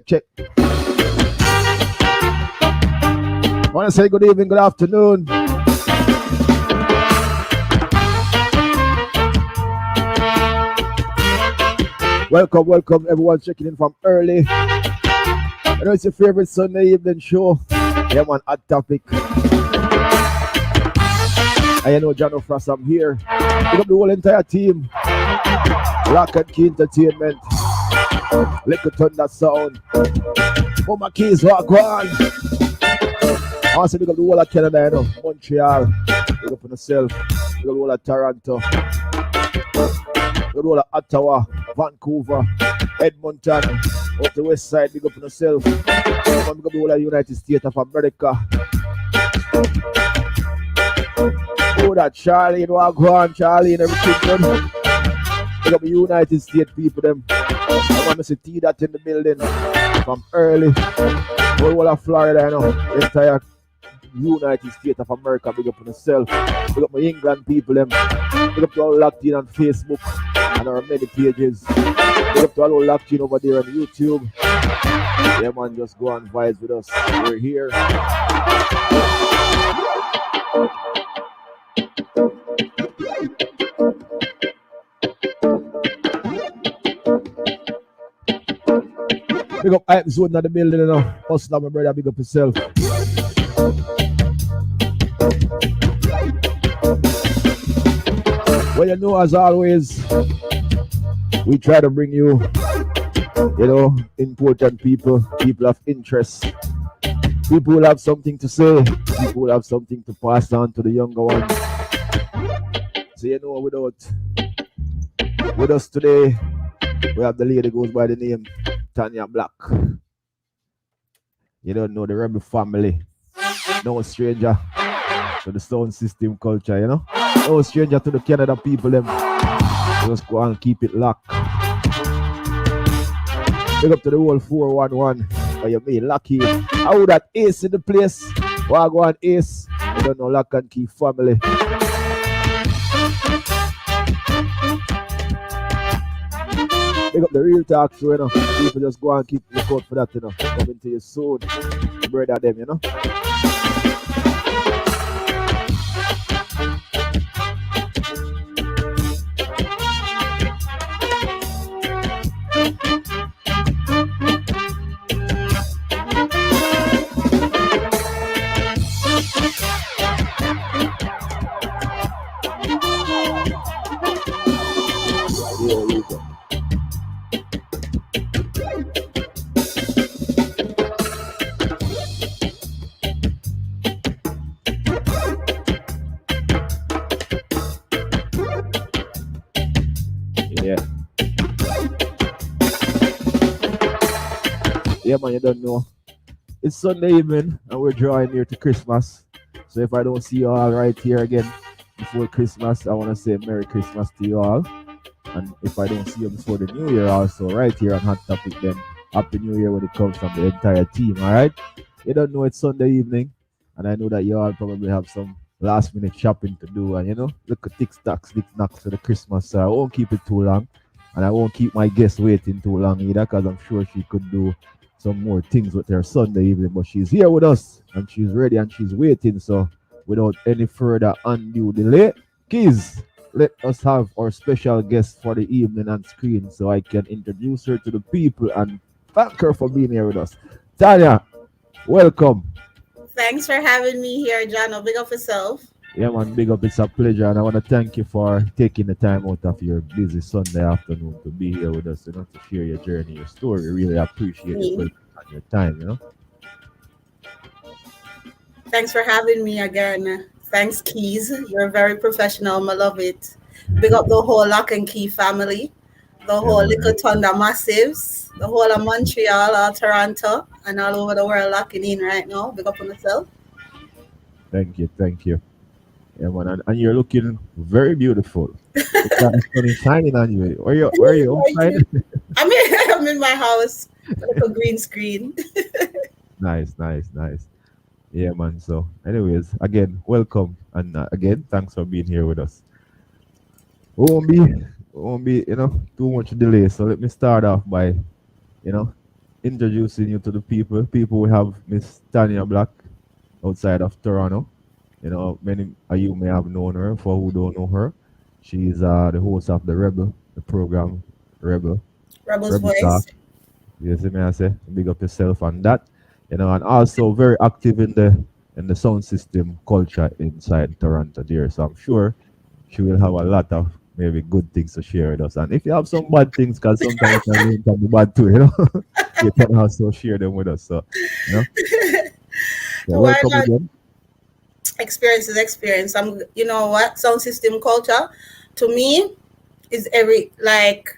Check. I want to say good evening, good afternoon. Welcome, everyone checking in from early. I know it's your favorite Sunday evening show. Yeah, man, hot topic. I know John Frost, I'm here. Pick up the whole entire team. Lock and Key Entertainment. Little Thunder Sound. Oh, my keys, walk on. I want to pick up the whole of Canada, you know. Montreal. Pick up on yourself. Pick up the whole of Toronto. Pick up the whole of Ottawa. Vancouver. Edmonton. Up the west side. Pick up on yourself. Pick up the whole of United States of America. Oh, that Charlie, walk on, Charlie, and everything. Pick up the United States people, them. I want to see T that in the building from early. Whole of Florida, you know. The entire United States of America. Big up on yourself. Big up my England people, them. Big up to all locked in on Facebook and our many pages. Big up to all locked in over there on YouTube. Yeah, man, just go and vibes with us. We're here. Big up Hype Zone in the building, you know. Hustler, my brother, big up yourself. Well, you know, as always, we try to bring you, you know, important people of interest. People will have something to say. People will have something to pass on to the younger ones. So, you know, with us today, we have the lady who goes by the name Tania Black. You don't know the Rebel family. No stranger to the sound system culture, you know. No stranger to the Canada people, them. Just go and keep it locked. Big up to the whole 411. Or you mean lucky. How that Ace in the place? Why go on Ace? You don't know Lock and Key family. Big up the real talk show, you know. People just go and keep look out for that, you know. Coming to you soon. Brother them, you know. Yeah, man, you don't know. It's Sunday evening and we're drawing near to Christmas. So if I don't see you all right here again before Christmas, I want to say Merry Christmas to you all. And if I don't see you before the New Year also, right here on Hot Topic, then Happy New Year when it comes from the entire team, alright? You don't know it's Sunday evening and I know that you all probably have some last minute shopping to do and you know, look at tic-tacs, knick-knacks for the Christmas. So I won't keep it too long. And I won't keep my guest waiting too long either, because I'm sure she could do some more things with her Sunday evening. But she's here with us and she's ready and she's waiting. So without any further undue delay, Keys, let us have our special guest for the evening on screen so I can introduce her to the people and thank her for being here with us. Tania, welcome. Thanks for having me here, John. Big up yourself. Yeah, man, big up. It's a pleasure. And I want to thank you for taking the time out of your busy Sunday afternoon to be here with us, to share your journey, your story. Really appreciate your Me. presence and your time. Thanks for having me again. Thanks, Keys. You're very professional. I love it. Big up the whole Lock and Key family, the Yeah, whole man. Little Thunder Massives, the whole of Montreal, all Toronto, and all over the world locking in right now. Big up on yourself. Thank you. Thank you. Yeah, man. And you're looking very beautiful. It's got the sun is shining on you. Where are you Thank outside? you. I'm in my house, like a green screen. Nice, nice, nice. Yeah, man. So, anyways, again, welcome. And again, thanks for being here with us. Won't be too much delay. So let me start off by, you know, introducing you to the people. People, we have Miss Tania Black outside of Toronto. Many of you may have known her. For who don't know her, she's the host of the Rebel, the program Rebel, Rebel's Rebel Talk. voice. You see me, I say, big up yourself on that. And also very active in the sound system culture inside Toronto there. So I'm sure she will have a lot of maybe good things to share with us. And if you have some bad things, because sometimes you can learn from the bad too, you can also share them with us. So, you know, yeah, Why welcome not? again. Experience is experience. You know what? Sound system culture to me is every like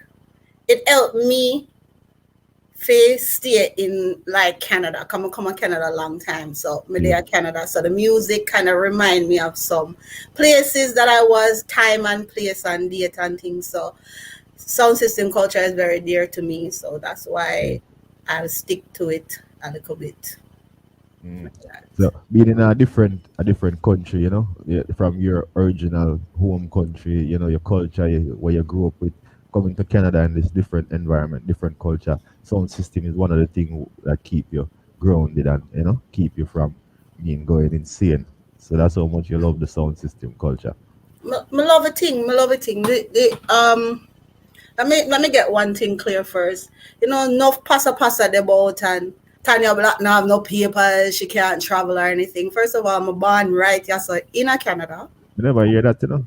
it helped me stay in like Canada. Come on Canada a long time. So me Yeah. there Canada. So the music kind of remind me of some places that I was, time and place and date and things. So sound system culture is very dear to me. So that's Yeah. why I'll stick to it a little bit. Mm. Like that. So being in a different country, yeah, from your original home country, your culture, where you grew up with, coming to Canada in this different environment, different culture, sound system is one of the things that keep you grounded and keep you from being going insane. So that's how much you love the sound system culture. Me love a thing. Me love a thing. Let me get one thing clear first. You know, enough passa the boat and Tanya Black now have no papers. She can't travel or anything. First of all, I'm born right here, so in a Canada. You never hear that, about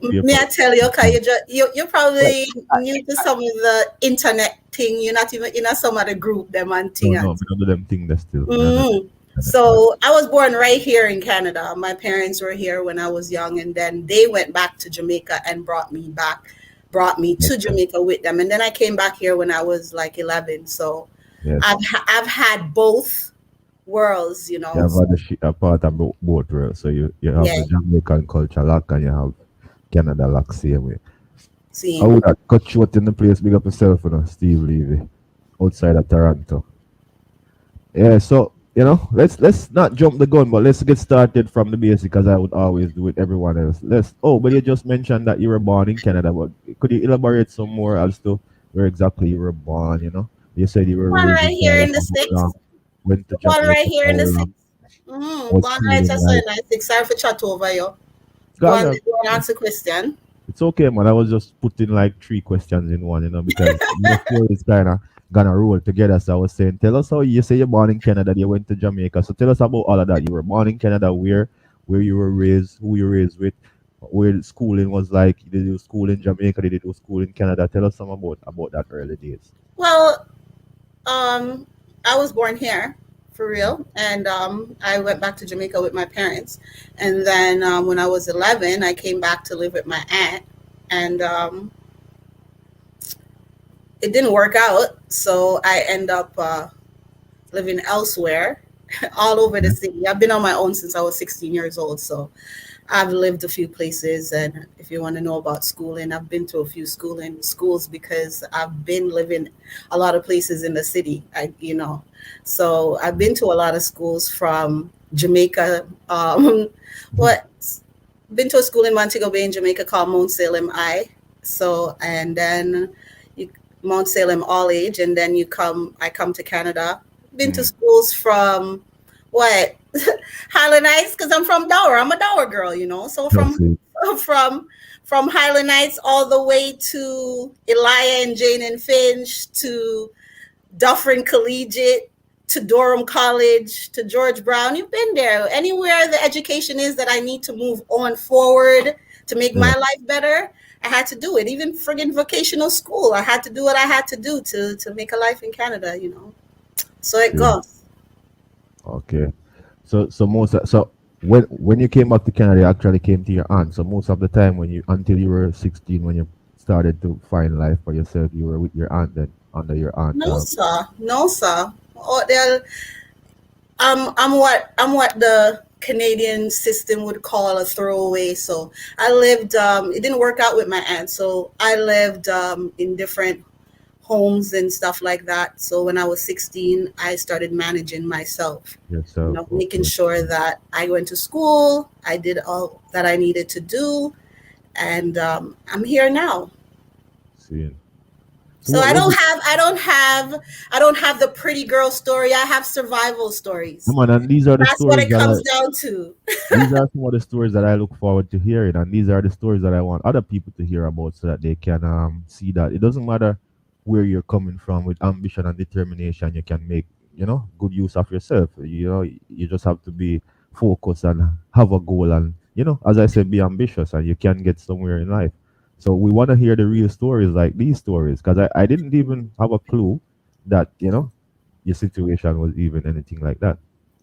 May paper. I tell you, okay, you Well, probably new to some of the internet thing. You're not even in a some of the group them and no, thing. no, we don't do them thing there still. We don't do Mm. internet, man. So I was born right here in Canada. My parents were here when I was young, and then they went back to Jamaica and brought me Yes, to Jamaica with them. And then I came back here when I was like 11. So yes. I've had both worlds, you You know. have So, other a part of both worlds. So you have yeah, the Jamaican culture lock and you have Canada lock same way. I seeing. would have cut short in the place, big up yourself, Steve Levy, outside of Toronto. Yeah, so let's not jump the gun, but let's get started from the basic, as I would always do with everyone else. But you just mentioned that you were born in Canada, but could you elaborate some more as to where exactly you were born? You said you were Born raised right in here Canada in the for how long? six. Went to Born right Jamaica here for in the how six. long? Was Born right schooling just in like? the six. Sorry for chat over you. Gaga, Go on, ask a question. it's okay, man. I was just putting like three questions in one, because your story is kind of gonna roll together. So I was saying, tell us how you say you're born in Canada, you went to Jamaica. So tell us about all of that. You were born in Canada, where you were raised, who you were raised with, where the schooling was like. Did you do school in Jamaica? Did you do school in Canada? Tell us some about that early days. Well, Um, I was born here for Mhm. real, and I went back to Jamaica with my parents, and then when I was 11, I came back to live with my aunt, and it didn't work out, so I end up living elsewhere, all over the Yeah. city. I've been on my own since I was 16 years old, so I've lived a few places, and if you want to know about schooling, I've been to a few schools because I've been living a lot of places in the city. So I've been to a lot of schools from Jamaica. What been to a school in Montego Bay in Jamaica called Mount Salem I. So and then you Mount Salem all age, and then I come to Canada. Been to Mm. schools from what Highland Heights, because I'm from Dower. I'm a Dower girl, So That's it. from from Highland Heights all the way to Elia and Jane and Finch to Dufferin Collegiate to Durham College to George Brown. You've been there. Anywhere the education is that I need to move on forward to make Yeah. my life better, I had to do it. Even friggin' vocational school, I had to do what I had to do to make a life in Canada. So it See. goes. Okay. So when you came back to Canada, you actually came to your aunt. So most of the time when you until you were 16, when you started to find life for yourself, you were with your aunt then under your aunt. No, sir. No, sir. Oh, I'm what the Canadian system would call a throwaway. So I lived. It didn't work out with my aunt, so I lived in different homes and stuff like that. So when I was 16, I started managing myself. Yourself. Making Okay. sure that I went to school, I did all that I needed to do, and I'm here now. Seeing. So So what I was don't it? have I don't have I don't have the pretty girl story. I have survival stories. Come on, and these are the That's what stories it that comes down to. these are some of the stories that I look forward to hearing, and these are the stories that I want other people to hear about, so that they can see that it doesn't matter where you're coming from. With ambition and determination, you can make good use of yourself. You just have to be focused and have a goal, and as I said, be ambitious, and you can get somewhere in life. So we want to hear the real stories like these stories, because I didn't even have a clue that your situation was even anything like that.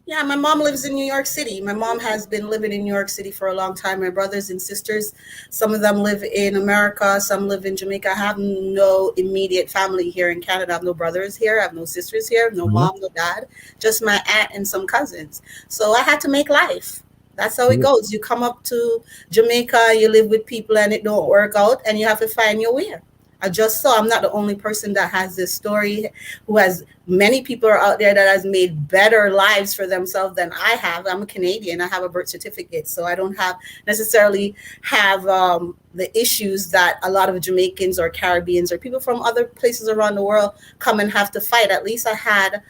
Yeah, my mom lives in New York City. My mom has been living in New York City for a long time. My brothers and sisters, some of them live in America, some live in Jamaica. I have no immediate family here in Canada. I have no brothers here. I have no sisters here. No Mhm. mom, no dad. Just my aunt and some cousins. So I had to make life. That's how it Yeah. goes. You come up to Jamaica, you live with people, and it don't work out, and you have to find your way. I just saw I'm not the only person that has this story, who has many people are out there that has made better lives for themselves than I have. I'm a Canadian. I have a birth certificate, so I don't have necessarily have the issues that a lot of Jamaicans or Caribbeans or people from other places around the world come and have to fight. At least I had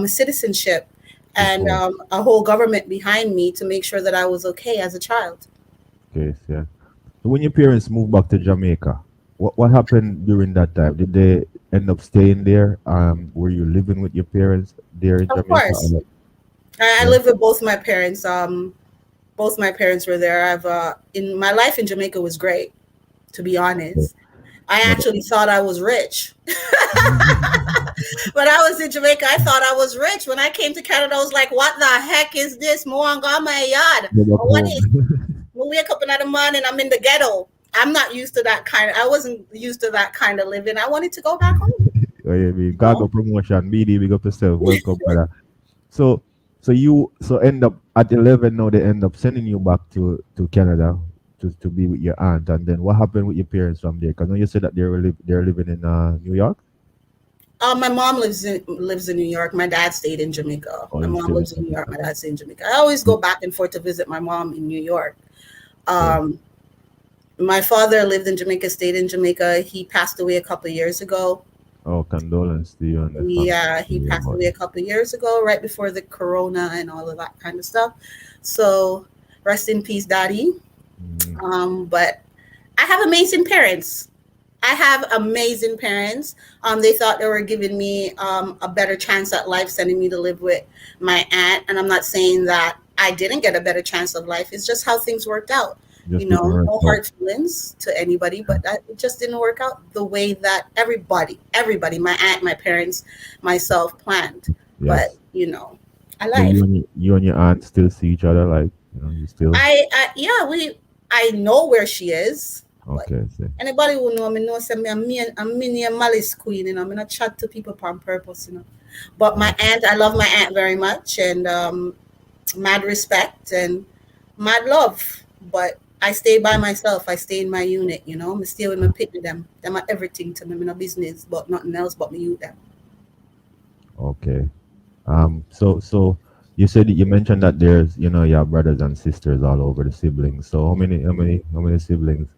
citizenship and Before. a whole government behind me to make sure that I was okay as a child. Case, yeah. So when your parents moved back to Jamaica, what happened during that time? Did they end up staying there? Were you living with your parents there in Of Jamaica? course, I Yeah. live with both my parents. Both my parents were there. I've in my life in Jamaica was great, to be Okay. honest. I But actually thought I was rich. When I was in Jamaica, I thought I was rich. When I came to Canada, I was like, what the heck is this? Moanga my yard. go back What home. is when we wake up in the morning, I'm in the ghetto. I'm not used to that I wasn't used to that kind of living. I wanted to go back home. Oh, yeah, we You got know? go promotion. BD, big up yourself. Welcome, brother. So, so end up at 11 now. They end up sending you back to Canada to be with your aunt. And then what happened with your parents from there? Because you said that they're living in New York. My mom lives in New York. My dad stayed in Jamaica. Oh, My you mom still in lives in New York. Jamaica. My dad stayed in Jamaica. I always go back and forth to visit my mom in New York. Okay. Um, my father lived in Jamaica, stayed in Jamaica. He passed away a couple of years ago. Oh, condolence to you and the family. Yeah, he Yeah, passed about away a couple of years ago, right before the corona and all of that kind of stuff. So rest in peace, Daddy. mm, But I have amazing parents. I have amazing parents. They thought they were giving me a better chance at life, sending me to live with my aunt. And I'm not saying that I didn't get a better chance of life. It's just how things worked out. just didn't work No out. hard feelings to anybody, but it just didn't work out the way that everybody, my aunt, my parents, myself planned. But Yes. I So life. you and your aunt still see each other, like you still Yeah, I know where she is, but okay. So, anybody who know me knows say I'm me near Malice Queen, I'm not chat to people on purpose. But my oh, aunt, I love my aunt very much, and mad respect and mad love. But I stay by myself. I stay in my unit. I stay with my pit with them. Them are everything to me. Me no business, but nothing else. But me you them. okay. So you said you mentioned that there's you have brothers and sisters all over, the siblings. So how many siblings?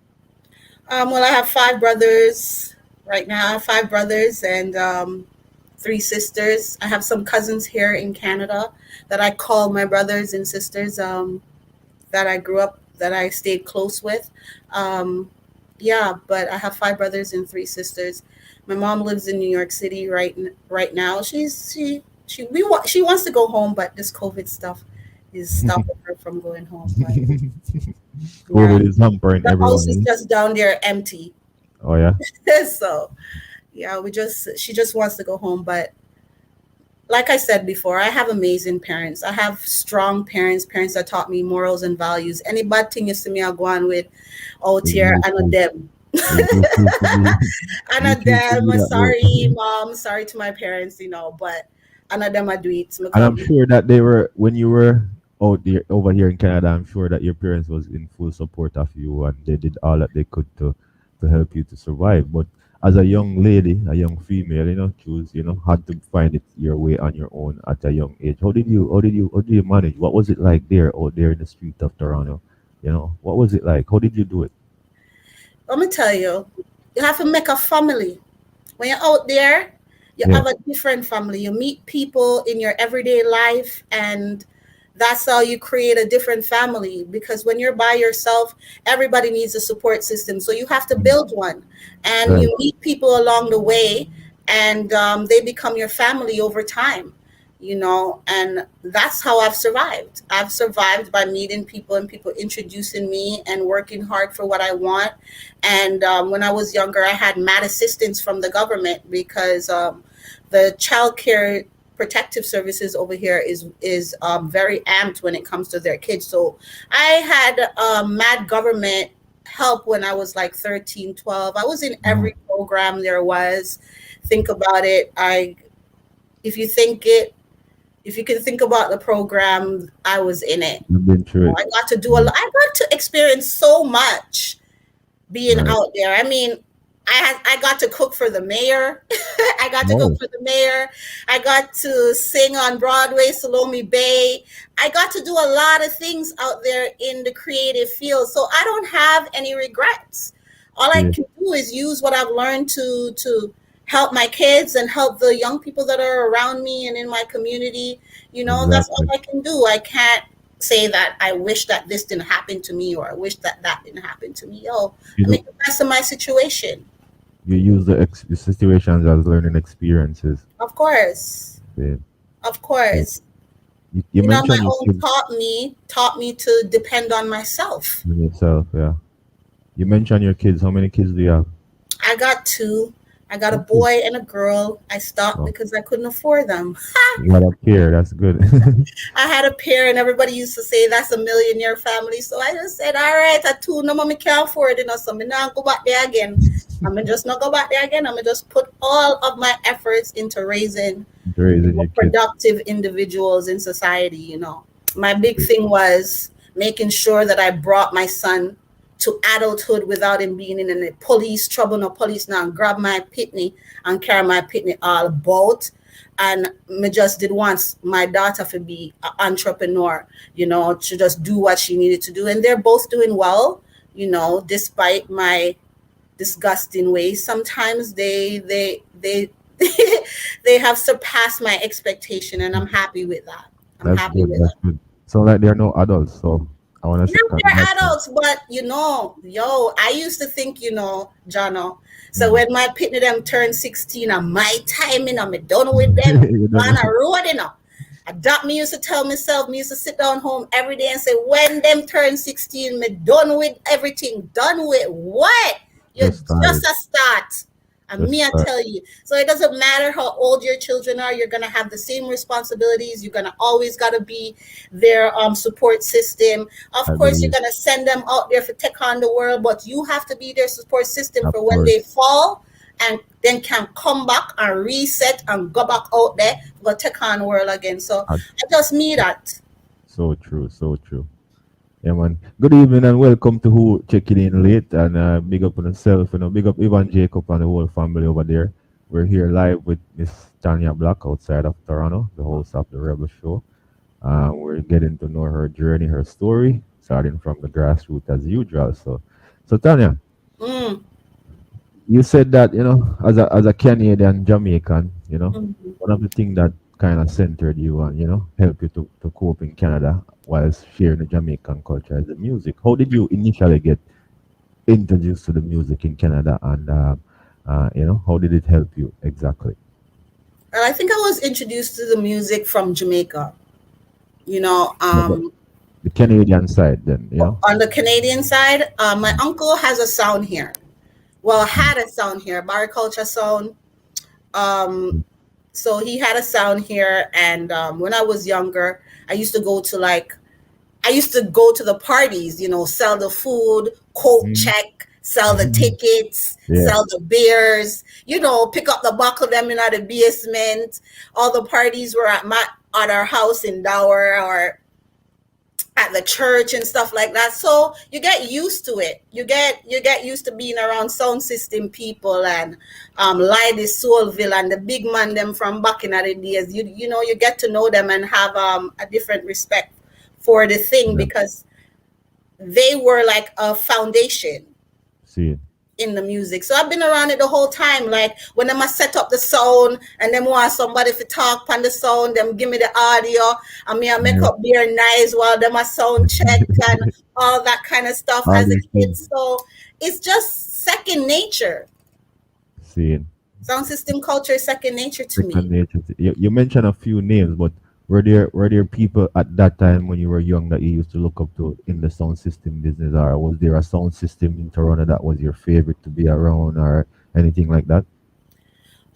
Well, I have five brothers, Right now, I have five brothers and three sisters. I have some cousins here in Canada that I call my brothers and sisters, that I grew up, that I stayed close with. Um, yeah, but I have five brothers and three sisters. My mom lives in New York City right now. She wants to go home, but this COVID stuff is stopping her from going home. But yeah, COVID is hampering the house is everyone. just down there empty. Oh yeah. So yeah, she just wants to go home. But like I said before, I have amazing parents. I have strong parents, parents that taught me morals and values. Any bad thing is to me, I'll go on with, oh, It's tear, my I know fault. them. You choose to be I you know choose to them. be that way. Sorry, mom. Sorry to my parents, but I know them, I do it. And I'm sure that they were when you were out there over here in Canada, I'm sure that your parents was in full support of you and they did all that they could to help you to survive. But as a young lady, a young female, had to find it your way on your own at a young age. How did you manage? What was it like there out there in the street of Toronto? What was it like? How did you do it? Let me tell you, you have to make a family. When you're out there, you Yeah, have a different family. You meet people in your everyday life, and that's how you create a different family. Because when you're by yourself, everybody needs a support system. So you have to build one, and right. you meet people along the way, and they become your family over time. And that's how I've survived. I've survived by meeting people and people introducing me and working hard for what I want. And when I was younger, I had mad assistance from the government because the child care protective services over here is very amped when it comes to their kids. So I had mad government help when I was like 13, 12. I was in Mhm. every program there was. Think about it. If you think it, if you can think about the program, I was in it. You've been through it. I got to do a Mhm. lot. I got to experience so much being Right. out there. I mean, I got to cook for the mayor. I got to cook Oh, for the mayor. I got to sing on Broadway, Salome Bay. I got to do a lot of things out there in the creative field. So I don't have any regrets. All I yeah, can do is use what I've learned to help my kids and help the young people that are around me and in my community. That's all exactly. I can do. I can't say that I wish that this didn't happen to me or I wish that that didn't happen to me. You I know, make the best of my situation. you use the situations as learning experiences. Of course. Yeah. Of Yeah. course. You My mentioned your own kids taught me to depend on myself. and yourself, yeah. You mentioned your kids. How many kids do you have? I got two. I got a Okay. boy and a girl. I stopped Oh, because I couldn't afford them. you got a pair. That's good. I had a pair, and everybody used to say that's a millionaire family. So I just said, all right, I two, no mommy can't afford it, so me not go back there again. I'm gonna just not go back there again. I'm gonna just put all of my efforts into raising Raising your kids. productive individuals in society. My big Great. thing was making sure that I brought my son to adulthood without him being in any police trouble. No police now grab my pitney and carry my pitney all about. And me just did want my daughter to be an entrepreneur, to just do what she needed to do. And they're both doing well, despite my disgusting ways. Sometimes they they have surpassed my expectation, and I'm happy with that. I'm That's happy good. with That's that. good. So like they're no adults. So I want to say Now they're congratulations. adults, but I used to think, Jono. So Mm. when my pitney them turned 16, and my time, I'm done with them. You don't On a know. road. That me used to tell myself, me used to sit down home every day and say, when them turn 16, me done with everything. Done with what? You're Just just started. a start. And Just me, I start. tell you. So it doesn't matter how old your children are, you're gonna have the same responsibilities. You're gonna always gotta be their support system. Of I course, you're believe. gonna send them out there for take on the world, but you have to be their support system Of for when they course. fall and then can come back and reset and go back out there, go take on the world again. So I, I just need that. so true. So true. Yeah, man. Good evening and welcome to who checking in late and big up on yourself, big up Ivan Jacob and the whole family over there. We're here live with Miss Tania Black outside of Toronto, the host of the Rebel Show. We're getting to know her journey, her story, starting from the grassroots as usual. So Tanya, Mm. you said that, as a Canadian Jamaican, Mhm. one of the things that kind of centered you and, help you to cope in Canada whilst sharing the Jamaican culture is the music. How did you initially get introduced to the music in Canada, and how did it help you exactly? And I think I was introduced to the music from Jamaica. You know, Yeah, but the Canadian side, then, on the Canadian side, my uncle has a sound here. Well, had a sound here, mariculture sound. Um, so he had a sound here, and when I was younger, I used to go to like I used to go to the parties, sell the food, quote Mhm. check, sell the tickets, Yeah. sell the beers, pick up the buckle them in the basement. All the parties were at our house in Dower or at the church and stuff like that. So you get used to it. You get used to being around sound system people and Lydie Soulville and the big man them from back in the days. You get to know them and have a different respect for the thing Yeah. because they were like a foundation See it. in the music. So I've been around it the whole time. Like when I set up the sound and them want somebody to talk on the sound, them give me the audio. I make Yeah. up beer nice while them a sound check and all that kind of stuff All as a these kid. things. So it's just second nature. See it. Sound system culture is second nature to Second me. nature. You mentioned a few names, but were there people at that time when you were young that you used to look up to in the sound system business, or was there a sound system in Toronto that was your favorite to be around, or anything like that?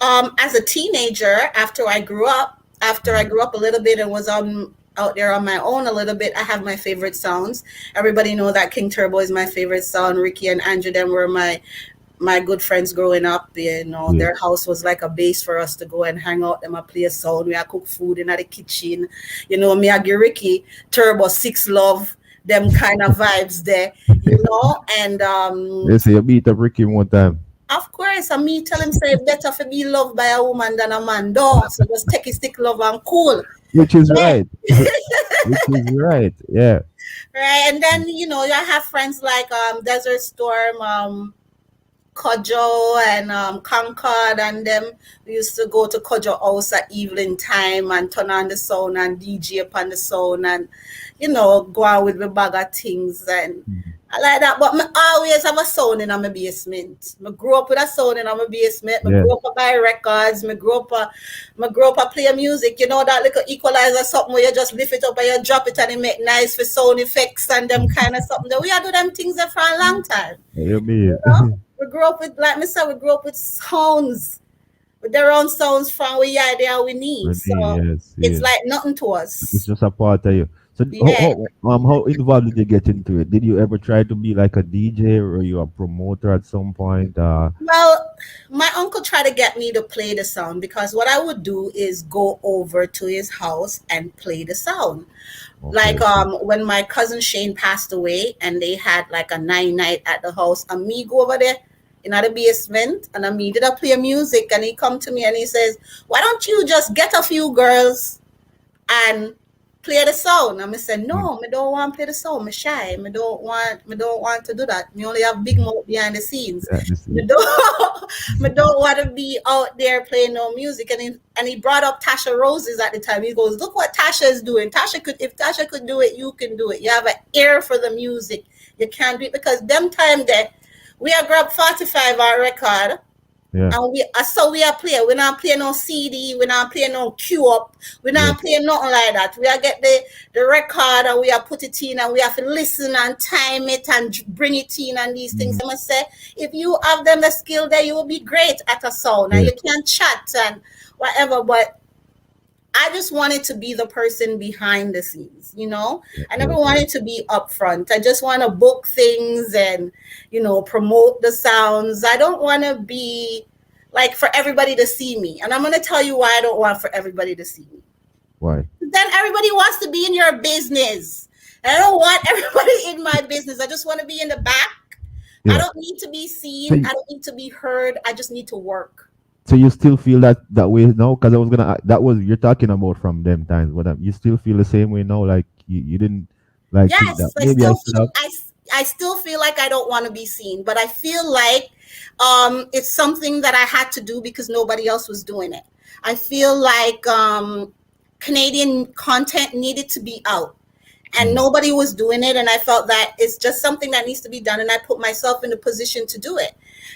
As a teenager, after I grew up a little bit and was on out there on my own a little bit, I have my favorite sounds. Everybody know that King Turbo is my favorite sound. Ricky and Andrew them were my good friends growing up. Yeah. Their house was like a base for us to go and hang out. Them a play a sound. We a cook food in the kitchen. Me a give Ricky Turbo Six Love. Them kind of vibes there, and They say you beat up Ricky one time. of course, and me tell him say better for be loved by a woman than a man. Don't. So just take his stick love and cool. Which is Yeah. right. Which is right. Yeah. Right. And then, you have friends like Desert Storm, Kojo and Concord and them. We used to go to Kojo house at evening time and turn on the sound and DJ upon the sound and go out with my bag of things and Mhm. I like that. But I always have a sound in my basement. I grew up with a sound in my basement. I Yeah. grew up a buy records. I grew up a play music. You know that little equalizer something where you just lift it up and you drop it and it make nice for sound effects and them kind of something. We are do them things there for a long time. You You mean? know? We grew up with, like I said, we grew up with sounds, with their own sounds from we idea we need. Really, So yes, it's yes. like nothing to It's us. just a part of you. So Yeah. how involved did you get into it? Did you ever try to be like a DJ, or you a promoter at some point? Well, my uncle tried to get me to play the sound because what I would do is go over to his house and play the sound. Like Okay, so when my cousin Shane passed away and they had like a night at the house, and me go over there in the basement and I me did I play music and he come to me and he says, why don't you just get a few girls and play the sound? And I said, mm, no, I don't want to play the sound. I'm shy. I don't want to do that. Me only have big mouth behind the scenes. yeah, this I is don't, I don't want to be out there playing no music. And he brought up Tasha Roses at the time. He goes, look what Tasha is doing. If Tasha could do it, you can do it. You have an ear for the music. You can't do it because them time there, we have grabbed 45 our record yeah, and we are play. We're not playing no CD. We're not playing no queue up. We're yeah, not playing nothing like that. We are get the record and we are put it in and we have to listen and time it and bring it in and these things. mm, I must say, if you have them the skill there, you will be great at a sound and yeah, you can chat and whatever. But I just wanted to be the person behind the scenes. yeah, I never yeah, wanted to be upfront. I just want to book things and, promote the sounds. I don't want to be like for everybody to see me. And I'm going to tell you why I don't want for everybody to see me. why? Then everybody wants to be in your business. And I don't want everybody in my business. I just want to be in the back. I Yeah. don't need to be So, seen. I don't need to be heard. I just need to work. so you still feel that way now? Because I was gonna, that was you're talking about from them times, but you still feel the same way now? Like you didn't like think that Yes, I maybe I still should feel have. I still feel like I don't want to be seen, but I feel like it's something that I had to do because nobody else was doing it. I feel like Canadian content needed to be out and nobody was doing it. And I felt that it's just something that needs to be done. And I put myself in a position to do it.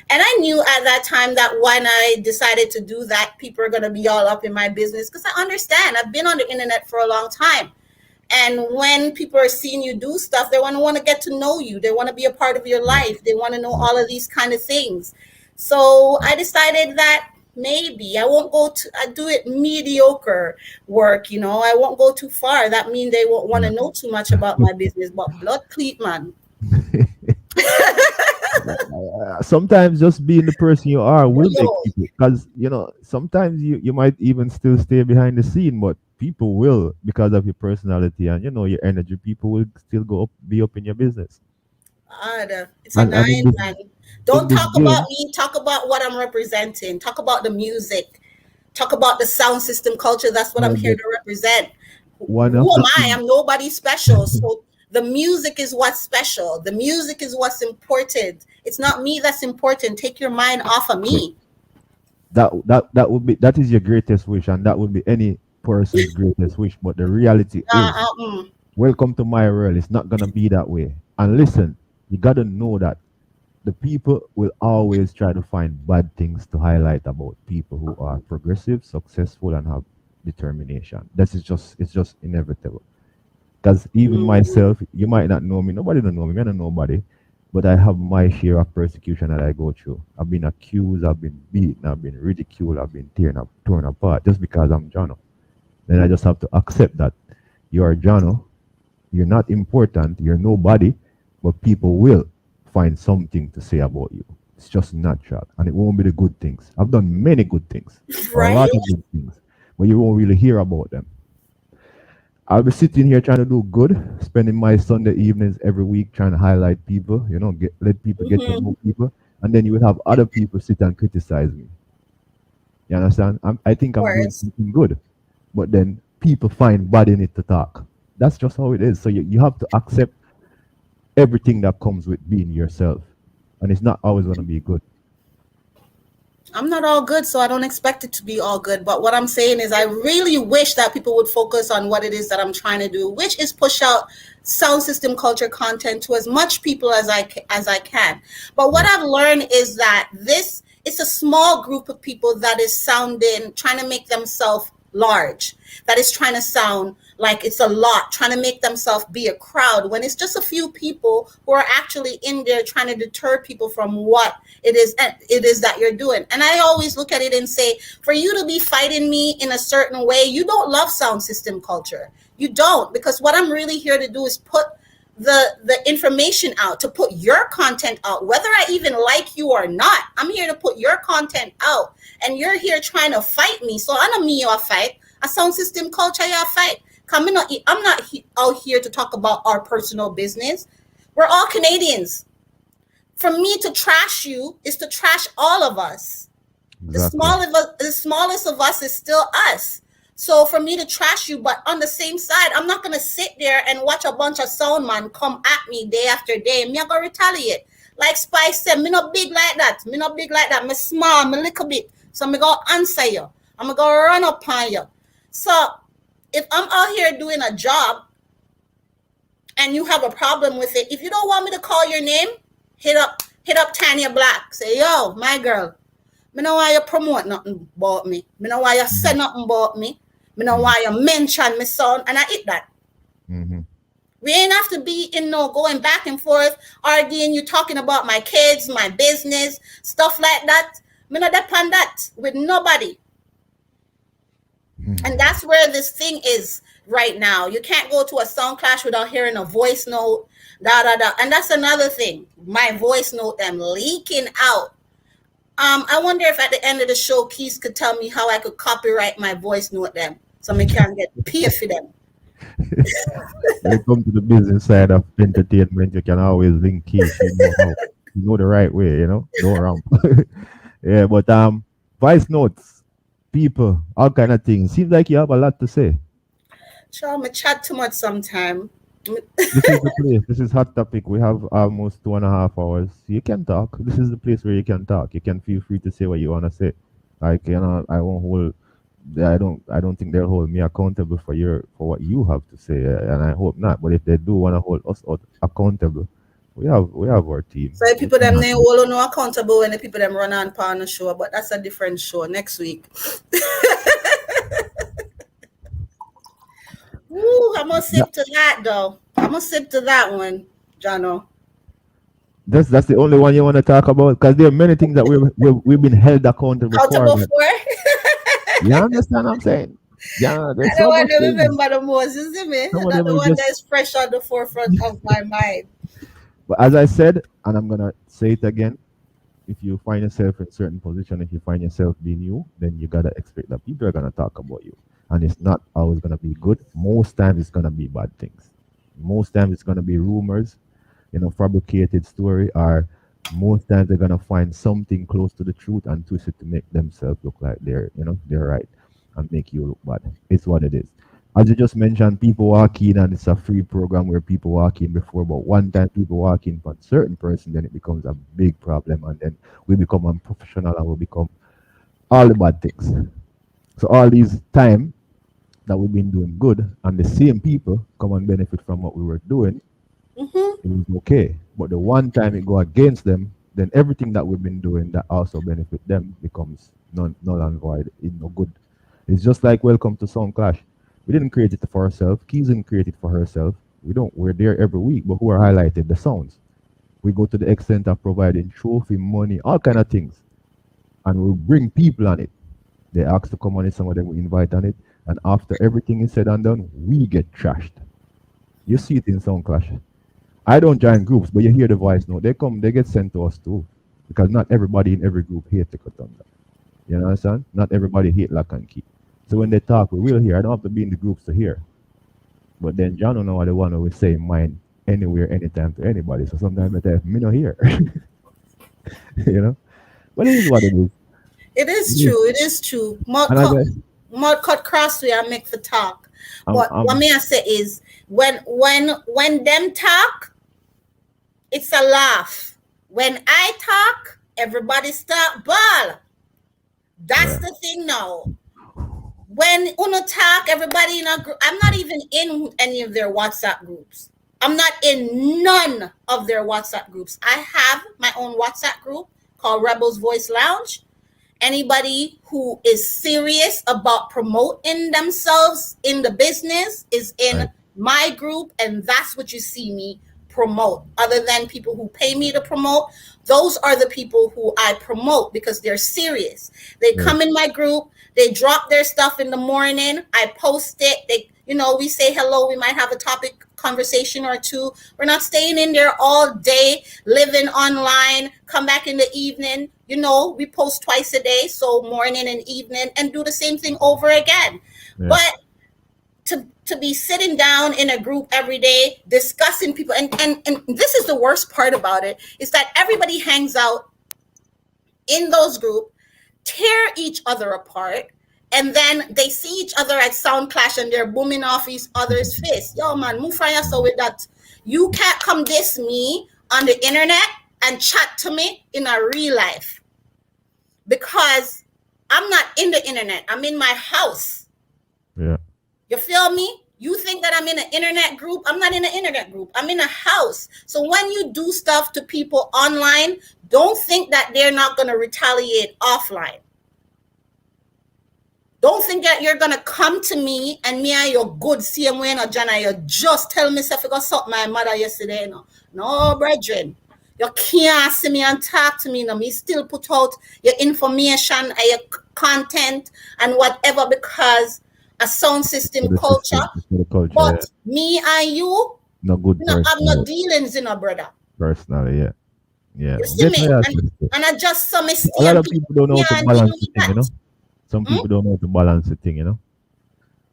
And I knew at that time that when I decided to do that, people are going to be all up in my business because I understand. I've been on the internet for a long time. And when people are seeing you do stuff, they want to get to know you. They want to be a part of your life. They want to know all of these kind of things. So I decided that maybe I won't I do it mediocre work, I won't go too far. That means they won't want to know too much about my business, but blood cleat, man. Sometimes just being the person you are will make Yo. people, because sometimes you might even still stay behind the scene, but people will, because of your personality and your energy, people will still be up in your business. It's a And in nine, this man. in Don't this talk about game, me. Talk about what I'm representing. Talk about the music. Talk about the sound system culture. That's what I'm yeah, here but to represent. one Who of am the I? things I'm nobody special. So the music is what's special. The music is what's important. It's not me that's important. Take your mind off of me. that is your greatest wish, and that would be any person's greatest wish. But the reality is, Mm. welcome to my world. It's not gonna be that way. And listen, you gotta know that the people will always try to find bad things to highlight about people who are progressive, successful, and have determination. It's just inevitable. Because even myself, you might not know me. Nobody don't know me. I don't know nobody. But I have my share of persecution that I go through. I've been accused, I've been beaten, I've been ridiculed, I've been torn apart just because I'm Jono. Then I just have to accept that you are Jono. You're not important. You're nobody. But people will find something to say about you. It's just natural. And it won't be the good things. I've done many good things, or a Right? lot of good things, but you won't really hear about them. I'll be sitting here trying to do good, spending my Sunday evenings every week trying to highlight people, let people get to Mm-hmm. know people. And then you will have other people sit and criticize me. You understand? I think Of I'm doing course. something good, but then people find bad in it to talk. That's just how it is. So you have to accept everything that comes with being yourself. And it's not always going to be good. I'm not all good, so I don't expect it to be all good. But what I'm saying is, I really wish that people would focus on what it is that I'm trying to do, which is push out sound system culture content to as much people as I can. But what Yeah. I've learned is that it's a small group of people that is trying to make themselves large, that is trying to sound like it's a lot, trying to make themselves be a crowd when it's just a few people who are actually in there trying to deter people from what it is that you're doing. And I always look at it and say, for you to be fighting me in a certain way, you don't love sound system culture. You don't, because what I'm really here to do is put the information out, to put your content out, whether I even like you or not. I'm here to put your content out, and you're here trying to fight me. So I know me your fight. A sound system culture your fight. I'm not out here to talk about our personal business. We're all Canadians. For me to trash you is to trash all of us. Exactly. The smallest of us is still us. So for me to trash you, but on the same side, I'm not gonna sit there and watch a bunch of sound man come at me day after day. Me I gonna retaliate. Like Spice said, me not big like that. Me not big like that. Me small, me little bit. So me gonna answer you. I'm gonna run up on you. So if I'm out here doing a job and you have a problem with it, if you don't want me to call your name, hit up Tania Black. Say, yo, my girl, me know why you promote nothing about me. Me know why you say Hmm. nothing about me. Me know Hmm. why you mention me son, and I hit that. Hmm. We ain't have to be in no going back and forth, arguing, you talking about my kids, my business, stuff like that. Me not depend that with nobody. And Hmm. that's where this thing is right now. You can't go to a sound clash without hearing a voice note, da da da. And that's another thing. My voice note them leaking out. I wonder if at the end of the show, Keith could tell me how I could copyright my voice note them so I can get paid for them. When it comes to the business side of entertainment, you can always link case. You know how. You know the right way. No wrong. Yeah, but voice notes, people, all kind of things. Seems like you have a lot to say. Sure, I'm chat too much sometime. This is the place. This is hot topic. We have almost 2.5 hours. You can talk. This is the place where you can talk. You can feel free to say what you wanna say. Like, I won't hold. I don't think they'll hold me accountable for what you have to say, and I hope not. But if they do wanna hold us accountable, we have our team. So the We people can them they handle it. all no accountable when the people them run on the show, but that's a different show next week. Woo, I'm gonna Yeah, sip to that though. I'm gonna sip to that one, Jono. that's the only one you want to talk about because there are many things that we've been held accountable for. Accountable That for. you understand what I'm saying? Yeah, I there's don't so much want to things. remember the Moses, is me? Some of Not them the we one just. that is fresh on the forefront of my mind. But as I said, and I'm gonna say it again, if you find yourself in certain position, if you find yourself being you, then you gotta expect that people are gonna talk about you, and it's not always gonna be good. Most times it's gonna be bad things. Most times it's gonna be rumors, fabricated story, or most times they're gonna find something close to the truth and twist it to make themselves look like they're right and make you look bad. It's what it is. As you just mentioned, people walk in and it's a free program where people walk in before, but one time people walk in for a certain person, then it becomes a big problem, and then we become unprofessional and we become all the bad things. So all these time that we've been doing good and the same people come and benefit from what we were doing, Mm-hmm. it was okay. But the one time it go against them, then everything that we've been doing that also benefit them becomes null and void. It's no good. It's just like Welcome to Sound Clash. We didn't create it for ourselves. Keys didn't create it for herself. We're there every week, but who are highlighted? The sounds. We go to the extent of providing trophy, money, all kind of things. And we bring people on it. They ask to come on it, some of them we invite on it. And after everything is said and done, we get trashed. You see it in Sound Clash. I don't join groups, but you hear the voice note. They come, they get sent to us too. Because not everybody in every group hate the Katanga. You understand? Not everybody hate Lock and Key. So when they talk, we will hear. I don't have to be in the groups to hear. But then John don't know what the one who will say mine anywhere, anytime to anybody. So sometimes I tell me not here. you know? But it is what it is. It It is is. true. It is true. And as I Mud cut crossway I make for talk. I'm But what me I say is when them talk, it's a laugh. When I talk, everybody start ball. That's yeah. the thing now. When uno talk, everybody in a group. I'm not even in any of their WhatsApp groups. I'm not in none of their WhatsApp groups. I have my own WhatsApp group called Rebels Voice Lounge. Anybody who is serious about promoting themselves in the business is in Right. my group, and that's what you see me promote. Other than people who pay me to promote, those are the people who I promote because they're serious. They Yeah. come in my group, they drop their stuff in the morning, I post it, we say hello, we might have a topic conversation or two. We're not staying in there all day, living online, come back in the evening. We post twice a day, so morning and evening, and do the same thing over again. Yeah. But to be sitting down in a group every day discussing people, and this is the worst part about it, is that everybody hangs out in those groups, tear each other apart, and then they see each other at Sound Clash and they're booming off each other's face. Yo, man, move fire so with that. You can't come diss me on the internet and chat to me in a real life because I'm not in the internet. I'm in my house. Yeah. You feel me? You think that I'm in an internet group? I'm not in an internet group. I'm in a house. So when you do stuff to people online, don't think that they're not going to retaliate offline. Don't think that you're gonna come to me and me and your good same way, no, Jana. You just tell me if you got something my mother yesterday, no, brethren. You can't see me and talk to me, no. Me still put out your information and your content and whatever because a sound For system the culture. system, for the culture, But yeah. me and you, No good have no personality. dealings, brother. Personally, yeah. Yeah. You see Get me? me that And, sister. and I just saw me A stay lot and of people people don't know me how to and deal balance the with thing, that. Some Hmm? people don't know how to balance the thing.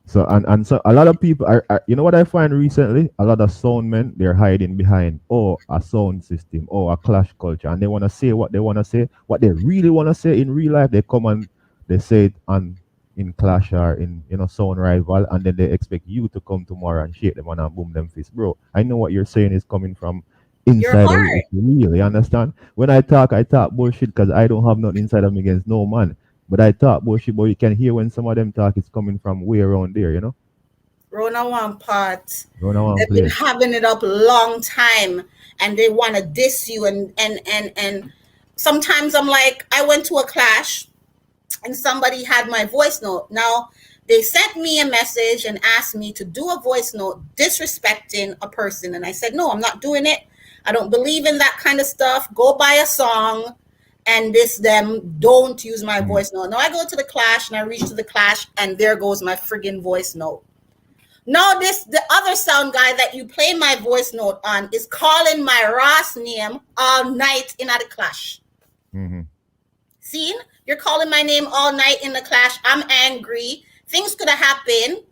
So and so a lot of people are you know what I find recently? A lot of sound men they're hiding behind a sound system or a clash culture and they wanna say what they wanna say, what they really wanna say in real life, they come and they say it on in clash or in sound rival, and then they expect you to come tomorrow and shake them and boom them fist, bro. I know what you're saying is coming from Your inside of you. heart. It's real. You understand? When I talk bullshit because I don't have nothing inside of me against no man. But I talk bullshit, but you can hear when some of them talk, it's coming from way around there. Rona one part. Run around one They've been place. having it up a long time, and they want to diss you. And sometimes I'm like, I went to a clash, and somebody had my voice note. Now they sent me a message and asked me to do a voice note disrespecting a person, and I said, no, I'm not doing it. I don't believe in that kind of stuff. Go buy a song and diss them. Don't use my Mm. voice note. Now I go to the clash and I reach to the clash, and there goes my friggin' voice note. Now the other sound guy that you play my voice note on is calling my Ross name all night in the clash. Mm-hmm. Seen? You're calling my name all night in the clash. I'm angry. Things could have happened.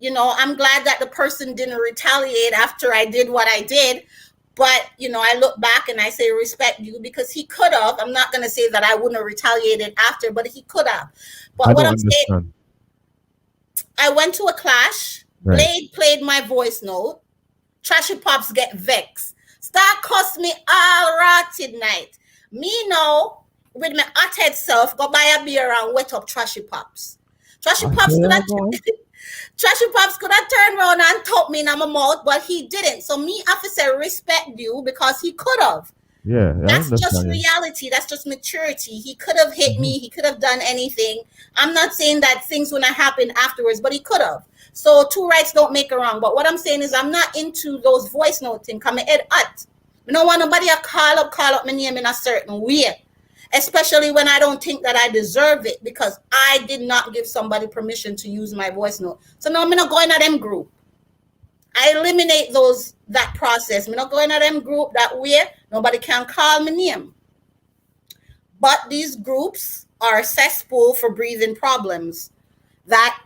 I'm glad that the person didn't retaliate after I did what I did. But, I look back and I say respect you, because he could have. I'm not going to say that I wouldn't have retaliated after, but he could have. I But what don't I'm saying, understand. I went to a clash. Right. Blade played my voice note. Trashy Pops get vexed. Start cuss me all rotted night. Me now, with my hothead self, go buy a beer and wet up Trashy Pops. Trashy I Pops could hear have about. Trashy Pops could have turned around and told me in my mouth, but he didn't. So me have to say respect you, because he could have. Yeah, I That's just understand you. reality. That's just maturity. He could have hit Mm-hmm. me. He could have done anything. I'm not saying that things wouldn't happen afterwards, but he could have. So two rights don't make a wrong. But what I'm saying is I'm not into those voice note thing. Come head at. I don't want nobody to call up my name in a certain way. Especially when I don't think that I deserve it, because I did not give somebody permission to use my voice note. So now I'm not going to them group. I eliminate that process. I'm not going to them group that way. Nobody can call my name. But these groups are a cesspool for breathing problems that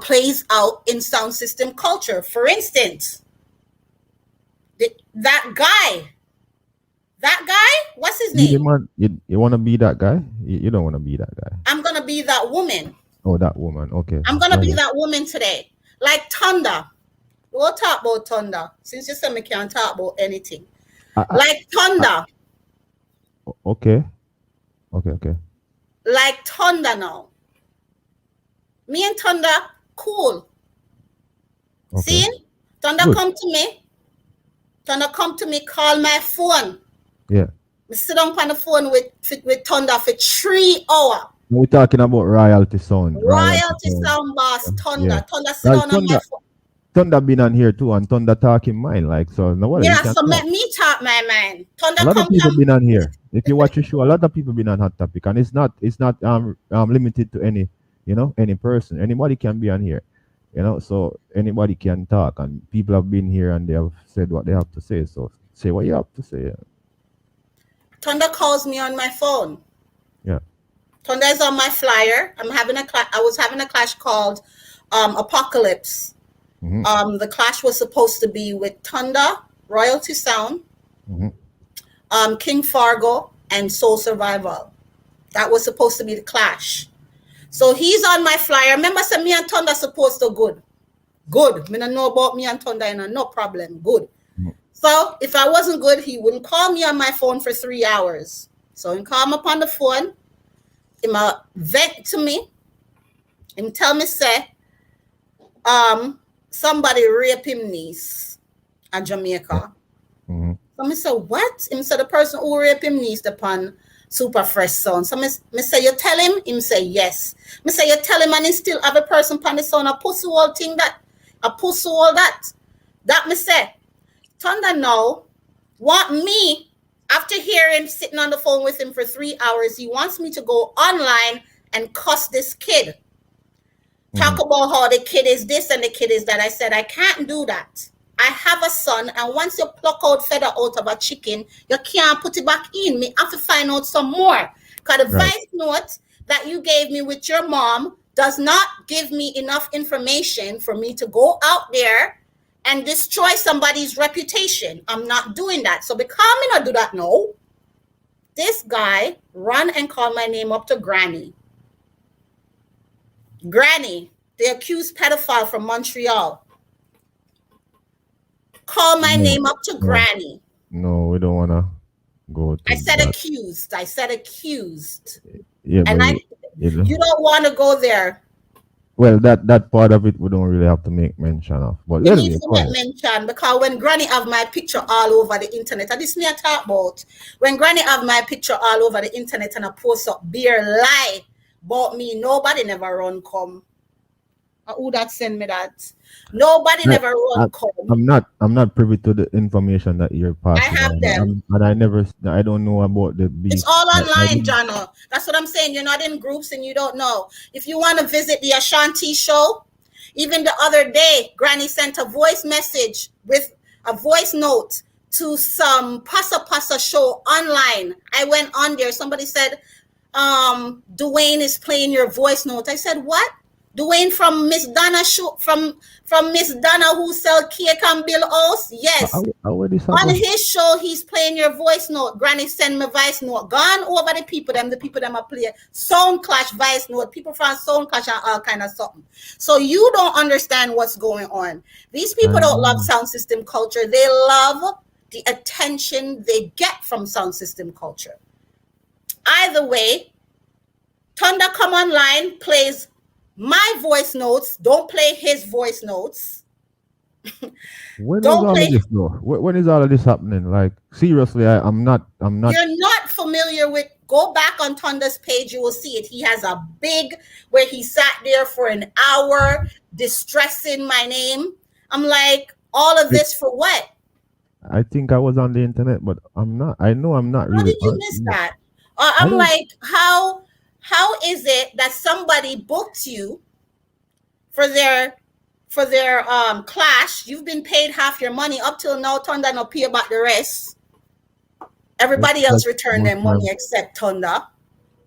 plays out in sound system culture. For instance, that guy, what's his You the name? man. You want to be that guy? You don't want to be that guy. I'm gonna be that woman. Oh, that woman. Okay. I'm gonna Go be ahead. that woman today. Like Thunder. We'll talk about Thunder. Since you said we can't talk about anything. I, Like Thunder. okay. Okay. Okay. Like Thunder now. Me and Thunder, cool. Okay. See? Thunder Good. come to me. Thunder come to me, call my phone. Yeah. I sit down on the phone with Thunder for 3 hours. We're talking about royalty sound. Royalty Royalty sound. sound boss, Yeah. Thunder. Thunder sit Like down on my phone. Thunder been on here too, and Thunder talking mine. Like so, no wonder you Yeah, can so talk. let me talk my mind. A Thunder lot of come people to been on here. If you watch the show, a lot of people been on Hot Topic, and it's not limited to any person. Anybody can be on here. So anybody can talk, and people have been here and they have said what they have to say. So say what you have to say. Thunder calls me on my phone. Yeah. Thunder is on my flyer. I was having a clash called Apocalypse. Mm-hmm. The clash was supposed to be with Thunder, Royalty Sound, Mm-hmm. King Fargo, and Soul Survival. That was supposed to be the clash. So he's on my flyer. Remember, say me and Thunder supposed to good. Good. Me don't know about me and Thunder, and no problem. Good. Mm-hmm. So if I wasn't good, he wouldn't call me on my phone for 3 hours. So he call me up on the phone. He might vent to me. He tell me say, somebody rape him niece in Jamaica. Mm-hmm. So I say, what? Him say the person who rape him niece upon Super Fresh Sound. So me say, you tell him? Him say, yes. Me say, you tell him and he still have a person upon the sound, a pussy all thing that, a pussy all that. That me say, Thunder now want me, after hearing sitting on the phone with him for 3 hours, he wants me to go online and cuss this kid. Talk about how the kid is this and the kid is that. I said, I can't do that. I have a son, and once you pluck out feather out of a chicken, you can't put it back in. Me have to find out some more. Because the Right. voice note that you gave me with your mom does not give me enough information for me to go out there and destroy somebody's reputation. I'm not doing that. So because me not do that now, this guy run and call my name up to Granny. Granny, the accused pedophile from Montreal. Call my No, name up to no, Granny. no, we don't wanna go I to said that. accused. I said accused. Yeah, And but you know, you don't want to go there. well, that part of it we don't really have to make mention of. But You need anyway, to go make ahead. mention because when Granny have my picture all over the internet, and this me I talk about, when Granny have my picture all over the internet and I post up beer lie about me, nobody never run come. Who that send me that? Nobody I, never I, run come. I'm not privy to the information that you're I passing have on, them. and I don't know about the It's beef. all I online, didn't. Jono. That's what I'm saying. You're not in groups and you don't know. If you want to visit the Ashanti show, even the other day, Granny sent a voice message with a voice note to some Pasa Pasa show online. I went on there. Somebody said, Dwayne is playing your voice note. I said, what? Dwayne from Miss Donna show from Miss Donna who sell cake and bill house? Yes. How would this On happen? his show, he's playing your voice note. Granny send me voice note. Gone over the people them are play sound clash voice note. People from sound clash and all kind of something. So you don't understand what's going on. These people I don't love know. sound system culture. They love the attention they get from sound system culture. Either way, Thunder come online, plays my voice notes. Don't play his voice notes. When is Don't all of play. this though? When is all of this happening? Like seriously, I'm not. I'm not. You're not familiar with, go back on Thunder's page, you will see it. He has a big where he sat there for an hour distressing my name. I'm like, all of this for what? I think I was on the internet, but I'm not. I know I'm not How really did you on. miss No, that? I I'm don't. like, how is it that somebody booked you for their clash? You've been paid half your money up till now. Thunder no pay about the rest. Everybody else Except return most their money time except Thunder.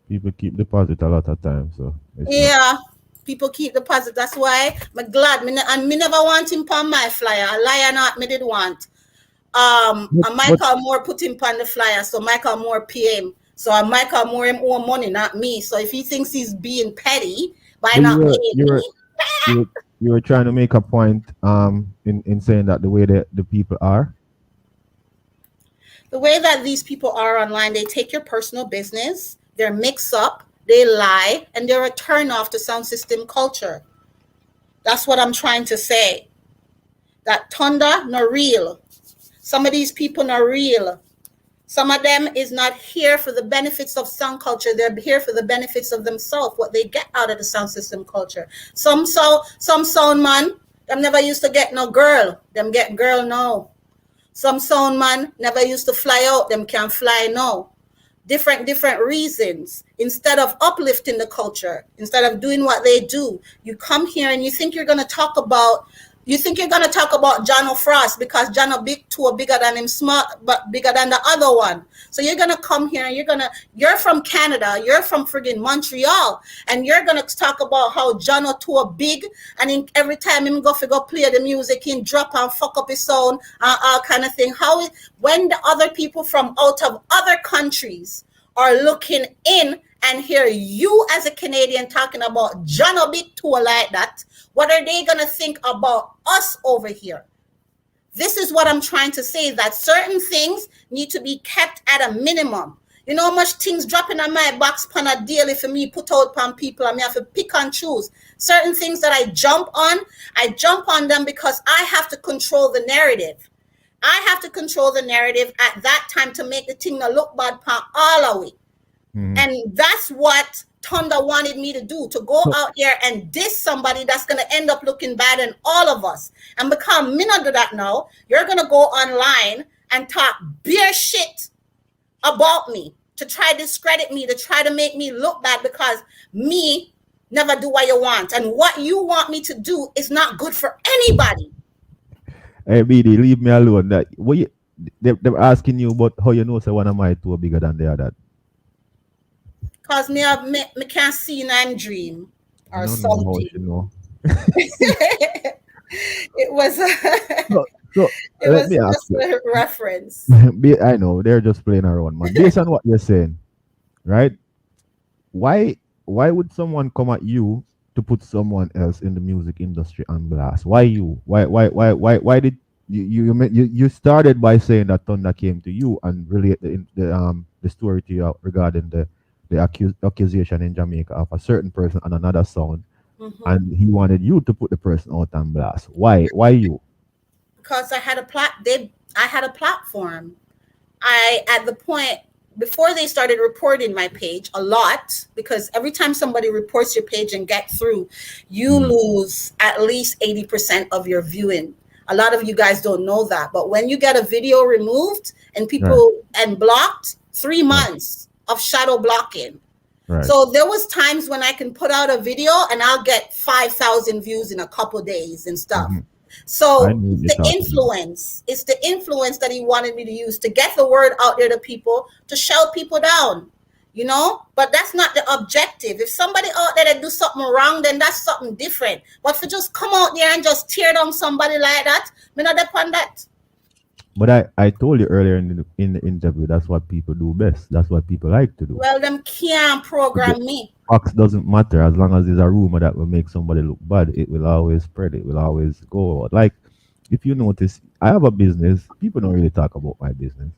people keep deposit a lot of time, so it's not. Yeah, people keep the positive. That's why I'm glad. And me never want him on my flyer. A liar not me did want. And But Michael Moore put him on the flyer, so Michael Moore pay him. So Michael Moore him owe money, not me. So if he thinks he's being petty by but not paying me, you were you were trying to make a point in saying that the way that the people are. the way that these people are online, they take your personal business, they're mix up, they lie, and they're a turn off to sound system culture. That's what I'm trying to say. That Thunder not real. Some of these people not real. Some of them is not here for the benefits of sound culture. They're here for the benefits of themselves, what they get out of the sound system culture. Some sound man, them never used to get no girl. Them get girl now. Some sound man never used to fly out. Them can fly now. Different reasons. Instead of uplifting the culture, instead of doing what they do, you come here and you think you're gonna talk about John O'Frost because John a big two bigger than him, smart but bigger than the other one. So you're gonna come here and you're from Canada, you're from friggin' Montreal, and you're gonna talk about how John O'Toole big, and every time him go play the music, he drop and fuck up his sound and all kind of thing. When the other people from out of other countries are looking in and hear you as a Canadian talking about John a big tour like that, what are they going to think about us over here? This is what I'm trying to say, that certain things need to be kept at a minimum. You know how much things dropping on my box pan a daily for me put out pan people, and me have to pick and choose. Certain things that I jump on them because I have to control the narrative. I have to control the narrative at that time to make the thing not look bad pan all away. Mhm. And that's what Tonda wanted me to do, to go So out there and diss somebody that's going to end up looking bad in all of us. And because me not do that now, you're going to go online and talk beer shit about me, to try to discredit me, to try to make me look bad because me never do what you want. And what you want me to do is not good for anybody. hey BD, leave me alone. That what you they're asking you about how you know say one of my two are bigger than the other. Because me can't see and dream I or don't know how she something. know. It was So, so it let was me ask just you. a reference. I know they're just playing around, man. Based on what you're saying, right? Why would someone come at you to put someone else in the music industry on blast? Why you? Why did you started by saying that Thunder came to you and relate the story to you regarding the accusation in Jamaica of a certain person and another sound, Hmm. and he wanted you to put the person out on blast. Why you? Because I had a platform. I at the point before they started reporting my page a lot, because every time somebody reports your page and get through, you Mm, lose at least 80% of your viewing. A lot of you guys don't know that, but when you get a video removed and right, people and blocked, three right, months of shadow blocking. right. So there was times when I can put out a video and I'll get 5,000 views in a couple days and stuff. Hmm. I So know what it's you're the talking about. influence. It's the influence that he wanted me to use to get the word out there to people, to shout people down, you know? But that's not the objective. If somebody out there that do something wrong, then that's something different. But to just come out there and just tear down somebody like that, me not depend that. But I told you earlier in the interview that's what people do best. That's what people like to do. Well, them can't The program me. facts doesn't matter as long as there's a rumor that will make somebody look bad. It will always spread. It will always go out. Like if you notice, I have a business. People don't really talk about my business,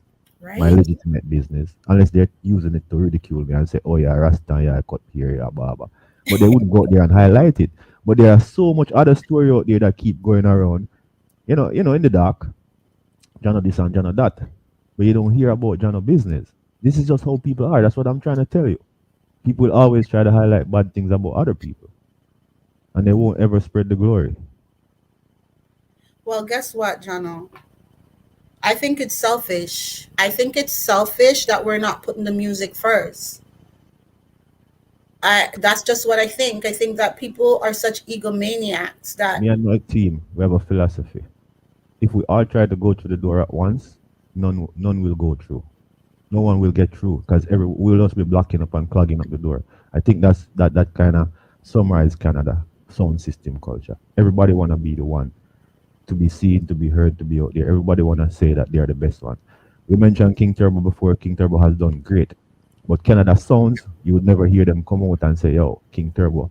my Right? legitimate business, unless they're using it to ridicule me and say, "Oh yeah, Rasta, yeah, I cut here, yeah, blah blah." But they wouldn't go out there and highlight it. But there are so much other story out there that keep going around. In the dark, Jono this and Jono that. But you don't hear about Jono business. This is just how people are. That's what I'm trying to tell you. People always try to highlight bad things about other people, and they won't ever spread the glory. Well, guess what, Jono? I think it's selfish. I think it's selfish that we're not putting the music first. That's just what I think. I think that people are such egomaniacs that Me and my team, we have a philosophy. If we all try to go through the door at once, none will go through. No one will get through because every we'll just be blocking up and clogging up the door. I think that kind of summarize Canada sound system culture. Everybody wanna be the one to be seen, to be heard, to be out there. Everybody wanna say that they are the best one. We mentioned King Turbo before. King Turbo has done great, but Canada sounds you would never hear them come out and say, "Yo, King Turbo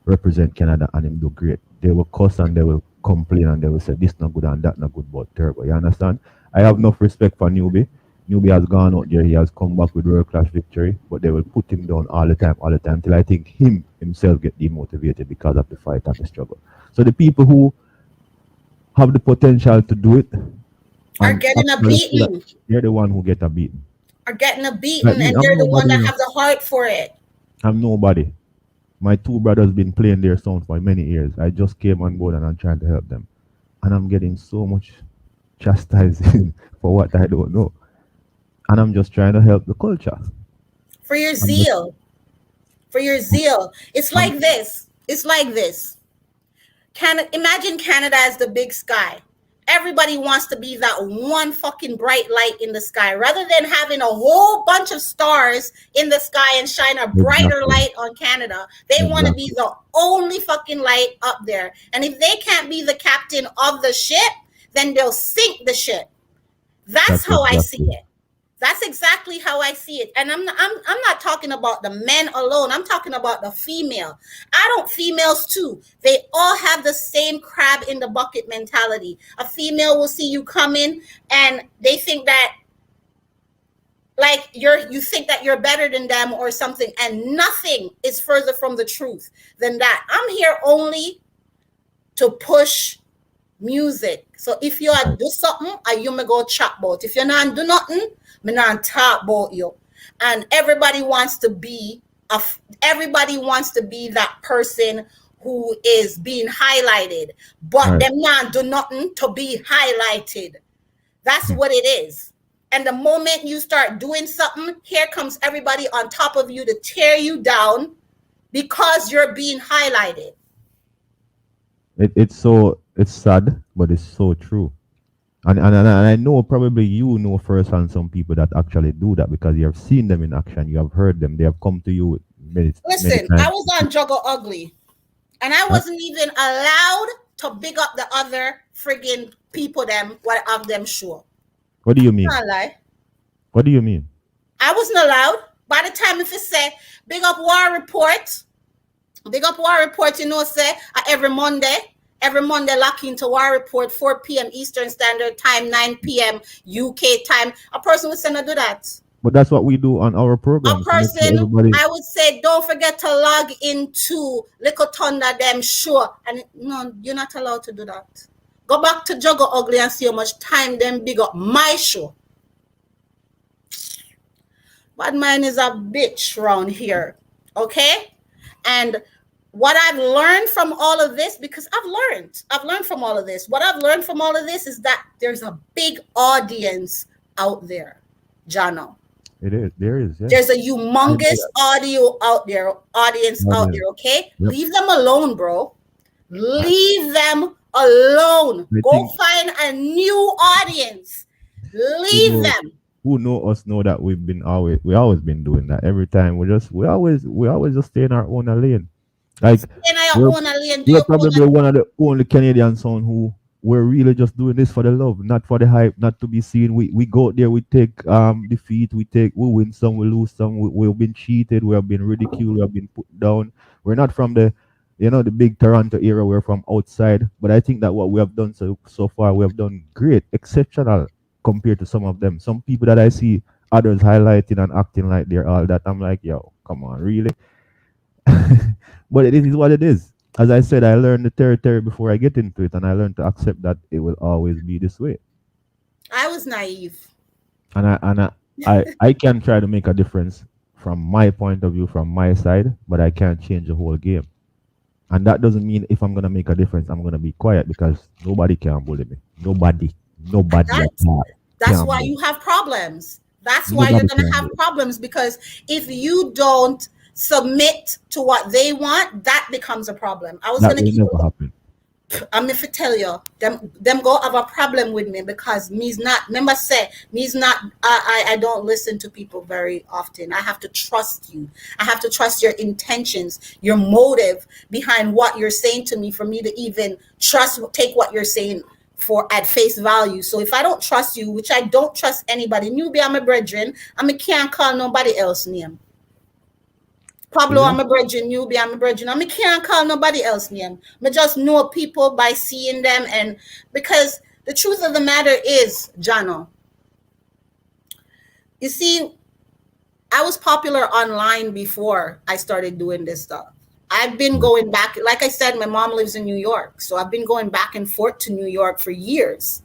represent Canada and him do great." They will cuss and they will complain and they will say this not good and that not good about Turbo. You understand? I have enough respect for Newbie. Newbie has gone out there, he has come back with world class victory, but they will put him down all the time, till I think him himself get demotivated because of the fight and the struggle. So the people who have the potential to do it are and getting a actually feel that beating, they're the one who get a beating. are getting a Like beating, me, and I'm they're the one nobody, that have the heart for it. I'm nobody. My two brothers been playing their sound for many years. I just came on board and I'm trying to help them. And I'm getting so much chastising for what I don't know. And I'm just trying to help the culture. For your I'm just, zeal, for your zeal. It's I'm, like this. It's like this. Imagine Canada as the big sky. Everybody wants to be that one fucking bright light in the sky rather than having a whole bunch of stars in the sky and shine a brighter exactly, light on Canada. They want to be exactly. the only fucking light up there. And if they can't be the captain of the ship, then they'll sink the ship. That's That's how I see exactly. it. That's exactly how I see it. And I'm not talking about the men alone. I'm talking about the female. I don't females too. They all have the same crab in the bucket mentality. A female will see you coming and they think that like you think that you're better than them or something, and nothing is further from the truth than that. I'm here only to push music. So if you are Right. do something, you may go chat about. If you're not do nothing, me not talk about you. And everybody wants to be that person who is being highlighted, but Right. them not do nothing to be highlighted. That's Hmm. what it is. And the moment you start doing something, here comes everybody on top of you to tear you down because you're being highlighted. It's sad, but it's so true. And I know probably you know firsthand some people that actually do that because you have seen them in action, you have heard them, they have come to you many Listen, I times. was on Juggle Ugly and I Huh? wasn't even allowed to big up the other friggin' people them what of them show. What do you mean? Not lie. What do you mean? I wasn't allowed. By the time if it said big up war report, Big up War Report, say every Monday lock into War Report, 4 p.m. Eastern Standard Time, 9 p.m. UK time. A person would say no do that. But that's what we do on our A programs to make sure person, everybody. I would say, don't forget to log into Little Thunder them show. And no, you're not allowed to do that. Go back to Juggle Ugly and see how much time them big up my show. But mine is a bitch round here. Okay? And what I've learned from all of this, because I've learned from all of this. What I've learned from all of this is that there's a big audience out there, Jono. It is. There is. Yeah. There's a humongous audience out there, okay? Yep. Leave them alone, bro. Leave them alone. Go find a new audience. Leave them. Who know us know that we always been doing that. Every time we always just stay in our own lane. Like we're probably one of the only Canadian sound who we're really just doing this for the love, not for the hype, not to be seen. We go out there, we take defeat, we win some, we lose some. We've been cheated, we have been ridiculed, we have been put down. We're not from the the big Toronto era. We're from outside. But I think that what we have done so far, we have done great, exceptional compared to some of them. Some people that I see others highlighting and acting like they're all that. I'm like, yo, come on, really? But it is what it is. As I said, I learned the territory before I get into it, and I learned to accept that it will always be this way. I was naive. And I can try to make a difference from my point of view, from my side, but I can't change the whole game. And that doesn't mean if I'm gonna make a difference, I'm gonna be quiet, because nobody can bully me. Nobody at all. That's why you have problems. That's why you're gonna have problems, because if you don't submit to what they want, that becomes a problem. I was That gonna will keep never happen. I'm if I tell you, them go have a problem with me, because me's not, remember say, me's not, I don't listen to people very often. I have to trust you. I have to trust your intentions, your motive behind what you're saying to me, for me to even take what you're saying for at face value. So if I don't trust you, which I don't trust anybody, you be my brethren, I can't call nobody else name. Pablo, I'm a brethren, you be I'm a brethren. I can't call nobody else name. I just know people by seeing them, and because the truth of the matter is, Jono, you see, I was popular online before I started doing this stuff. I've been going back, like I said, my mom lives in New York, so I've been going back and forth to New York for years.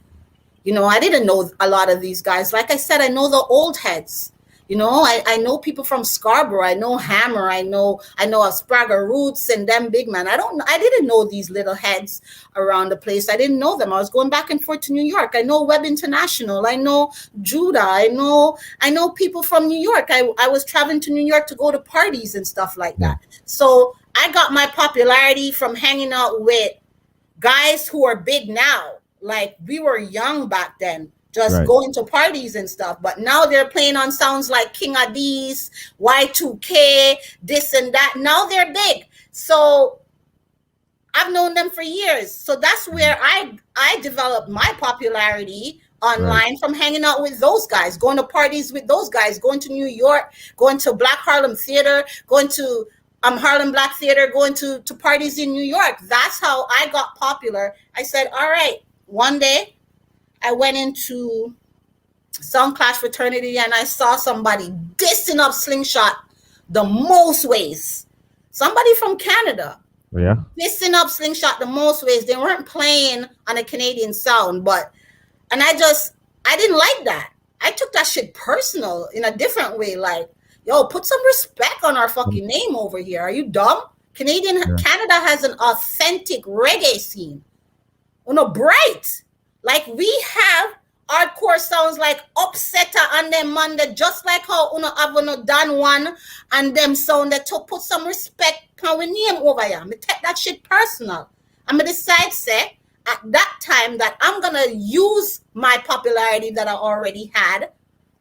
I didn't know a lot of these guys. Like I said, I know the old heads. I know people from Scarborough. I know Hammer. I know of Sprague Roots and them big man. I didn't know these little heads around the place. I didn't know them. I was going back and forth to New York. I know Web International. I know Judah. I know people from New York. I was traveling to New York to go to parties and stuff like that. So I got my popularity from hanging out with guys who are big now. Like, we were young back then, just going to parties and stuff. But now they're playing on sounds like King Addies, Y2K, this and that. Now they're big. So I've known them for years. So that's where I developed my popularity online, from hanging out with those guys, going to parties with those guys, going to New York, going to Black Harlem Theater, going to Harlem Black Theater, going to parties in New York. That's how I got popular. I said, all right, one day I went into Sound Clash Fraternity and I saw somebody dissing up Slingshot the most ways. Somebody from Canada. Yeah. Dissing up Slingshot the most ways. They weren't playing on a Canadian sound, and I didn't like that. I took that shit personal in a different way. Like, yo, put some respect on our fucking name over here. Are you dumb? Canada has an authentic reggae scene. Bright. Like, we have hardcore sounds like Upsetter and them man that just like how have done one and them sound that to put some respect on we name over here. Me take that shit personal. I'm gonna decide say at that time that I'm gonna use my popularity that I already had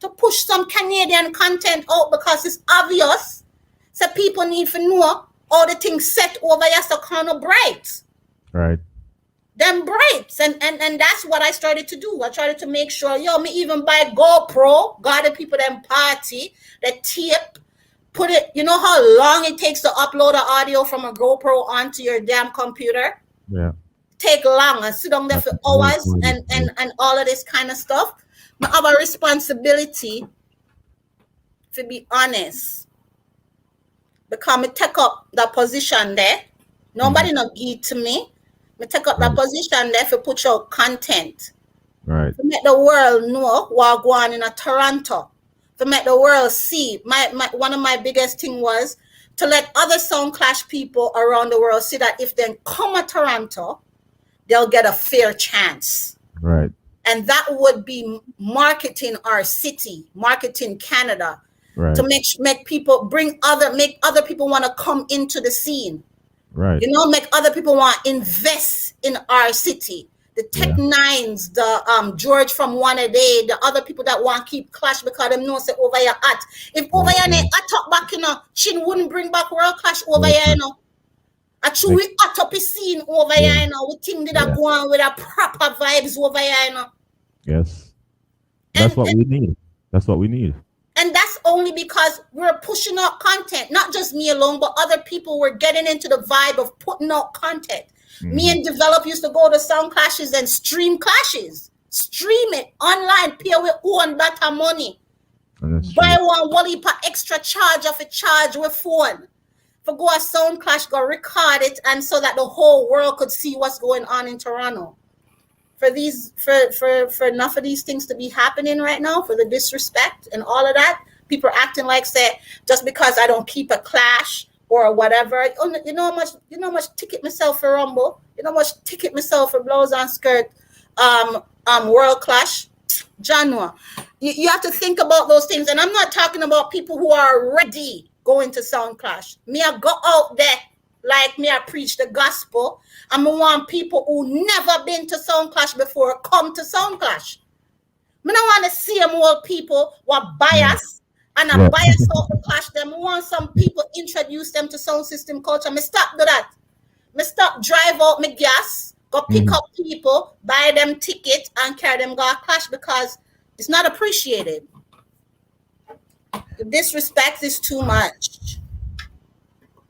to push some Canadian content out, because it's obvious. So people need to know all the things set over here so kind of bright. Right. Them brights. And that's what I started to do. I started to make sure, me even buy GoPro, got the people them party, the tape, put it, you know how long it takes to upload an audio from a GoPro onto your damn computer? Yeah. Take long and sit down there That's for very hours cool. and all of this kind of stuff. I have a responsibility to be honest. Because me take up that position there. Mm-hmm. Nobody not give to me. Me take up that Right. position there for put out content. Right. To make the world know what go on in a Toronto. To make the world see. My one of my biggest thing was to let other Sound Clash people around the world see that if they come to Toronto, they'll get a fair chance. Right. And that would be marketing our city, marketing Canada, to Right. make people make other people want to come into the scene. Right. You know, make other people want to invest in our city. The Tech Yeah. Nines, the George from One A Day, the other people that want to keep Clash because them know say over here at. If over Right. here Yeah. I talk back, Chin wouldn't bring back World Clash over Very here, true. I true Like, we hot up a scene over yeah. here, We think that I Yeah. go on with a proper vibes over here, Yes. That's And what we need. That's what we need. and that's only because we're pushing out content, not just me alone, but other people were getting into the vibe of putting out content. Me Mm-hmm. and Develop used to go to sound clashes and stream clashes, stream it online, pay with own data money, And that's buy true. one wally per extra charge of a charge with phone. For go a sound clash, go record it, and so that the whole world could see what's going on in Toronto. For enough of these things to be happening right now, for the disrespect and all of that, people are acting like say just because I don't keep a clash or whatever. You know how much ticket myself for Rumble, you know how much ticket myself for blouse and skirt, World Clash, January. You have to think about those things, and I'm not talking about people who are ready going to Sound Clash. Me, I go out there like me, I preach the gospel. I want people who never been to Sound Clash before come to Sound Clash. Me don't want to see them old people who are Yeah. biased and a Yeah. bias out the clash them. I want some people introduce them to sound system culture. Me stop do that. Me stop drive out me gas, go pick Mm-hmm. up people, buy them tickets and carry them go a clash because it's not appreciated. The disrespect is too much.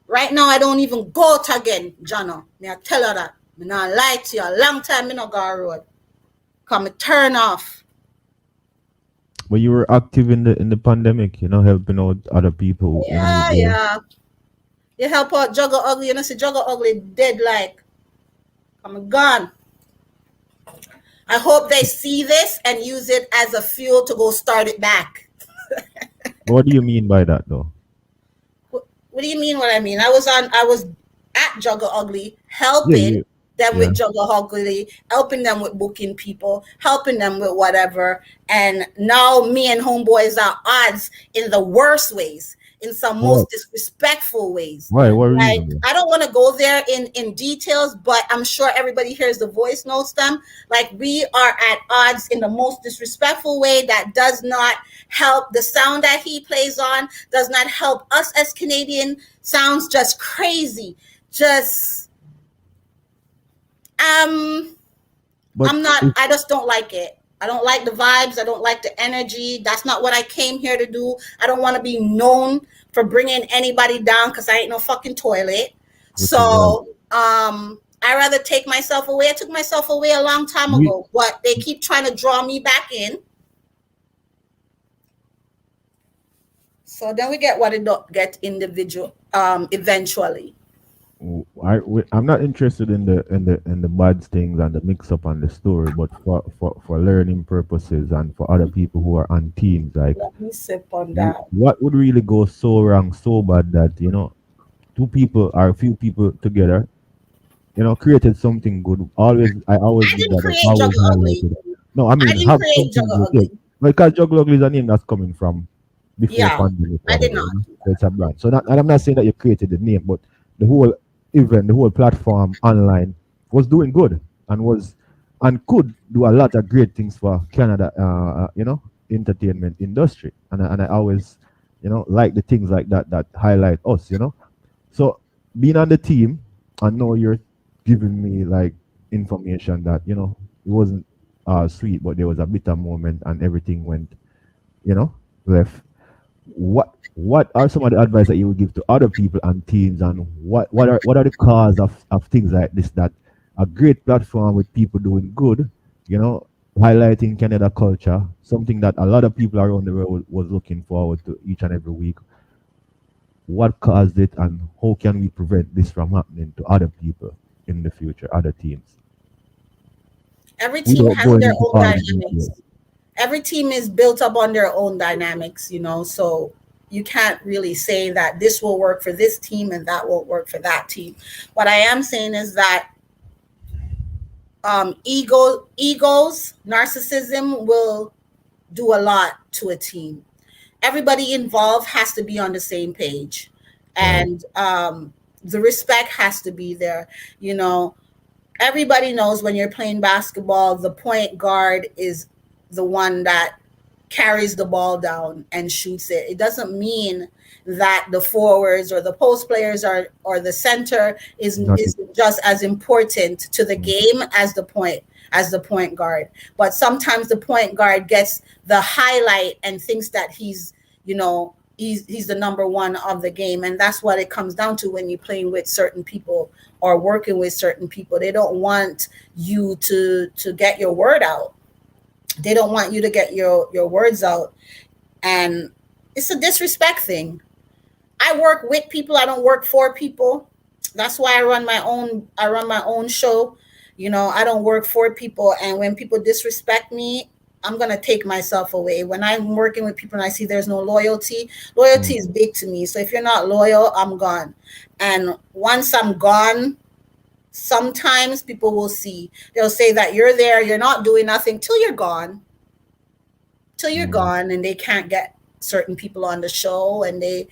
Right now, I don't even go out again, Jono. Me I tell her that. Me not lie to you. A long time me not go on road. Come me turn off. But you were active in the pandemic, helping out other people in need Yeah, there. yeah. You help out Juggle Ugly. You know, see Juggle Ugly dead like. I'm gone. I hope they see this and use it as a fuel to go start it back. What do you mean by that, though? What do you mean? What I mean? I was at Juggle Ugly Yeah. helping them Yeah. with Juggle Ugly, helping them with booking people, helping them with whatever. And now me and homeboys are odds in the worst ways, in some What? most disrespectful ways. Why? What Like reason? I don't want to go there in details, but I'm sure everybody hears the voice notes them. Like we are at odds in the most disrespectful way that does not help the sound that he plays on, does not help us as Canadian. Sounds just crazy. Just But if I just don't like it. I don't like the vibes. I don't like the energy. That's not what I came here to do. I don't want to be known for bringing anybody down because I ain't no fucking toilet. which is right. So, I rather take myself away. I took myself away a long time We ago, but they keep trying to draw me back in. So then we get what it don't get individual eventually. I'm not interested in the bad things and the mix up and the story, but for learning purposes and for other people who are on teams, like Let me sip on that. what would really go so wrong, so bad that two people or a few people together, created something good. I always I give didn't that up, create always Juggle Ugly. highlighted. No, I I mean didn't have create something Juggle good. Yeah. Ugly. Because Juggalo is a name that's coming from before Yeah, pandemic, I did whatever. not. So it's a brand. So and I'm not saying that you created the name, but the whole event, the whole platform online was doing good and could do a lot of great things for Canada, entertainment industry. And I always, like the things like that highlight us. So being on the team, I know you're giving me like information that it wasn't sweet, but there was a bitter moment and everything went left. what are some of the advice that you would give to other people and teams, and what are the cause of things like this, that a great platform with people doing good, you know, highlighting Canada culture, something that a lot of people around the world was looking forward to each and every week. What caused it, and how can we prevent this from happening to other people in the future, other teams, Every team without has going their into own all the details? dynamics. Every team is built up on their own dynamics, so you can't really say that this will work for this team and that won't work for that team. What I am saying is that egos, narcissism will do a lot to a team. Everybody involved has to be on the same page, Right. and the respect has to be there. You know, everybody knows when you're playing basketball, the point guard is the one that carries the ball down and shoots it. It doesn't mean that the forwards or the post players or the center Not is it. just as important to the Mm. game as the point guard. But sometimes the point guard gets the highlight and thinks that he's the number one of the game, and that's what it comes down to when you're playing with certain people or working with certain people. They don't want you to get your word out. They don't want you to get your words out, and it's a disrespect thing. I work with people, I don't work for people. That's why I run my own show. I don't work for people, and when people disrespect me, I'm going to take myself away. When I'm working with people and I see there's no loyalty, loyalty Mm. is big to me. So if you're not loyal, I'm gone. And once I'm gone, sometimes people will see. They'll say that you're there, you're not doing nothing till you're Mm. gone, and they can't get certain people on the show, and they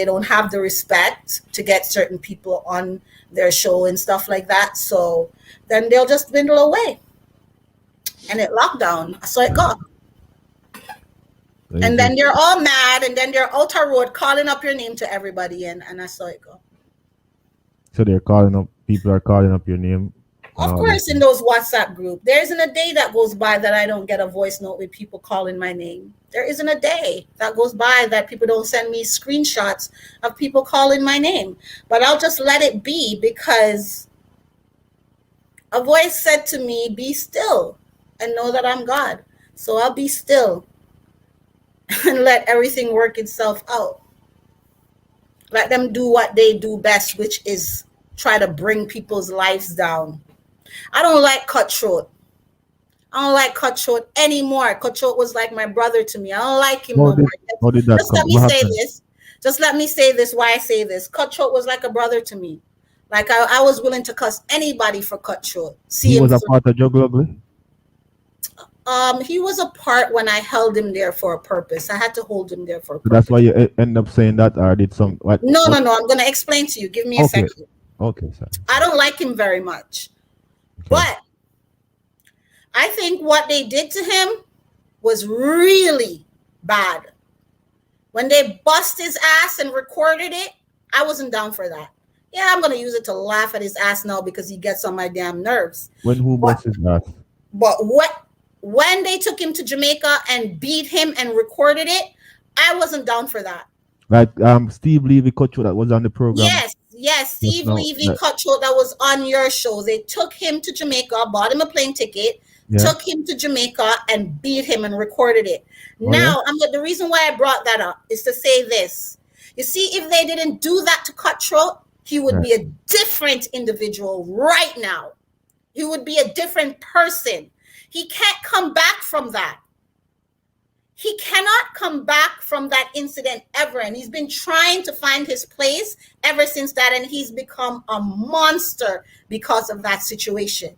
don't have the respect to get certain people on their show and stuff like that. So then they'll just dwindle away, and it lockdown. So it got. Is And it? then they're all mad, and then they're out a road calling up your name to everybody, and I saw it go. So they're calling up, people are calling up your name and Of all those course, in things. those WhatsApp group, there isn't a day that goes by that I don't get a voice note with people calling my name. There isn't a day that goes by that people don't send me screenshots of people calling my name. But I'll just let it be, because a voice said to me, "Be still and know that I'm God." So I'll be still and let everything work itself out. Let them do what they do best, which is try to bring people's lives down. I don't like cutthroat. I don't like Cutthroat anymore. Cutthroat was like my brother to me. I don't like him How no more. did how did that Just come? let me What say happened? this. Just let me say this. Why I say this. Cutthroat was like a brother to me. Like I was willing to cuss anybody for Cutthroat. He See him was a through. part of Juggle Ugly? He was a part when I held him there for a purpose. I had to hold him there for a So that's why purpose. you end up saying that, or did some No, what? no, no. I'm gonna explain to you. Give me a Okay, second. okay, sorry. I don't like him very much, Okay. but I think what they did to him was really bad. When they bust his ass and recorded it, I wasn't down for that. Yeah, I'm gonna use it to laugh at his ass now because he gets on my damn nerves. When who But busts his ass? what when they took him to Jamaica and beat him and recorded it, I wasn't down for that. Like Steve Levy Kutcho that was on the program Yes, yes, just Steve now. Levy Cutthroat that was on your show. They took him to Jamaica, bought him a plane ticket, Yeah. took him to Jamaica and beat him and recorded it. Oh yeah. Now, the reason why I brought that up is to say this. You see, if they didn't do that to Cutthroat, he would Right. be a different individual right now. He would be a different person. He can't come back from that. He cannot come back from that incident ever. And he's been trying to find his place ever since that. And he's become a monster because of that situation.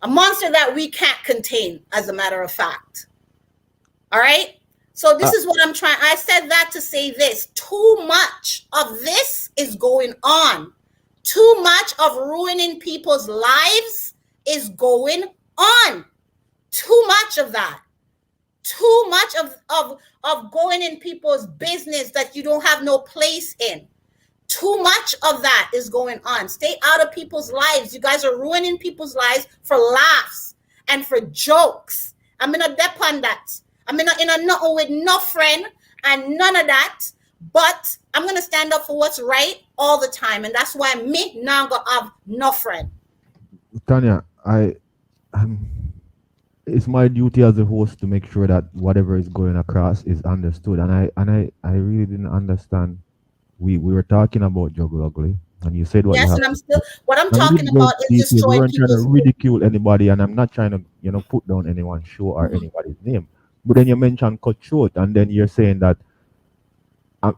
A monster that we can't contain, as a matter of fact. All right? So this Uh, is what I'm trying. I said that to say this. Too much of this is going on. Too much of ruining people's lives is going on. Too much of that. Too much of going in people's business that you don't have no place in. Too much of that is going on. Stay out of people's lives. You guys are ruining people's lives for laughs and for jokes. I'm in a dep on that. I'm in a nothing with no friend. and none of that. But I'm gonna stand up for what's right all the time, and that's why me now gonna have no friend. Tanya, um, it's my duty as a host to make sure that whatever is going across is understood. And I really didn't understand. We were talking about Juggle Ugly, and you said what you Yes, have and I'm to still say. what I'm And we talking didn't go about into is details. We destroying weren't trying to people's. ridicule anybody, and I'm not trying to, put down anyone's show or Mhm. anybody's name. But then you mentioned cut short, and then you're saying that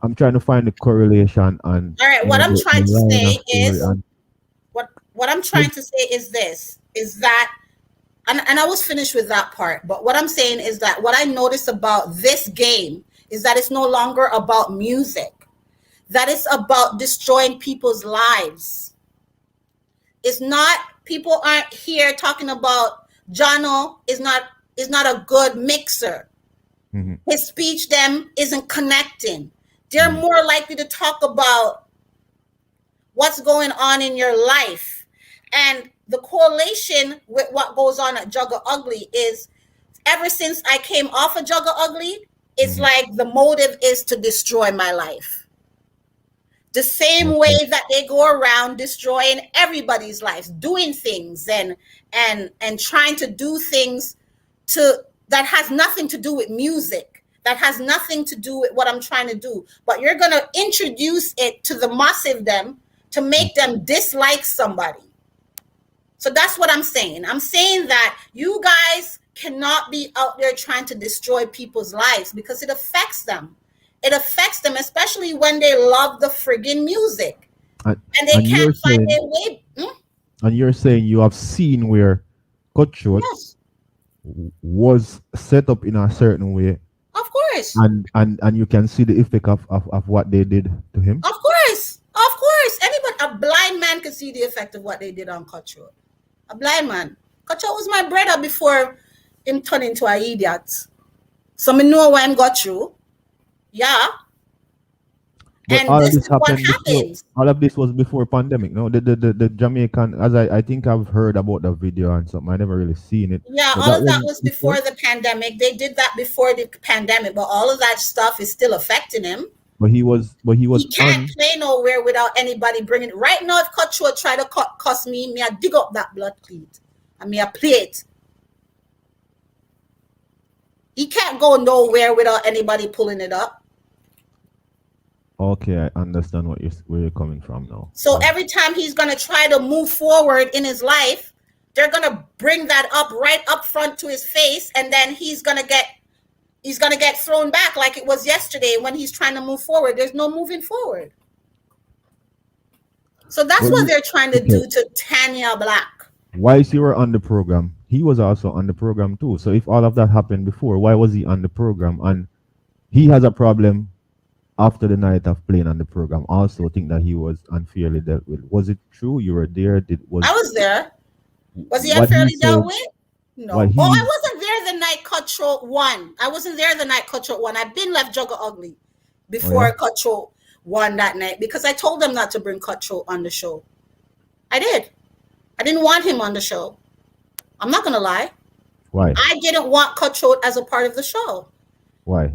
I'm trying to find the correlation and All right, what I'm the trying to line of say story is and what I'm trying to say is this is that and I was finished with that part, but what I'm saying is that what I noticed about this game is that it's no longer about music, that it's about destroying people's lives. It's not, people aren't here talking about Jono is not a good mixer. Mhm, His speech them isn't connecting. They're mhm, more likely to talk about what's going on in your life. And the correlation with what goes on at Juggle Ugly is ever since I came off of Juggle Ugly, it's mhm. like the motive is to destroy my life. The same Okay. way that they go around destroying everybody's lives, doing things and trying to do things to that has nothing to do with music, that has nothing to do with what I'm trying to do. But you're gonna introduce it to the massive them to Mm. make them dislike somebody. So that's what I'm saying. I'm saying that you guys cannot be out there trying to destroy people's lives because it affects them. It affects them, especially when they love the friggin' music And, and they and can't you're find saying their way. Hmm? and you're saying you have seen where cut short Yes, was set up in a certain way, of course. and you can see the effect of what they did to him. Of course. Of course. Anybody, a blind man can see the effect of what they did on Cutthroat. A blind man. Cutthroat was my brother before him turned into an idiot. So me know what him got through. Yeah. But And all of this this is what happened before. happens. All of this was before pandemic. No, the Jamaican, as I think I've heard about the video and something. I never really seen it, Yeah, but all that of that wasn't was before. before the pandemic. They did that before the pandemic, but all of that stuff is still affecting him. But he was He can't on. play nowhere without anybody bringing it. Right now, if Cutthroat try to cuss me, me I dig up that blood cleat and me I play it. He can't go nowhere without anybody pulling it up. Okay, I understand where you're coming from now. So Yeah. every time he's gonna try to move forward in his life, they're gonna bring that up right up front to his face, and then he's gonna get thrown back like it was yesterday when he's trying to move forward. There's no moving forward. So that's But what you they're trying to okay? do to Tania Black. Whilst you were on the program, he was also on the program too. So if all of that happened before, why was he on the program? And he has a problem after the night of playing on the program. Also, think that he was unfairly dealt with. Was it true? You were there. Did I was was there. Was he what he unfairly dealt said? with? What No. Oh, I he wasn't there the night Cutthroat won. I wasn't there the night Cutthroat won. I've been left Juggle Ugly Oh yeah. before Cutthroat won that night because I told them not to bring Cutthroat on the show. I did. I didn't want him on the show. I'm not gonna lie. Why? I didn't want Cutthroat as a part of the show Why?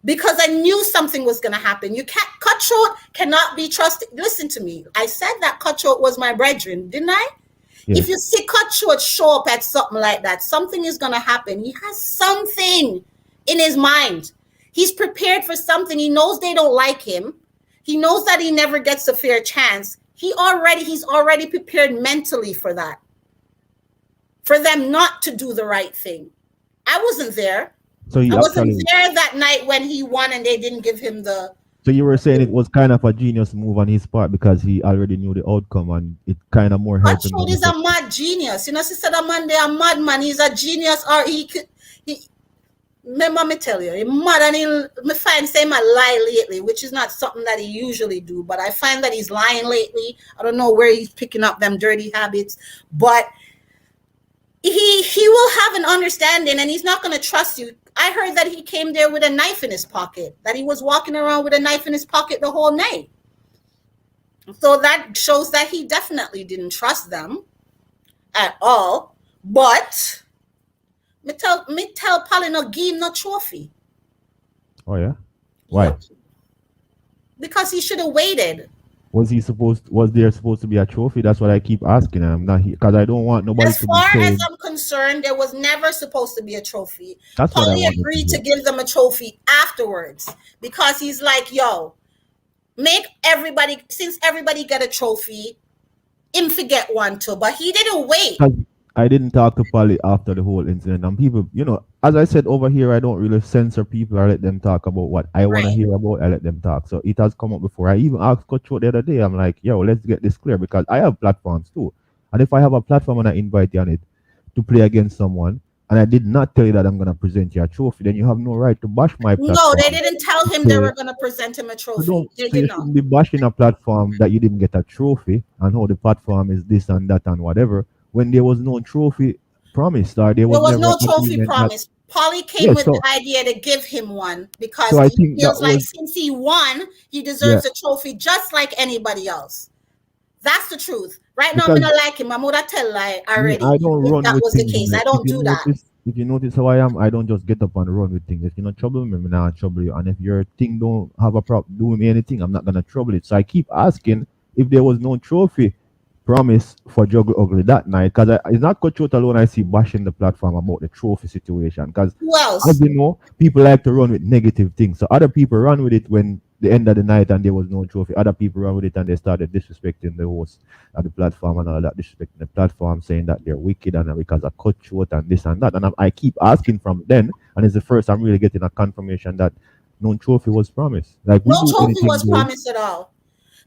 because I knew something was gonna happen. You can't Cutthroat cannot be trusted. Listen to me. I said that Cutthroat was my brethren, didn't I? If you Yes. see Cutthroat show up at something like that, something is gonna happen. He has something in his mind. He's prepared for something. He knows they don't like him. He knows that he never gets a fair chance. He's already prepared mentally for that. For them not to do the right thing. I wasn't there. So I he wasn't actually. there that night when he won and they didn't give him the. So you were saying it was kind of a genius move on his part because he already knew the outcome and it kind of more helped him Cutthroat is a benefit. mad genius. You know, sister that man, they a madman. He's a genius, or he could. He, remember me tell you, he mad and he me find say my lie lately, which is not something that he usually do. But I find that he's lying lately. I don't know where he's picking up them dirty habits, but he will have an understanding and he's not going to trust you. I heard that he came there with a knife in his pocket, that he was walking around with a knife in his pocket the whole night. So that shows that he definitely didn't trust them at all. But me tell Polly no give him no trophy. Oh yeah. Why? Because he should have waited. Was there supposed to be a trophy? That's what I keep asking. I'm not here because I don't want nobody As to be far as saying. I'm concerned, there was never supposed to be a trophy. That's what I Polly wanted to agreed to hear. give them a trophy afterwards because he's like, yo, make everybody, since everybody got a trophy, him forget one too. But he didn't wait. 'Cause I didn't talk to Polly after the whole incident, and people, as I said over here, I don't really censor people. I let them talk about what I want to Right. hear about. I let them talk. So it has come up before. I even asked Coach Cho the other day. I'm like, yo, let's get this clear because I have platforms too, and if I have a platform and I invite you on it to play against someone, and I did not tell you that I'm gonna present you a trophy, then you have no right to bash my No, they platform. didn't tell him they Say, were going to present him a so trophy. don't. They So did you not. shouldn't be bashing a platform that you didn't get a trophy and how the platform is this and that and whatever when there was no trophy promised or there There was was never no an trophy agreement that. promise. Polly came Yeah. with the So idea to give him one so because I he think that feels like was since he won, he yeah deserves a trophy just like anybody else. That's the truth. Right now, I'm because not like him. I'm gonna tell lie me already. I don't If run that with was the things case, I like don't do that. if you notice how I am, I don't just get up and run with things. If you're not trouble me, I'm not trouble you. And if your thing don't have a problem doing me anything, I'm not gonna trouble it. So I keep asking if there was no trophy promise for Juggle Ugly that night because it's not Coach Out alone I see bashing the platform about the trophy situation because Who as else? you know, people like to run with negative things. So other people run with it when the end of the night and there was no trophy. Other people run with it and they started disrespecting the host of the platform and all that, disrespecting the platform, saying that they're wicked and because of cut short and this and that. And I keep asking from then, and it's the first I'm really getting a confirmation that no trophy was promised. Like we No do trophy anything was goes, promised at all.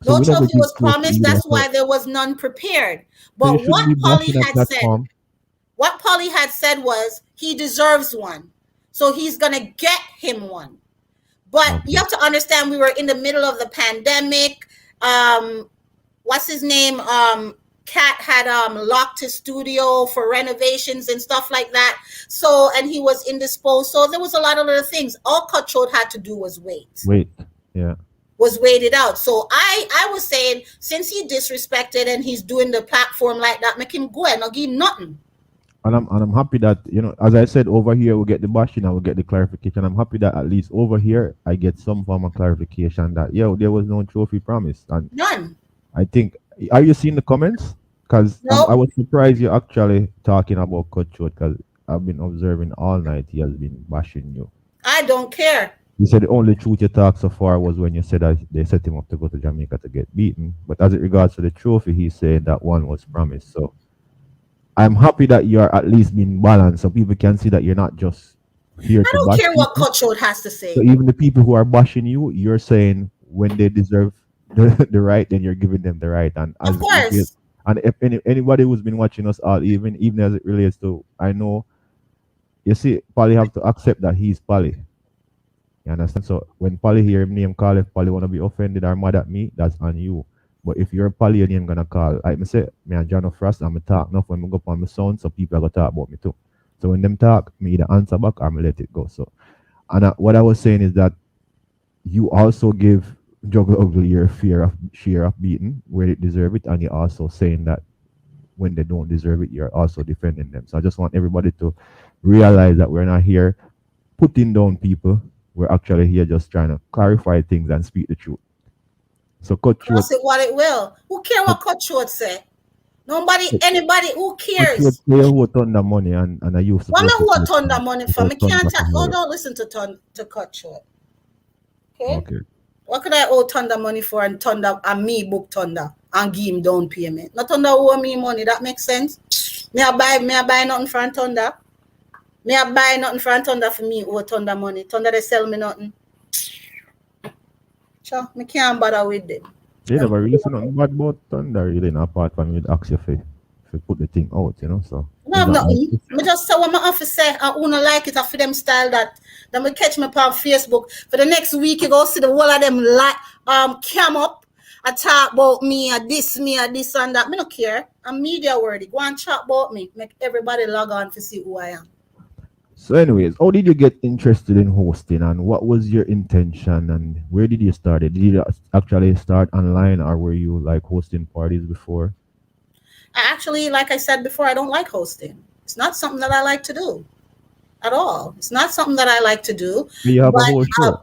so No we never trophy give was trophy promised. either. That's why there was none prepared. So you But shouldn't be bashing a platform. what Polly had said was he deserves one. So he's gonna get him one. But you Okay. have to understand we were in the middle of the pandemic. Um, what's his name? Cat had locked his studio for renovations and stuff like that. So and he was indisposed. So there was a lot of other things. All Cutthroat had to do was wait. Wait. Yeah. Was waited out. So I was saying since he disrespected and he's doing the platform like that, make him go and not give him nothing. And I'm happy that as I said over here we get the bashing and we get the clarification. I'm happy that at least over here I get some form of clarification that there was no trophy promised. And None. I think, are you seeing the comments? Because I No, was surprised you're actually talking about Coach because I've been observing all night he has been bashing you. I don't care. You said the only truth you talked so far was when you said that they set him up to go to Jamaica to get beaten. But as it regards to the trophy, he's saying that one was promised. So I'm happy that you're at least being balanced so people can see that you're not just here I to don't bash care what people. Cutthroat has to So say. even the people who are bashing you, you're saying when they deserve the right, then you're giving them the right. And Of as if it, course. and if anybody who's been watching us all, even as it relates to, I know you see, Polly have to accept that he's Polly. You understand? So when Polly hear him name call, if Polly wanna be offended or mad at me, that's on you. But if you're Polly, your name gonna call. Like me say, me and John Frost, I'm talk enough when we go up on my sound, so people are gonna talk about me too. So when them talk, me either answer back or me let it go. So and what I was saying is that you also give Juggle Ugly your share of beating where they deserve it, and you're also saying that when they don't deserve it, you're also defending them. So I just want everybody to realize that we're not here putting down people. We're actually here just trying to clarify things and speak the truth. So cut short, Cross it what it will. Who care cut, what Cutthroat say? Nobody, cut, anybody, who cut short cares? player who ton the money and I you What me supposed to who take turn that money for? without Me ton can't back oh, here. don't listen to Cutthroat. Okay? Okay. What could I owe Thunder money for and Thunder and me book Thunder and give him down payment? Not Thunder owe me money, that makes sense. Me I buy nothing for Thunder. Me I buy nothing for Thunder for me owe Thunder money. Thunder they sell me nothing. Sure, me can't bother with them. They Them never really say nothing bad about Thunder really, apart from you'd ask you if you put the thing out. So no it's have not like nothing. Me just say what my office say and who no like it I for them style that. Then me catch me on Facebook. For the next week you go see the whole of them like cam up. I talk about me, I this and that. Me no care. I'm media worthy. Go and chat about me. Make everybody log on to see who I am. so. Anyways, how did you get interested in hosting, and what was your intention, and where did you start it? Did you actually start online, or were you like hosting parties before? I actually, like I said before, I don't like hosting. It's not something that I like to do at all. It's not something that I like to do. You have a But whole show.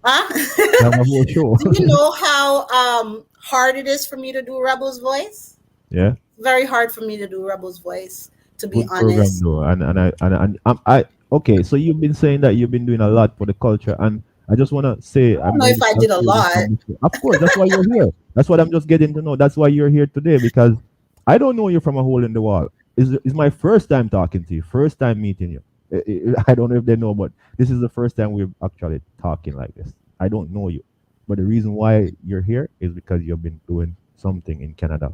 You have a whole show. Do you know how hard it is for me to do Rebel's voice? Yeah. Very hard for me to do Rebel's voice, to be Good program honest. though, and I okay. So you've been saying that you've been doing a lot for the culture, and I just want to say I don't I'm know going if to I ask did a you this lot. from the- Of course, that's why you're here. That's what I'm just getting to know. That's why you're here today because I don't know you from a hole in the wall. Is my first time talking to you, first time meeting you. I don't know if they know, but this is the first time we're actually talking like this. I don't know you, but the reason why you're here is because you've been doing something in Canada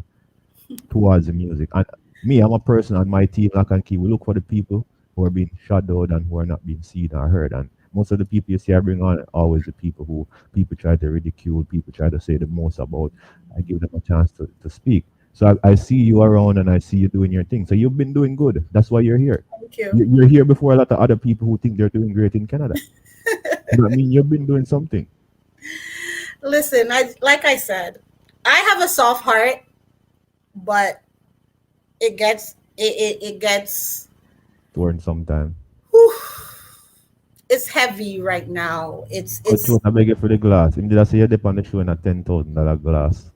towards the music. And me, I'm a person on my team, Lock and Key. We look for the people who are being shadowed and who are not being seen or heard. And most of the people you see I bring on are always the people who people try to ridicule, people try to say the most about. I give them a chance to speak. So I see you around and I see you doing your thing. So you've been doing good. That's why you're here. Thank you. You're here before a lot of other people who think they're doing great in Canada. You know what I mean? You've been doing something. Listen, like I said, I have a soft heart, but it gets Torn sometime. whew, it's heavy right now. But you I beg you for the glass. Him did I say you dip on the show in a $10,000 glass.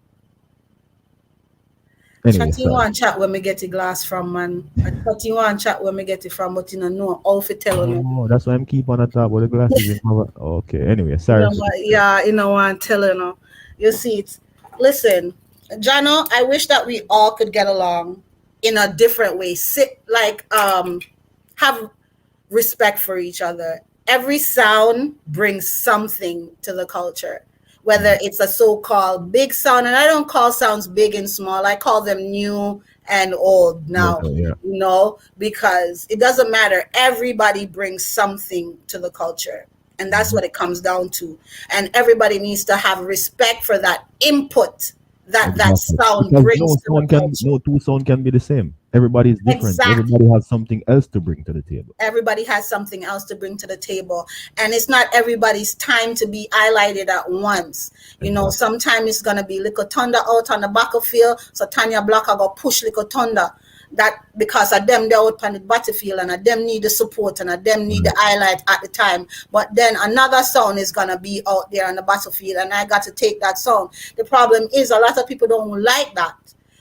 Anyway, chat you sorry. want chat when me get the glass from, man. I chat you want chat when me get it from, but you don't know how to tell you. Oh, that's why I'm keep on the top of the glasses in cover. Okay, anyway, You sorry. know what? Yeah, you know what I'm telling you. You see it. Listen, Jano, I wish that we all could get along in a different way. Have respect for each other. Every sound brings something to the culture. Whether it's a so-called big sound, and I don't call sounds big and small, I call them new and old now, Yeah. because it doesn't matter. Everybody brings something to the culture, and that's what it comes down to. And everybody needs to have respect for that input that Exactly. sound Because brings to the culture. no two sound can be the same. Everybody is different. Exactly. Everybody has something else to bring to the table. Everybody has something else to bring to the table, and it's not everybody's time to be highlighted at once. Sometimes it's gonna be Little Thunder out on the battlefield, so Tania Black are gonna push Little Thunder, that because of them they're out on the battlefield and of them need the support and of them need the highlight at the time. But then another sound is gonna be out there on the battlefield, and I got to take that sound. The problem is a lot of people don't like that.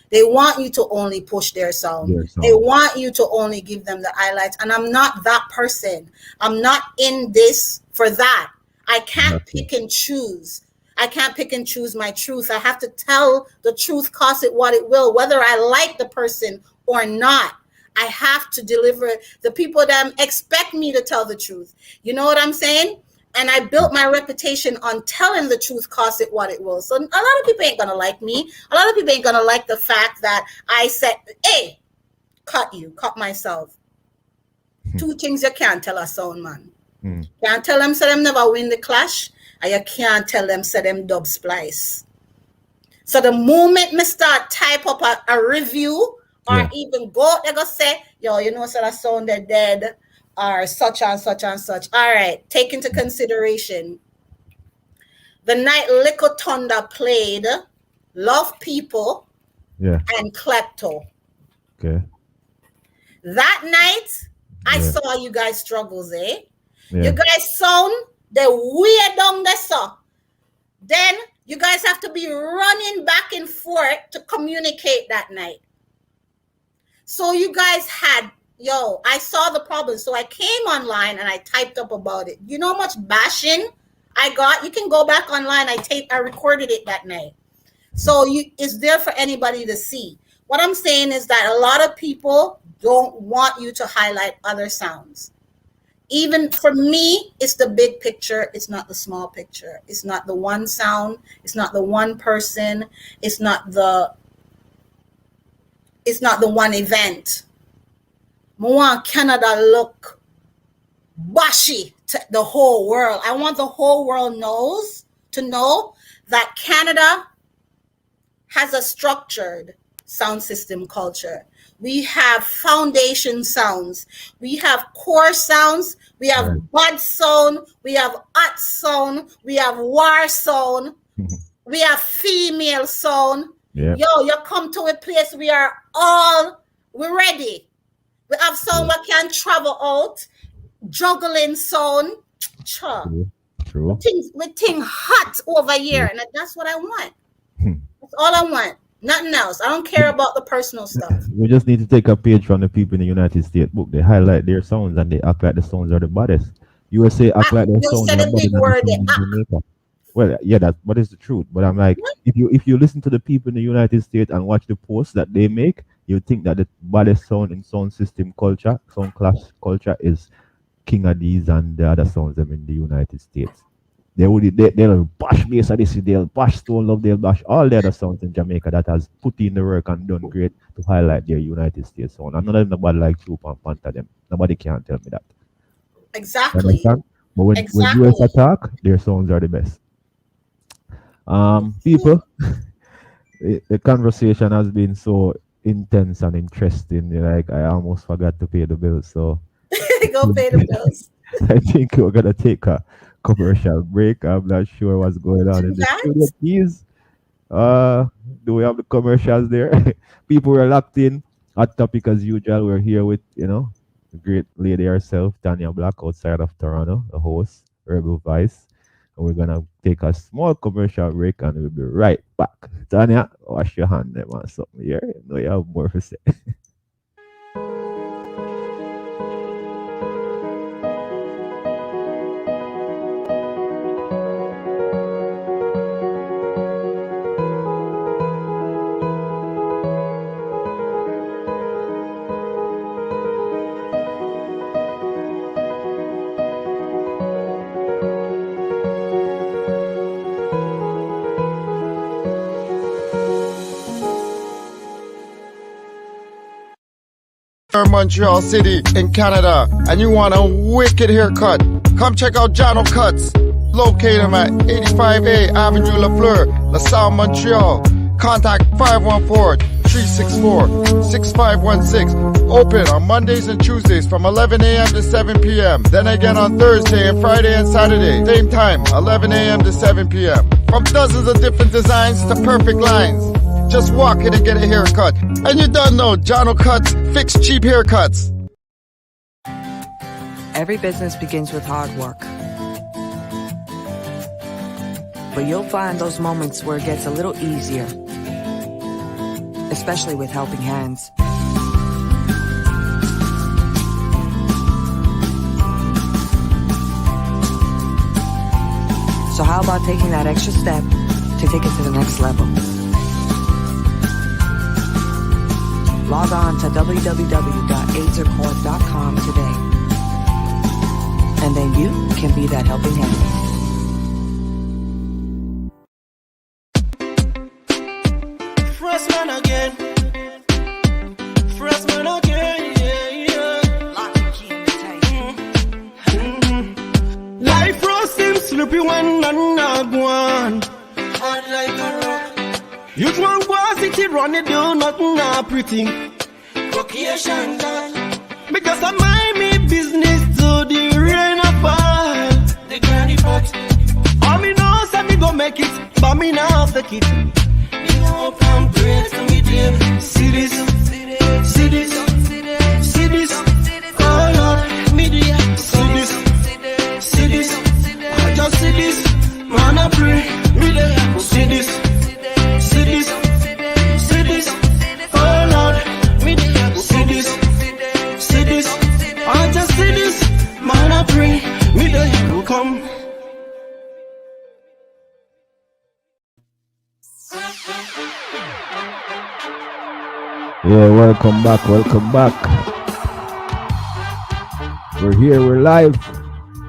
They want you to only push their sound. They want you to only give them the highlights. And I'm not that person. I'm not in this for that. I can't pick and choose. I can't pick and choose my truth. I have to tell the truth, cost it what it will, whether I like the person or not. I have to deliver. The people that expect me to tell the truth. You know what I'm saying? And I built my reputation on telling the truth, cost it what it will. So a lot of people ain't going to like me. A lot of people ain't going to like the fact that I said, hey, cut myself. Two things you can't tell a sound man. Can't tell them say them never win the clash, and you can't tell them say them dub splice. So the moment me start type up a review or even go, they go say, yo, so that sound they're dead, or such and such and such. All right, take into consideration the night Little Thunder played Love People and Klepto. Okay. That night, I saw you guys struggles, eh? You guys sound the way down there, so. Then you guys have to be running back and forth to communicate that night. So you guys had, I saw the problem. So I came online and I typed up about it. You know how much bashing I got? You can go back online. I recorded it that night. So it's there for anybody to see. What I'm saying is that a lot of people don't want you to highlight other sounds. Even for me, it's the big picture. It's not the small picture. It's not the one sound. It's not the one person. It's not the one event. I want Canada look bashy to the whole world. I want the whole world to know that Canada has a structured sound system culture. We have foundation sounds. We have core sounds. We have bud sound. We have hot sound. We have war sound. We have female sound. Yeah. Yo, you come to a place we're ready. We have sound that can travel out, juggling sound. True. True. With thing hot over here, and that's what I want. That's all I want. Nothing else. I don't care about the personal stuff. We just need to take a page from the people in the United States book. They highlight their sounds and they act like the sounds are the baddest. USA act like their You sounds said are a better big than the word. sounds in Jamaica. Well, yeah, that's what is the truth. But I'm like, if you listen to the people in the United States and watch the posts that they make, you think that the baddest sound in sound system culture, sound class culture, is King of these and the other sounds them in the United States. They'll bash bass of this, they'll bash stone love, they'll bash all the other sounds in Jamaica that has put in the work and done great to highlight their United States sound. And none of them nobody like Troop and Panther them. Nobody can tell me that. Exactly. Understand? But when Exactly. US attack, their sounds are the best. People, the conversation has been so intense and interesting. Like I almost forgot to pay the bills. So Go pay the bills. I think we're gonna take a commercial break. I'm not sure what's going on in the That? studio. Please, do we have the commercials there? People are locked in. Hot topic as usual. We're here with the great lady herself, Tania Black, outside of Toronto, the host, Rebel Vice. And we're gonna take a small commercial break and we'll be right back. Tania, wash your hand there, man. Something here. You know you have more to say. Montreal City in Canada and you want a wicked haircut, come check out Jano Cuts. Locate them at 85A Avenue Lafleur, LaSalle, Montreal. Contact 514-364-6516. Open on Mondays and Tuesdays from 11 a.m. to 7 p.m. Then again on Thursday and Friday and Saturday. Same time, 11 a.m. to 7 p.m. From dozens of different designs to perfect lines. Just walk in and get a haircut. And you don't know, Jono Cuts, fix cheap haircuts. Every business begins with hard work. But you'll find those moments where it gets a little easier. Especially with helping hands. So how about taking that extra step to take it to the next level? Log on to www.aidsrecord.com today. And then you can be that helping hand. Fresh man again. Fresh man again, yeah. Life roast seems slippery when none are gone. Hard like a rock. You drunk was it, run it, do nothing not pretty. Vocation done. Because I mind me business to the rain of fall. The granny pot. All me know say me go make it, but me now take it. Me hope I'm great to me dear. See this, see this, see this, see this. Oh Lord, me dear. See this, see this, I just see this. Man I pray, me dear. See this. See this, see this, oh Lord, me see this, see this, I just see this, man I pray, me there you come. Yeah, welcome back, welcome back. We're here, we're live,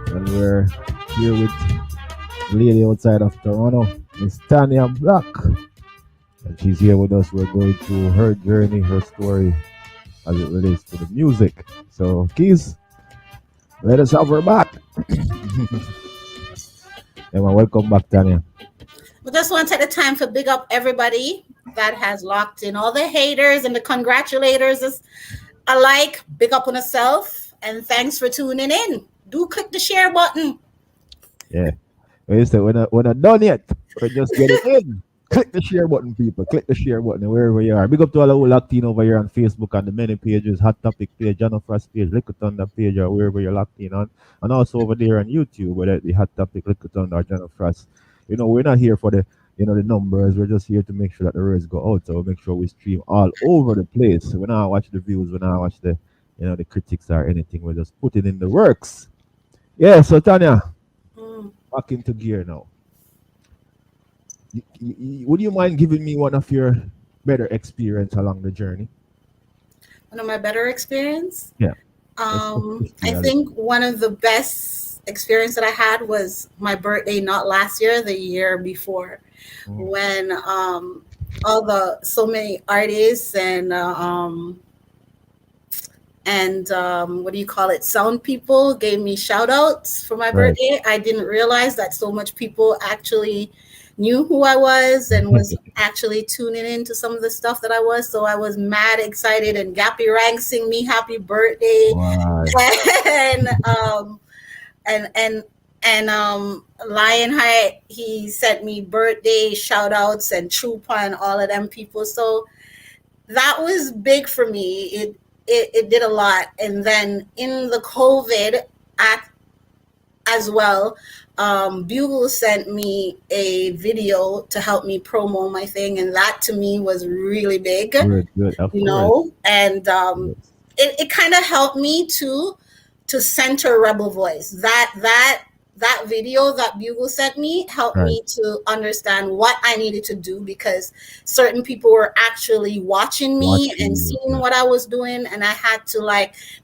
and we're here with the lady outside of Toronto, Miss Tania Black. And she's here with us. We're going through her journey, her story as it relates to the music. So, Keys, let us have her back. Emma, welcome back, Tania. We just want to take the time to big up everybody that has locked in, all the haters and the congratulators alike. Big up on yourself, and thanks for tuning in. Do click the share button. Yeah. We're not done yet. We're just getting in. Click the share button, people. Click the share button wherever you are. Big up to all the whole locked in over here on Facebook and the many pages, Hot Topic page, John Frost page, Liquor Thunder page, or wherever you're locked in on. And also over there on YouTube, whether the Hot Topic, Liquor Thunder, or John Frost. We're not here for the numbers. We're just here to make sure that the words go out. So make sure we stream all over the place. When I watch the views, when I watch the critics or anything, we just put it in the works. Yeah, so Tanya, Mm. back into gear now. Would you mind giving me one of your better experience along the journey? One of my better experience. Yeah. I think one of the best experience that I had was my birthday, not last year, the year before, when so many artists and what do you call it? Sound people gave me shout outs for my Right. birthday. I didn't realize that so much people actually knew who I was and was actually tuning into some of the stuff that I was. So I was mad excited, and Gappy Rank sing me happy birthday. Wow. And Lionheart, he sent me birthday shout outs, and Troopa and all of them people. So that was big for me. It did a lot. And then in the COVID act as well, Bugle sent me a video to help me promo my thing, and that to me was really big. Good, of course. And it kind of helped me to center Rebel Voice. That video that Bugle sent me helped me to understand what I needed to do, because certain people were actually watching me and seeing what I was doing, and I had to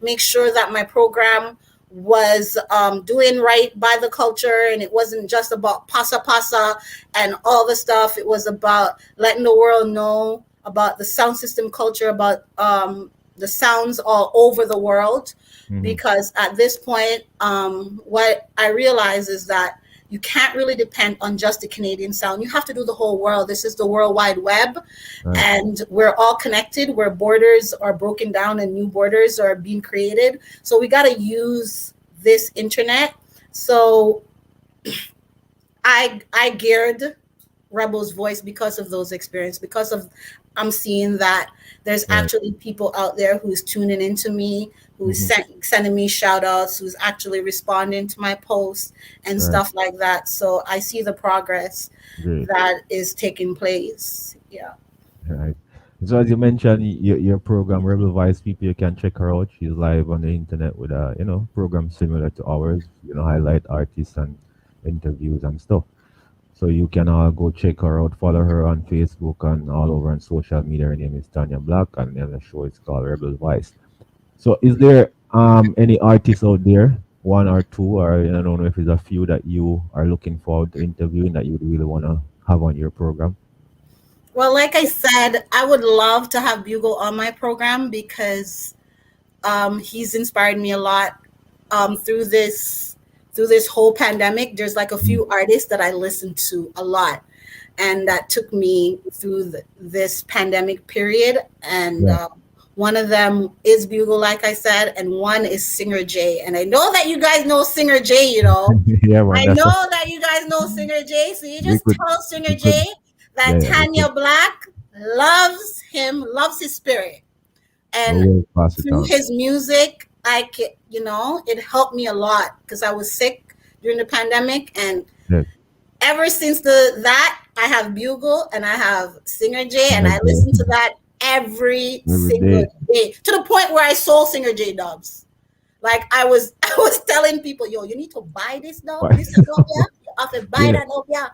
make sure that my program was doing right by the culture, and it wasn't just about pasa pasa and all the stuff. It was about letting the world know about the sound system culture, about the sounds all over the world. Because at this point, what I realize is that you can't really depend on just the Canadian sound. You have to do the whole world. This is the World Wide Web, and we're all connected, where borders are broken down and new borders are being created. So we got to use this internet. So I geared Rebel's Voice because of those experiences, because of I'm seeing that there's actually people out there who's tuning into me, who's sending me shout outs, who's actually responding to my posts and stuff like that. So I see the progress that is taking place. Yeah. Right. So as you mentioned, your program Rebel Voice, people, you can check her out. She's live on the internet with a program similar to ours. Highlight artists and interviews and stuff. So you can go check her out, follow her on Facebook and all over on social media. Her name is Tania Black, and the show is called Rebel Voice. So is there any artists out there, one or two, or I don't know if it's a few, that you are looking forward to interviewing that you really want to have on your program? Well, like I said, I would love to have Bugle on my program, because he's inspired me a lot through this whole pandemic. There's a few artists that I listened to a lot, and that took me through this pandemic period. And one of them is Bugle, like I said, and one is Singer J. And I know that you guys know Singer J, Yeah, man, I know that you guys know Singer J. So you just tell Singer J that Tania Black loves him, loves his spirit. And through his music, it helped me a lot, because I was sick during the pandemic. And ever since that, I have Bugle and I have Singer J, and I listen to that every single day, to the point where I sold Singer J dubs. I was telling people, yo, you need to buy this dub. This is dub, yeah. You have to buy that dub, yeah.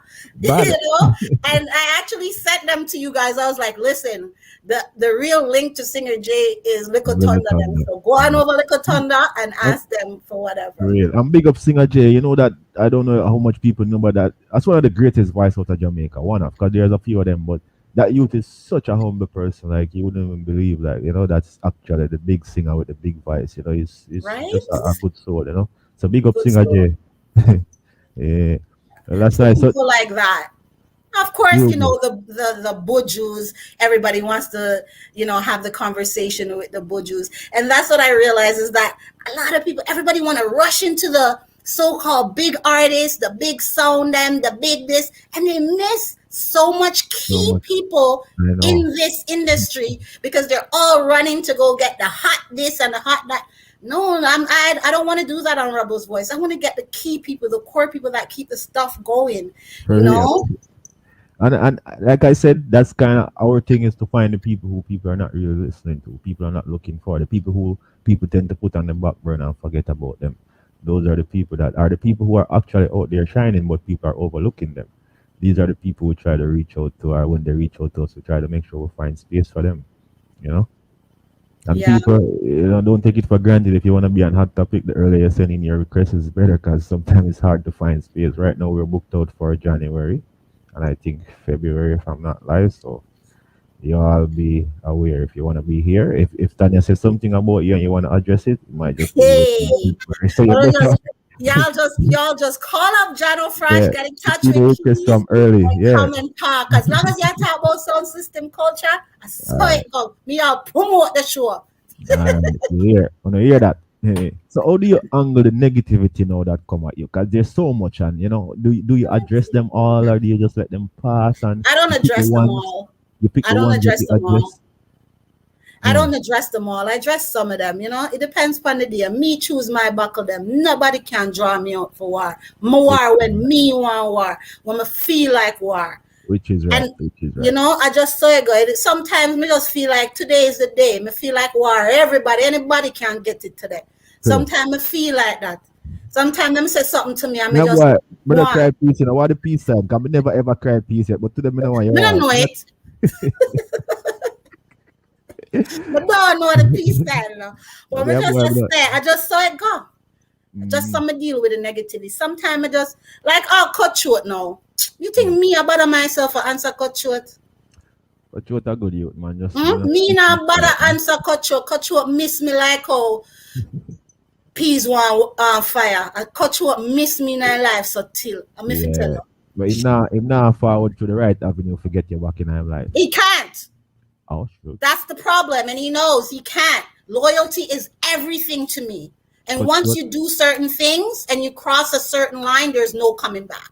And I actually sent them to you guys. I was like, listen, the real link to Singer J is Liquor Thunder. So go on over Liquor Thunder and ask them for whatever. Real. I'm big up Singer J. You know that, I don't know how much people know, but that's one of the greatest voice out of Jamaica. One of, because there's a few of them, but that youth is such a humble person. You wouldn't even believe that's actually the big singer with the big voice. He's just a good soul. So big up Singer J. Yeah, that's nice. People like that. Of course, the Bujus, everybody wants to, have the conversation with the Bujus. And that's what I realize, is that a lot of people, everybody want to rush into the so-called big artists, the big sound them, the big this, and they miss so much key people in this industry because they're all running to go get the hot this and the hot that. No, I don't want to do that on Rebel's Voice. I want to get the key people, the core people that keep the stuff going, you know? And like I said, that's kind of our thing, is to find the people who people are not really listening to, people are not looking for, the people who people tend to put on the back burner and forget about them. Those are the people that are the people who are actually out there shining, but people are overlooking them. These are the people we try to reach out to, or when they reach out to us, we try to make sure we find space for them, you know? And people, don't take it for granted. If you want to be on Hot Topic, the earlier you send in your request is better, because sometimes it's hard to find space. Right now, we're booked out for January, and I think February, if I'm not live. So you all be aware if you want to be here. If Tania says something about you and you want to address it, you might just so y'all just call up Jano Fresh, get in touch with Keys, come early, come and talk. As long as you talk about sound system culture, I saw it go. Me, I'll promote the show. You hear that? So how do you angle the negativity now that come at you? Because there's so much, and do you address them all, or do you just let them pass? And I don't address them all. I don't address them all. I don't address them all. I address some of them, It depends upon the day. Me choose my buckle them. Nobody can draw me out for war. More when me want war. When I feel like war. Which is right. I just saw it go. Sometimes me just feel like today is the day. Me feel like war. Anybody can get it today. Sometimes I feel like that. Sometimes them say something to me and me just but I cry peace, what the peace side? Because I never ever cry peace yet. But to them, I don't know it. But don't know the peace side, But I just saw it go. Just some deal with the negativity. Sometimes I just cut short now. You think me I bother myself for answer cut short? Cut short a good youth, man. Just me not bother answer cut short. Cut short miss me like how peas want fire. I cut short miss me in my life so till I'm if tell you. But if not forward to the right avenue, forget your back in my life. He can't. Oh, sure. That's the problem, and he knows he can't. Loyalty is everything to me. And once you do certain things and you cross a certain line, there's no coming back.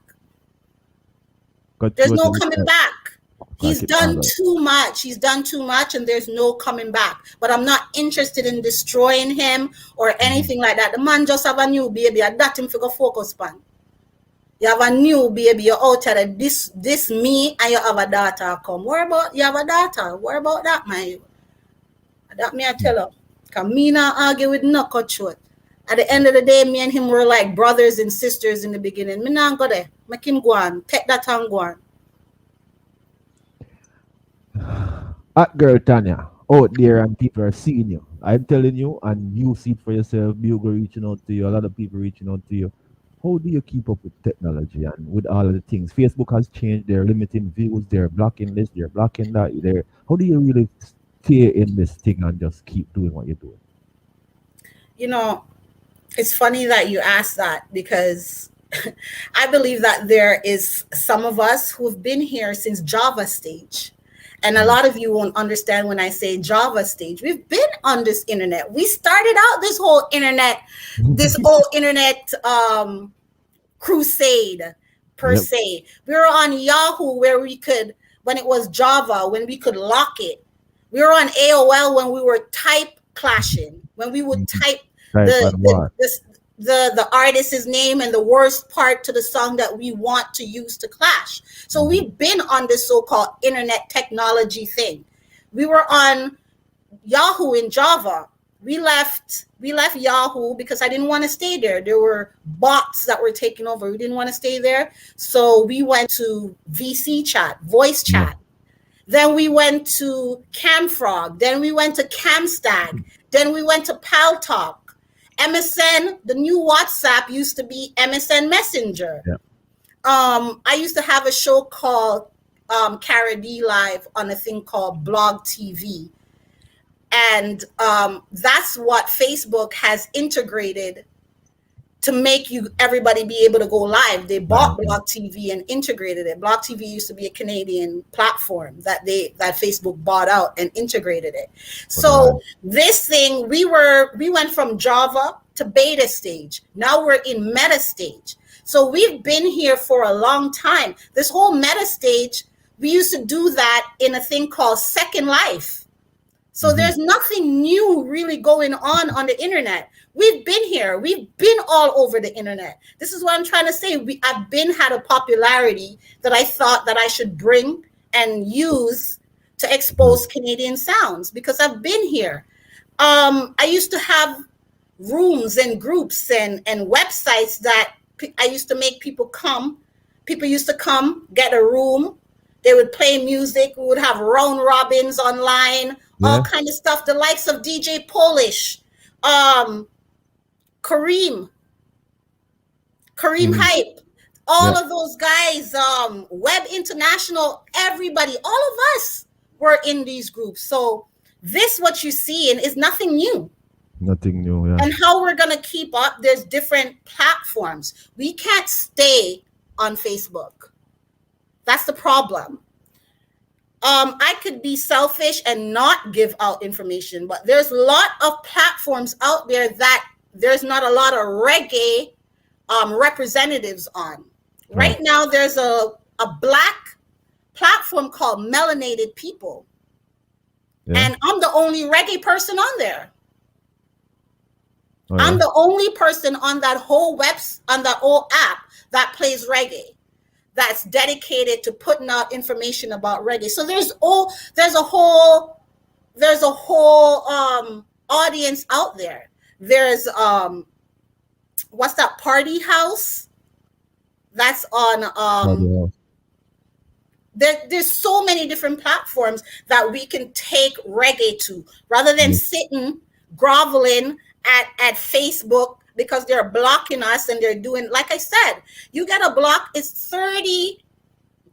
There's no coming back. He's done too much. He's done too much, and there's no coming back. But I'm not interested in destroying him or anything like that. The man just have a new baby. I got him to go focus on. You have a new baby. You're out there. This me, and you have a daughter come. What about you have a daughter? What about that, man? That me I tell her. Because me not argue with no cut short. At the end of the day, me and him were like brothers and sisters in the beginning. Me not go there. Make him go on. Take that and go on. Hot girl Tania, out there and people are seeing you. I'm telling you, and you see it for yourself. Bugle reaching out to you. A lot of people reaching out to you. How do you keep up with technology and with all of the things? Facebook has changed. They're limiting views. They're blocking this. They're blocking that. How do you really stay in this thing and just keep doing what you're doing? It's funny that you asked that, because I believe that there is some of us who've been here since Java stage. And a lot of you won't understand when I say Java stage. We've been on this internet. We started out this whole internet crusade per se. We were on Yahoo where we could, when it was Java, when we could lock it. We were on AOL when we were type clashing, when we would type the artist's name and the worst part to the song that we want to use to clash. So we've been on this so-called internet technology thing. We were on Yahoo in Java. We left Yahoo because I didn't want to stay there. There were bots that were taking over. We didn't want to stay there. So we went to VC chat, voice chat. Then we went to Camfrog. Then we went to Camstag. Then we went to Paltalk. MSN, the new WhatsApp used to be MSN Messenger. Yeah. I used to have a show called Caribbean Live on a thing called Blog TV. And that's what Facebook has integrated to make everybody be able to go live. They bought Blog TV and integrated it. Blog TV used to be a Canadian platform that Facebook bought out and integrated it. So this thing, we went from Java to beta stage. Now we're in meta stage. So we've been here for a long time. This whole meta stage, we used to do that in a thing called Second Life. So there's nothing new really going on the internet. We've been here. We've been all over the internet. This is what I'm trying to say. I've been had a popularity that I thought that I should bring and use to expose Canadian sounds, because I've been here. I used to have rooms and groups and websites that I used to make people come. People used to come, get a room. They would play music. We would have round robins online, all kind of stuff. The likes of DJ Polish, Kareem Hype, all of those guys, Web International, everybody, all of us were in these groups. So this, what you're seeing, is nothing new. Nothing new, yeah. And how we're going to keep up, there's different platforms. We can't stay on Facebook. That's the problem. I could be selfish and not give out information, but there's a lot of platforms out there that there's not a lot of reggae representatives on. Right now, there's a black platform called Melanated People. And I'm the only reggae person on there. I'm the only person on that whole on that whole app that plays reggae, that's dedicated to putting out information about reggae. So there's a whole audience out there. There's what's that, Party House? That's on there's so many different platforms that we can take reggae to, rather than sitting groveling at Facebook, because they're blocking us and they're doing, like I said, you get a block, it's 30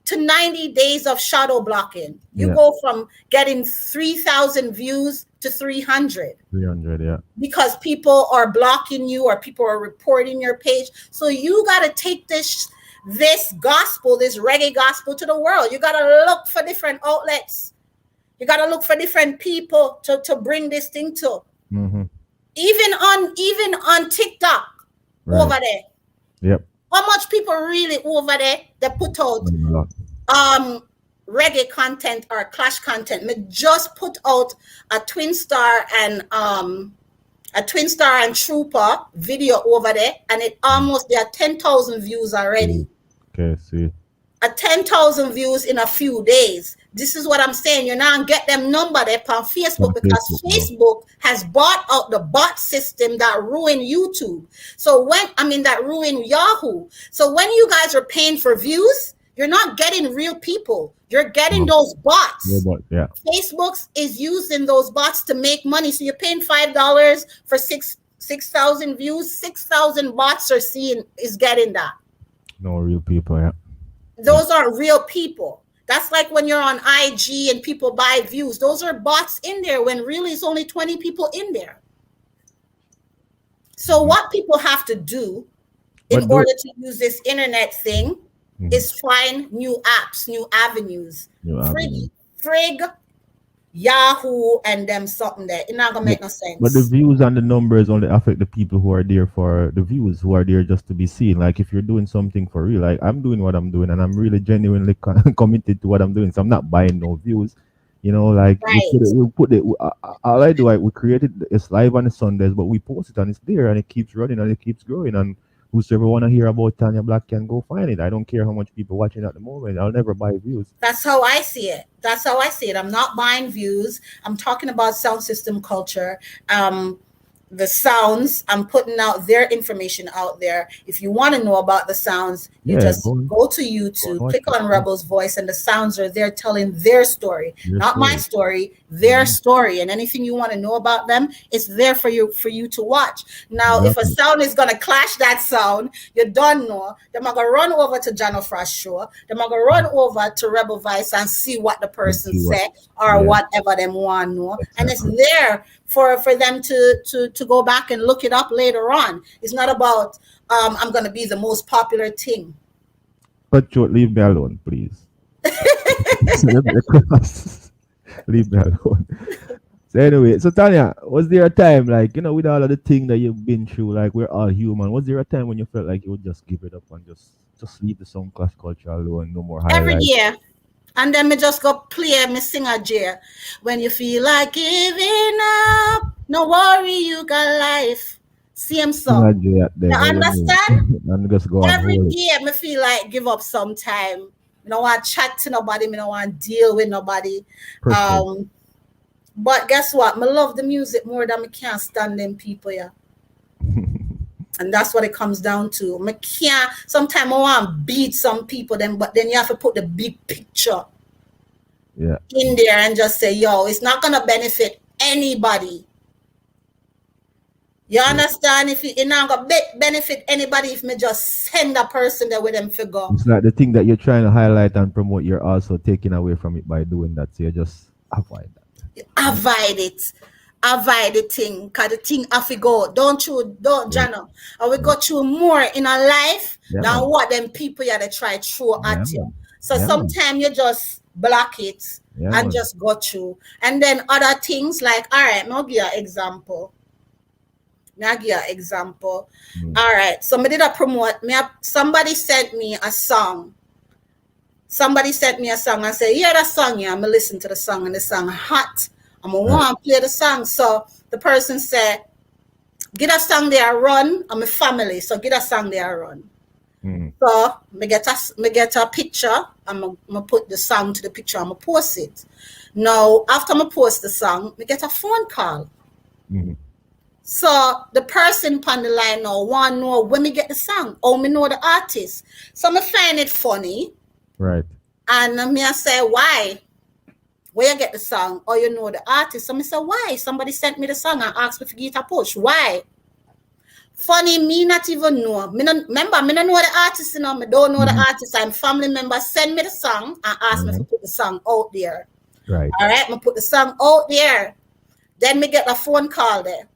to 90 days of shadow blocking. You go from getting 3,000 views to 300. 300, yeah. Because people are blocking you or people are reporting your page. So you got to take this gospel, this reggae gospel, to the world. You got to look for different outlets. You got to look for different people to bring this thing to. Even on TikTok, over there. Yep. How much people really over there that put out reggae content or clash content? Me just put out a Twin Star and Trooper video over there, and there are 10,000 views already. Okay, see. 10,000 views in a few days. This is what I'm saying. You now get them number there on Facebook, because Facebook has bought out the bot system that ruined YouTube. So that ruined Yahoo. So when you guys are paying for views, you're not getting real people. You're getting those bots. Yeah. Facebook is using those bots to make money. So you're paying $5 for 6,000 views. 6,000 bots is getting that. No real people, yeah. Those aren't real people. That's like when you're on IG and people buy views. Those are bots in there when really it's only 20 people in there. So what people have to do in order to use this internet thing is find new apps, new avenues. Frig, Yahoo, and them something there. It's not going to make no sense. But the views and the numbers only affect the people who are there for the views, who are there just to be seen. Like if you're doing something for real, like I'm doing what I'm doing and I'm really genuinely committed to what I'm doing. So I'm not buying no views. You know, like all I do, we created, it's live on the Sundays, but we post it and it's there and it keeps running and it keeps growing. And whosoever want to hear about Tania Black can go find it. I don't care how much people watching at the moment. I'll never buy views. That's how I see it. I'm not buying views. I'm talking about sound system culture. The sounds, I'm putting out their information out there. If you want to know about the sounds, you just go to YouTube, click on Rebel's Voice, and the sounds are there telling their story. Not my story, their story. And anything you want to know about them, it's there for you to watch. Now, if a sound is going to clash that sound, you don't know. They're going to run over to John Frost show. They're going to run over to Rebel Voice and see what the person said or whatever them want to know. And it's there for them to go back and look it up later on. It's not about I'm going to be the most popular thing. But leave me alone, please. Leave me alone. So anyway, so Tanya, was there a time like with all of the thing that you've been through, like we're all human? Was there a time when you felt like you would just give it up and just leave the song class culture alone, no more Every highlights? year. And then me just go play me sing a J. When you feel like giving up, no worry, you got life. Same song. Imagine that You then, what you mean? understand? And just go and Every hold it. year me feel like give up sometime. Me don't want to chat to nobody, me don't want to deal with nobody. Perfect. But guess what? Me love the music more than me can't stand them people, yeah. And that's what it comes down to. Me can't, sometimes I want to beat some people, but then you have to put the big picture Yeah. in there and just say, yo, it's not going to benefit anybody. You understand? If it's not going to benefit anybody if me just send a person there with them figure. It's like the thing that you're trying to highlight and promote, you're also taking away from it by doing that. So you just avoid that. Avoid it. Avoid the thing, because the thing have to go. Don't, Jano. And we go through more in our life than what them people they try throw at you. So sometimes you just block it and just go through. And then other things like, all right, I'll give you an example. All right, so I did a promote. Somebody sent me a song. Somebody sent me a song and said, yeah, that song, yeah. I'm going to listen to the song and the song hot. I'm going to want to play the song. So the person said, get a song there, run. I'm a family, so get a song there, run. So me get a picture. I'm going to put the song to the picture. I'm going to post it. Now, after I post the song, me get a phone call. So the person on the line now want to know when me get the song. Or me know the artist. So me find it funny. Right. And me I say, why? Where you get the song? Or you know the artist? So me say, why? Somebody sent me the song and asked me to get a push. Why? Funny, me not even know. Remember, me don't know the artist, me don't know the artist. I'm family member send me the song and ask me to put the song out there. Right. All right, me put the song out there. Then me get a phone call there.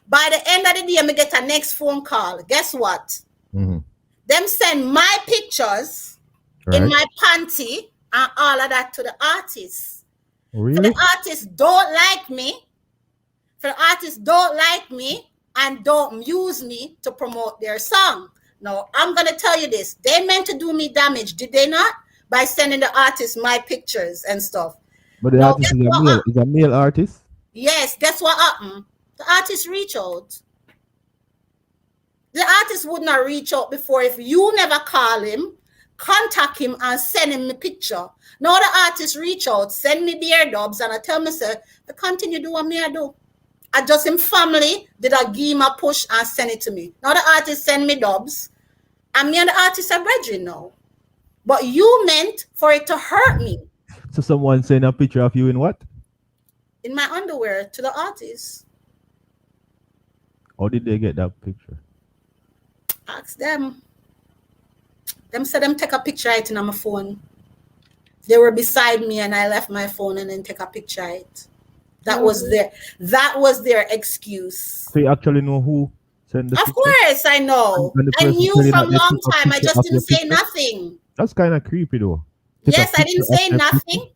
By the end of the day, me get a next phone call. Guess what? Them send my pictures in my panty and all of that to the artist. Really? For the artists don't like me. For the artists don't like me and don't use me to promote their song. Now, I'm going to tell you this. They meant to do me damage, did they not? By sending the artist my pictures and stuff. But the artist is a male artist? Yes, guess what happened? The artist reach out. The artist would not reach out before if you never call him, contact him and send him the picture. Now the artist reach out, send me beer dubs and I tell me, sir, to continue do what me I do. I just in family did I give him a push and send it to me. Now the artist send me dubs and me and the artist are brethren now. But you meant for it to hurt me. So someone send a picture of you in what? In my underwear to the artist. How did they get that picture? Ask them. Them said them take a picture it on my phone. They were beside me and I left my phone and then take a picture it. That was their excuse. So you actually know who sent the picture? Of course I know. I knew from a long time. I just didn't say nothing. That's kind of creepy though. Yes, I didn't say nothing.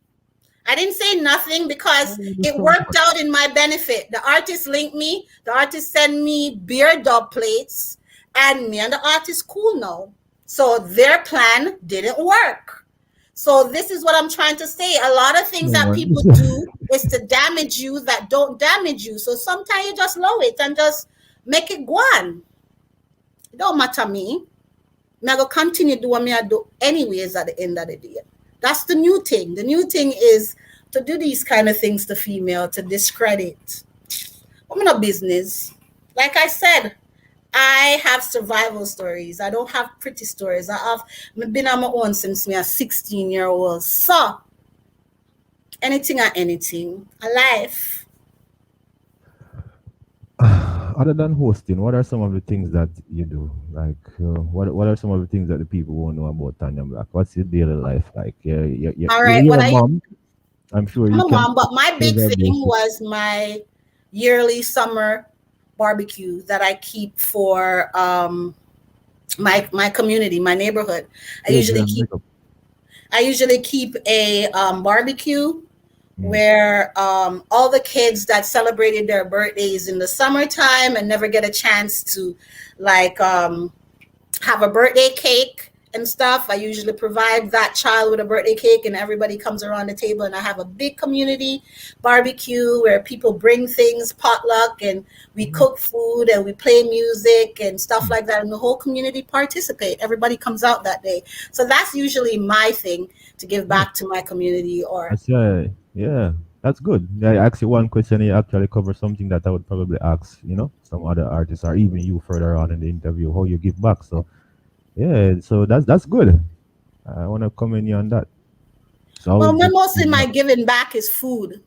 I didn't say nothing because it worked out in my benefit. The artist linked me. The artist sent me beer dub plates. And me and the artist cool now. So their plan didn't work. So this is what I'm trying to say. A lot of things that people do is to damage you that don't damage you. So sometimes you just lower it and just make it go on. It don't matter me. I'm going to continue doing what I do anyways at the end of the day. That's the new thing. The new thing is to do these kind of things to female, to discredit. I'm in a business. Like I said, I have survival stories. I don't have pretty stories. I've been on my own since me a 16-year-old. So, anything or anything. Alive. Other than hosting, what are some of the things that you do? Like, what are some of the things that the people won't know about Tania Black? What's your daily life like? All right, you're a mom. I'm sure I'm a mom, but my big thing was my yearly summer barbecue that I keep for my community, my neighborhood. I usually keep a barbecue where all the kids that celebrated their birthdays in the summertime and never get a chance to like have a birthday cake and stuff. I usually provide that child with a birthday cake and everybody comes around the table, and I have a big community barbecue where people bring things, potluck, and we cook food and we play music and stuff like that, and the whole community participate. Everybody comes out that day. So that's usually my thing to give back to my community. Or That's yeah, that's good. I asked you one question. You actually cover something that I would probably ask, some other artists or even you further on in the interview, how you give back. So yeah, so that's good. I want to commend you on that. So well, mostly my giving back is food.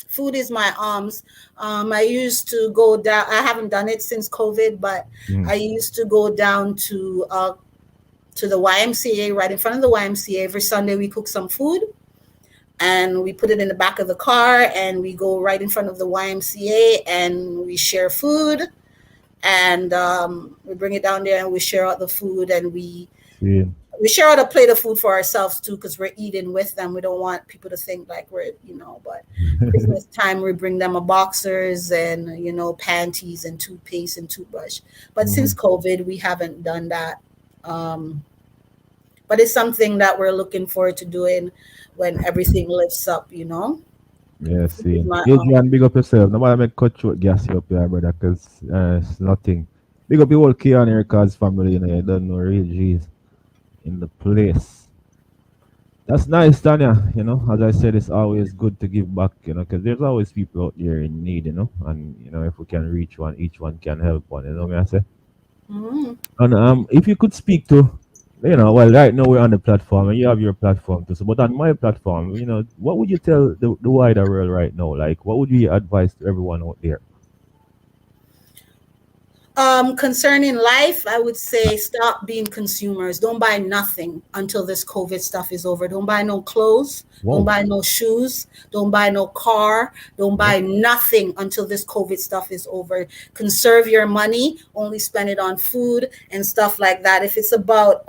Food is my arms. I used to go down. I haven't done it since COVID, but I used to go down to the YMCA, right in front of the YMCA. Every Sunday we cook some food and we put it in the back of the car and we go right in front of the YMCA and we share food, and we bring it down there and we share out the food, and we share out a plate of food for ourselves too, because we're eating with them. We don't want people to think like we're, but Christmas time we bring them a boxers and panties and toothpaste and toothbrush. But since COVID we haven't done that. But it's something that we're looking forward to doing when everything lifts up. Yeah, see. Adrian, big up yourself. Nobody make cut short gas you up here, brother, because it's nothing. Big up your whole Key and Erica's family, you don't know real G's in the place. That's nice, Tanya. As I said, it's always good to give back, because there's always people out there in need, and if we can reach one, each one can help one, you know what I say? And if you could speak to, well, right now we're on the platform and you have your platform too. So, but on my platform, what would you tell the wider world right now? Like, what would be your advice to everyone out there? Concerning life, I would say stop being consumers. Don't buy nothing until this COVID stuff is over. Don't buy no clothes. Don't buy no shoes. Don't buy no car. Don't buy nothing until this COVID stuff is over. Conserve your money. Only spend it on food and stuff like that. If it's about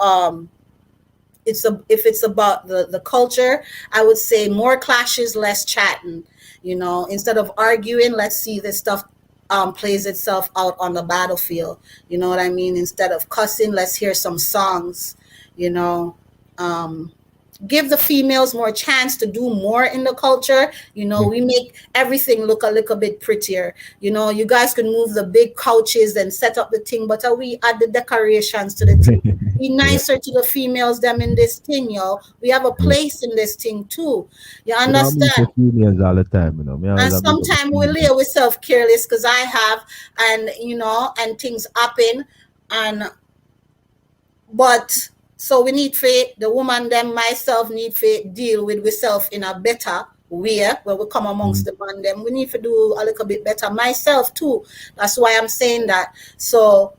if it's about the culture, I would say more clashes, less chatting. Instead of arguing, let's see this stuff plays itself out on the battlefield. You know what I mean? Instead of cussing, let's hear some songs. Give the females more chance to do more in the culture. We make everything look a little bit prettier. You guys can move the big couches and set up the thing, but we add the decorations to the thing. Be nicer to the females them in this thing, yo. We have a place in this thing too. You understand? Females all the time, And sometimes we lay ourselves careless, because I have, and and things happen, but so we need faith. The woman them myself need faith deal with ourselves in a better way when we come amongst the man them. We need to do a little bit better myself too. That's why I'm saying that. So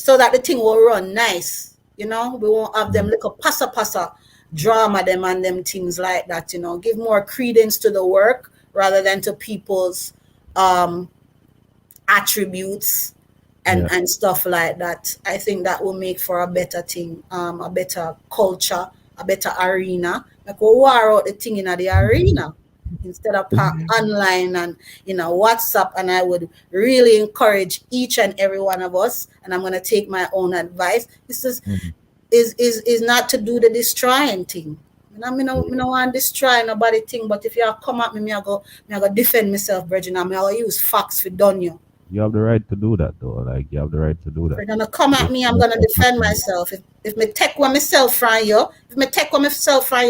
that the thing will run nice. We won't have them little passa drama them and them things like that. Give more credence to the work rather than to people's attributes and stuff like that. I think that will make for a better thing, a better culture, a better arena. Like we war out the thing in the arena instead of online and WhatsApp. And I would really encourage each and every one of us, and I'm going to take my own advice. This is not to do the destroying thing. I don't want to destroy nobody thing, but if you come at me, I go defend myself, brethren. I'm going to use facts for done you. You have the right to do that, though. Like, you have the right to do that. If you're gonna come at me, I'm gonna defend myself. If me take one myself from you,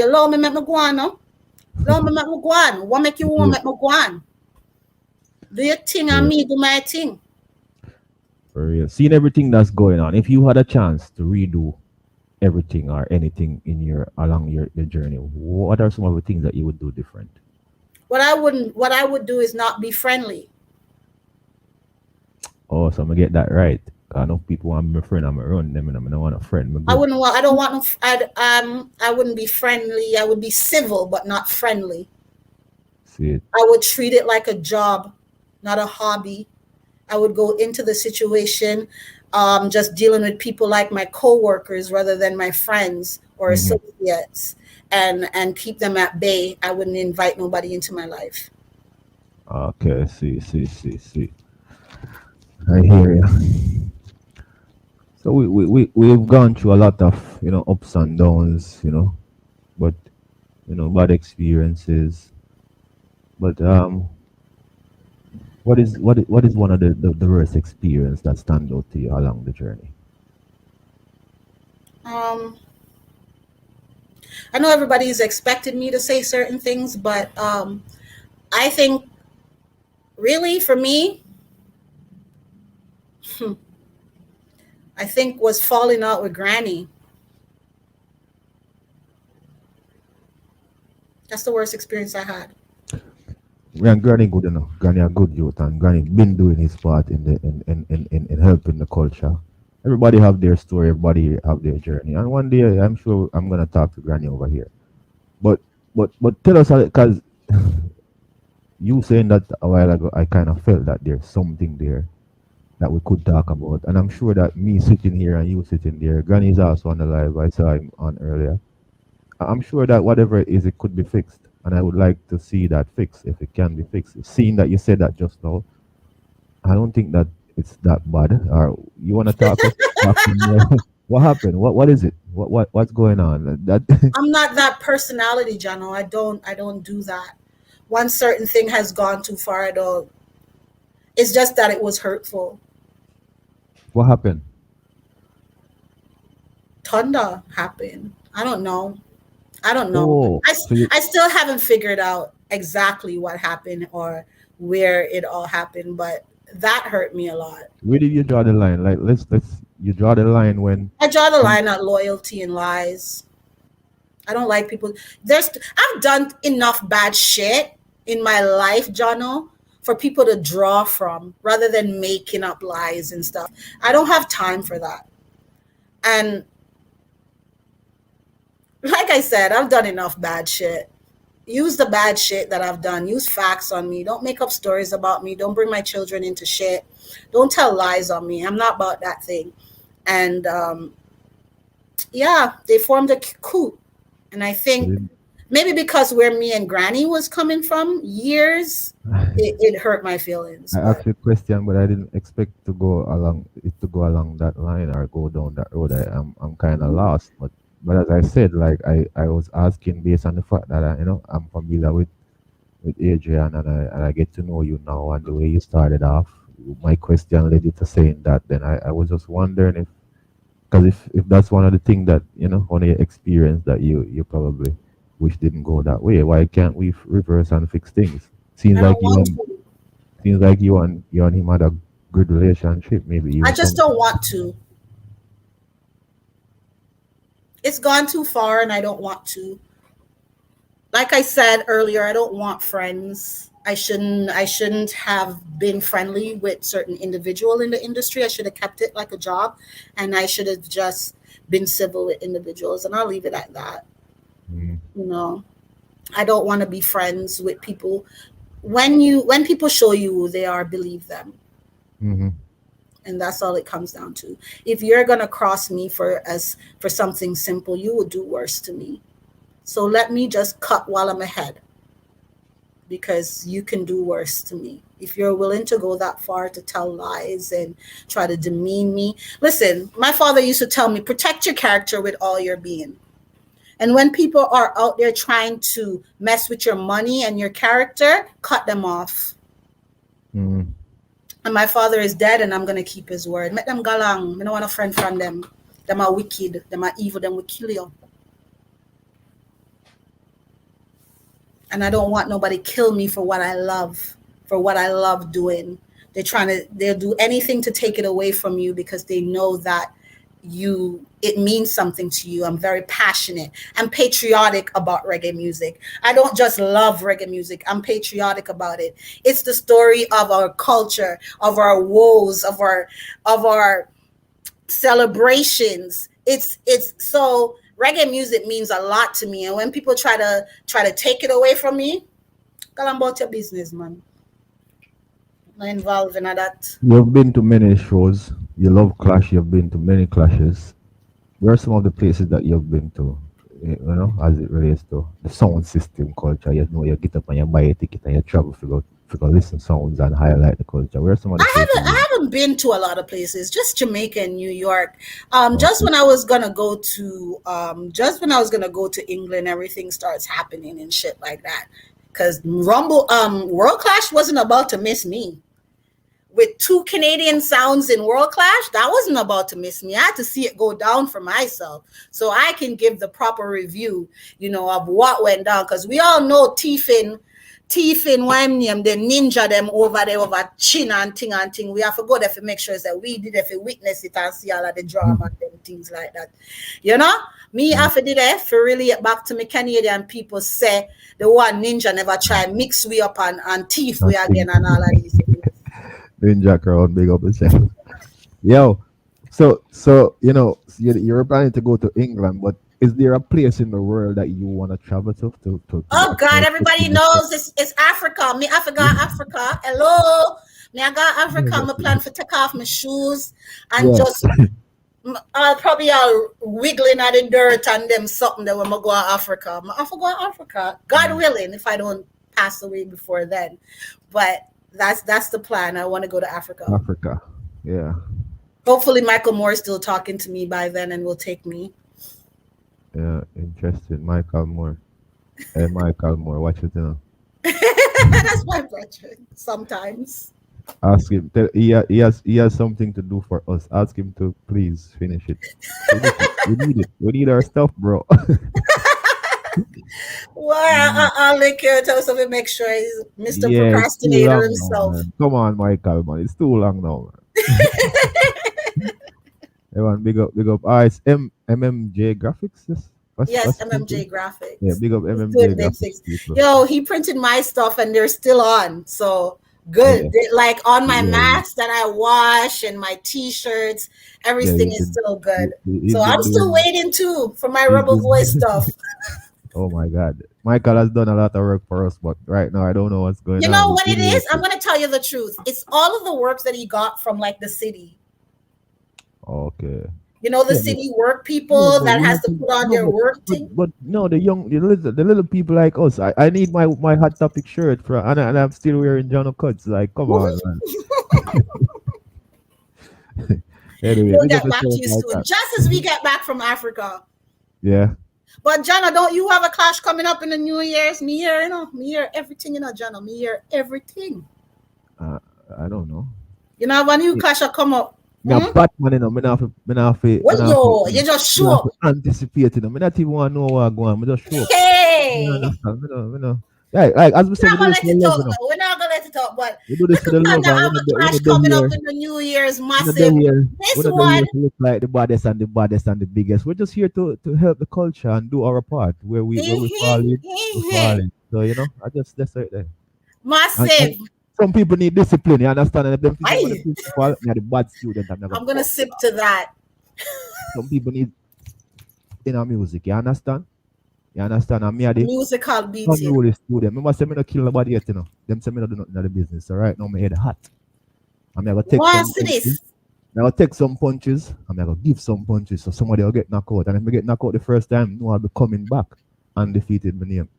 allow me make me go on, no? Allow me make me go on. What make you want make me go on? Do your thing and me do my thing. For real. Seeing everything that's going on, if you had a chance to redo everything or anything in along your journey, what are some of the things that you would do different? What I would do is not be friendly. Oh, so I'm gonna get that right. I know people want me a friend. I'm around them, and I don't want a friend. I wouldn't be friendly. I would be civil, but not friendly. See it. I would treat it like a job, not a hobby. I would go into the situation just dealing with people like my coworkers rather than my friends or associates, and keep them at bay. I wouldn't invite nobody into my life. Okay, see. I hear you. So we've gone through a lot of, ups and downs, but, bad experiences. But what is one of the worst experience that stand out to you along the journey? Um, I know everybody's expected me to say certain things, but I think really for me, I think was falling out with Granny. That's the worst experience I had. And Granny good enough. Granny a good youth, and Granny been doing his part in helping the culture. Everybody have their story, everybody have their journey. And one day I'm sure I'm gonna talk to Granny over here. But but tell us, because you saying that a while ago, I kind of felt that there's something there that we could talk about. And I'm sure that me sitting here and you sitting there, Granny is also on the live. I saw him on earlier. I'm sure that whatever it is, it could be fixed. And I would like to see that fixed if it can be fixed. Seeing that you said that just now, I don't think that it's that bad. Or you want to talk? Talk to me? What happened? What is it? What's going on? That I'm not that personality, Jano. I don't do that. Once certain thing has gone too far, I don't. It's just that it was hurtful. what happened? Thunder happened. I don't know. I don't know. Oh, so you I still haven't figured out exactly what happened or where it all happened, but that hurt me a lot. where did you draw the line? Like let's you draw the line when I draw the line at loyalty and lies. I don't like people. I've done enough bad shit in my life, Jono, for people to draw from rather than making up lies and stuff. I don't have time for that. And like I said, I've done enough bad shit. Use the bad shit that I've done. Use facts on me. Don't make up stories about me. Don't bring my children into shit. Don't tell lies on me. I'm not about that thing. And yeah, they formed a coup. And I think maybe because where me and Granny was coming from years, it hurt my feelings. I But asked you a question, but I didn't expect to go along that line or go down that road. I'm kind of lost, but as I said, like I was asking based on the fact that I'm familiar with Adrian, and I get to know you now and the way you started off. My question led you to saying that. Then I was just wondering if, because if that's one of the things that one of your experience that you probably wish didn't go that way, why can't we reverse and fix things? Seems I like don't want to. you and him had a good relationship. Maybe I even just some. don't want to. It's gone too far and I don't want to. Like I said earlier, I don't want friends. I shouldn't have been friendly with certain individual in the industry. I should have kept it like a job, and I should have just been civil with individuals, and I'll leave it at that. Mm, You know, I don't want to be friends with people. When people show you who they are, believe them. hmm And that's all it comes down to. If you're gonna cross me for something simple, you will do worse to me. So let me just cut while I'm ahead, because you can do worse to me. If you're willing to go that far to tell lies and try to demean me. Listen, my father used to tell me, protect your character with all your being. And when people are out there trying to mess with your money and your character, cut them off. mm. And my father is dead, and I'm going to keep his word. Make them galang. I don't want a friend from them. Them are wicked. Them are evil. Them will kill you. And I don't want nobody kill me for what I love doing. They'll do anything to take it away from you because they know that it means something to you. I'm very passionate. I'm patriotic about reggae music. I don't just love reggae music. I'm patriotic about it. It's the story of our culture, of our woes, of our celebrations. It's so reggae music means a lot to me. And when people try to take it away from me, tell them about your business, man. Not involved in that. You've been to many shows. You love Clash. You've been to many clashes. Where are some of the places that you've been to? As it relates to the sound system culture. You get up and you buy a ticket and you travel figure listen sounds and highlight the culture. Where are some of the places? I haven't been to a lot of places, just Jamaica and New York. Just Okay. when I was gonna go to England, everything starts happening and shit like that. Cause World Clash wasn't about to miss me. With two Canadian sounds in World Clash, that wasn't about to miss me. I had to see it go down for myself so I can give the proper review, of what went down. Because we all know Tiffin, Wimney, the ninja them over there over chin and thing. We have to go there to make sure that we did if we witness it and see all of the drama and them things like that. Me after did it for really get back to me Canadian people say the one ninja never try mix we up and thief we again and all of these things. Ninja crowd, big up yourself. Yo, you're planning to go to England, but is there a place in the world that you want to travel to Oh God, everybody experience knows it's Africa. Me I forgot Africa. Hello. Me I got Africa. I'm plan to take off my shoes and Yeah. just I'll wiggling at the dirt and them something that when I go to Africa. I forgot Africa. God willing, if I don't pass away before then. But that's the plan. I want to go to Africa. Africa? Yeah. Hopefully Michael Moore is still talking to me by then and will take me. Yeah, interesting. Michael Moore. Hey, Michael Moore, watch it now. That's my brother. Sometimes. Ask him. He has something to do for us. Ask him to please finish it. Finish it. We need it. We need our stuff, bro. Well, I'll lick your toes so we make sure he's Mr. Yeah, it's too Procrastinator long now, himself. man. Come on, Michael, man. It's too long now, man. Everyone, big up. It's MMJ Graphics. Yes. Yes, What's MMJ Graphics. Yeah, big up He's MMJ doing big Graphics things. people. Yo, he printed my stuff and they're still on. So good. Yeah, Like on my yeah, masks that I wash and my t-shirts, yeah. everything is still good. He's So I'm been still doing. waiting too for my He's Rebel been. Voice stuff. Oh my God, Michael has done a lot of work for us, but right now I don't know what's going You on. know He's what it been is? I'm working. gonna tell you the truth. It's all of the works that he got from like the city. Okay. You know, the Yeah, city work yeah, people but that we has have to to put on no, their work thing. but no, the little people like us. I need my hot topic shirt and I'm still wearing John Cuts. Like, come on, man. Anyway, We'll big up get back to yourself you like soon, that. just as we get back from Africa. Yeah. But Jana, don't you have a clash coming up in the New Year's? Me here, me here everything, Jana. Me here everything. Uh, I don't know. You know, when new clash will come up. Me a Batman, Well, yo, you just me show not up. anticipate, Me not even want to know what going on. Me just show up. You Hey, understand? Like as we say, we're we not do gonna this let for the it love, talk. We're not gonna let it talk. But We do this for Little the love, Panda and have a clash coming up in the New Year's we're not there massive. here. This We're not there one, here to look like the baddest and the biggest. We're just here to help the culture and do our part where we fall in, we fall in. So I just that's right there. And massive. some people need discipline. You understand? And if them people want the Aye. principal, me are the bad student. I'm not gonna I'm gonna fuck with sip that. to that. Some people need inner music. You understand? You understand? And me are the Musical beating. unruly student. Remember, say me not kill nobody yet. Them say me not do nothing in the business. So right now, my head hot. I'm gonna take some What's punches. this? I'm gonna take some punches. I'm gonna give some punches so somebody will get knocked out. And if I get knocked out the first time, no, I'll be coming back undefeated. My name.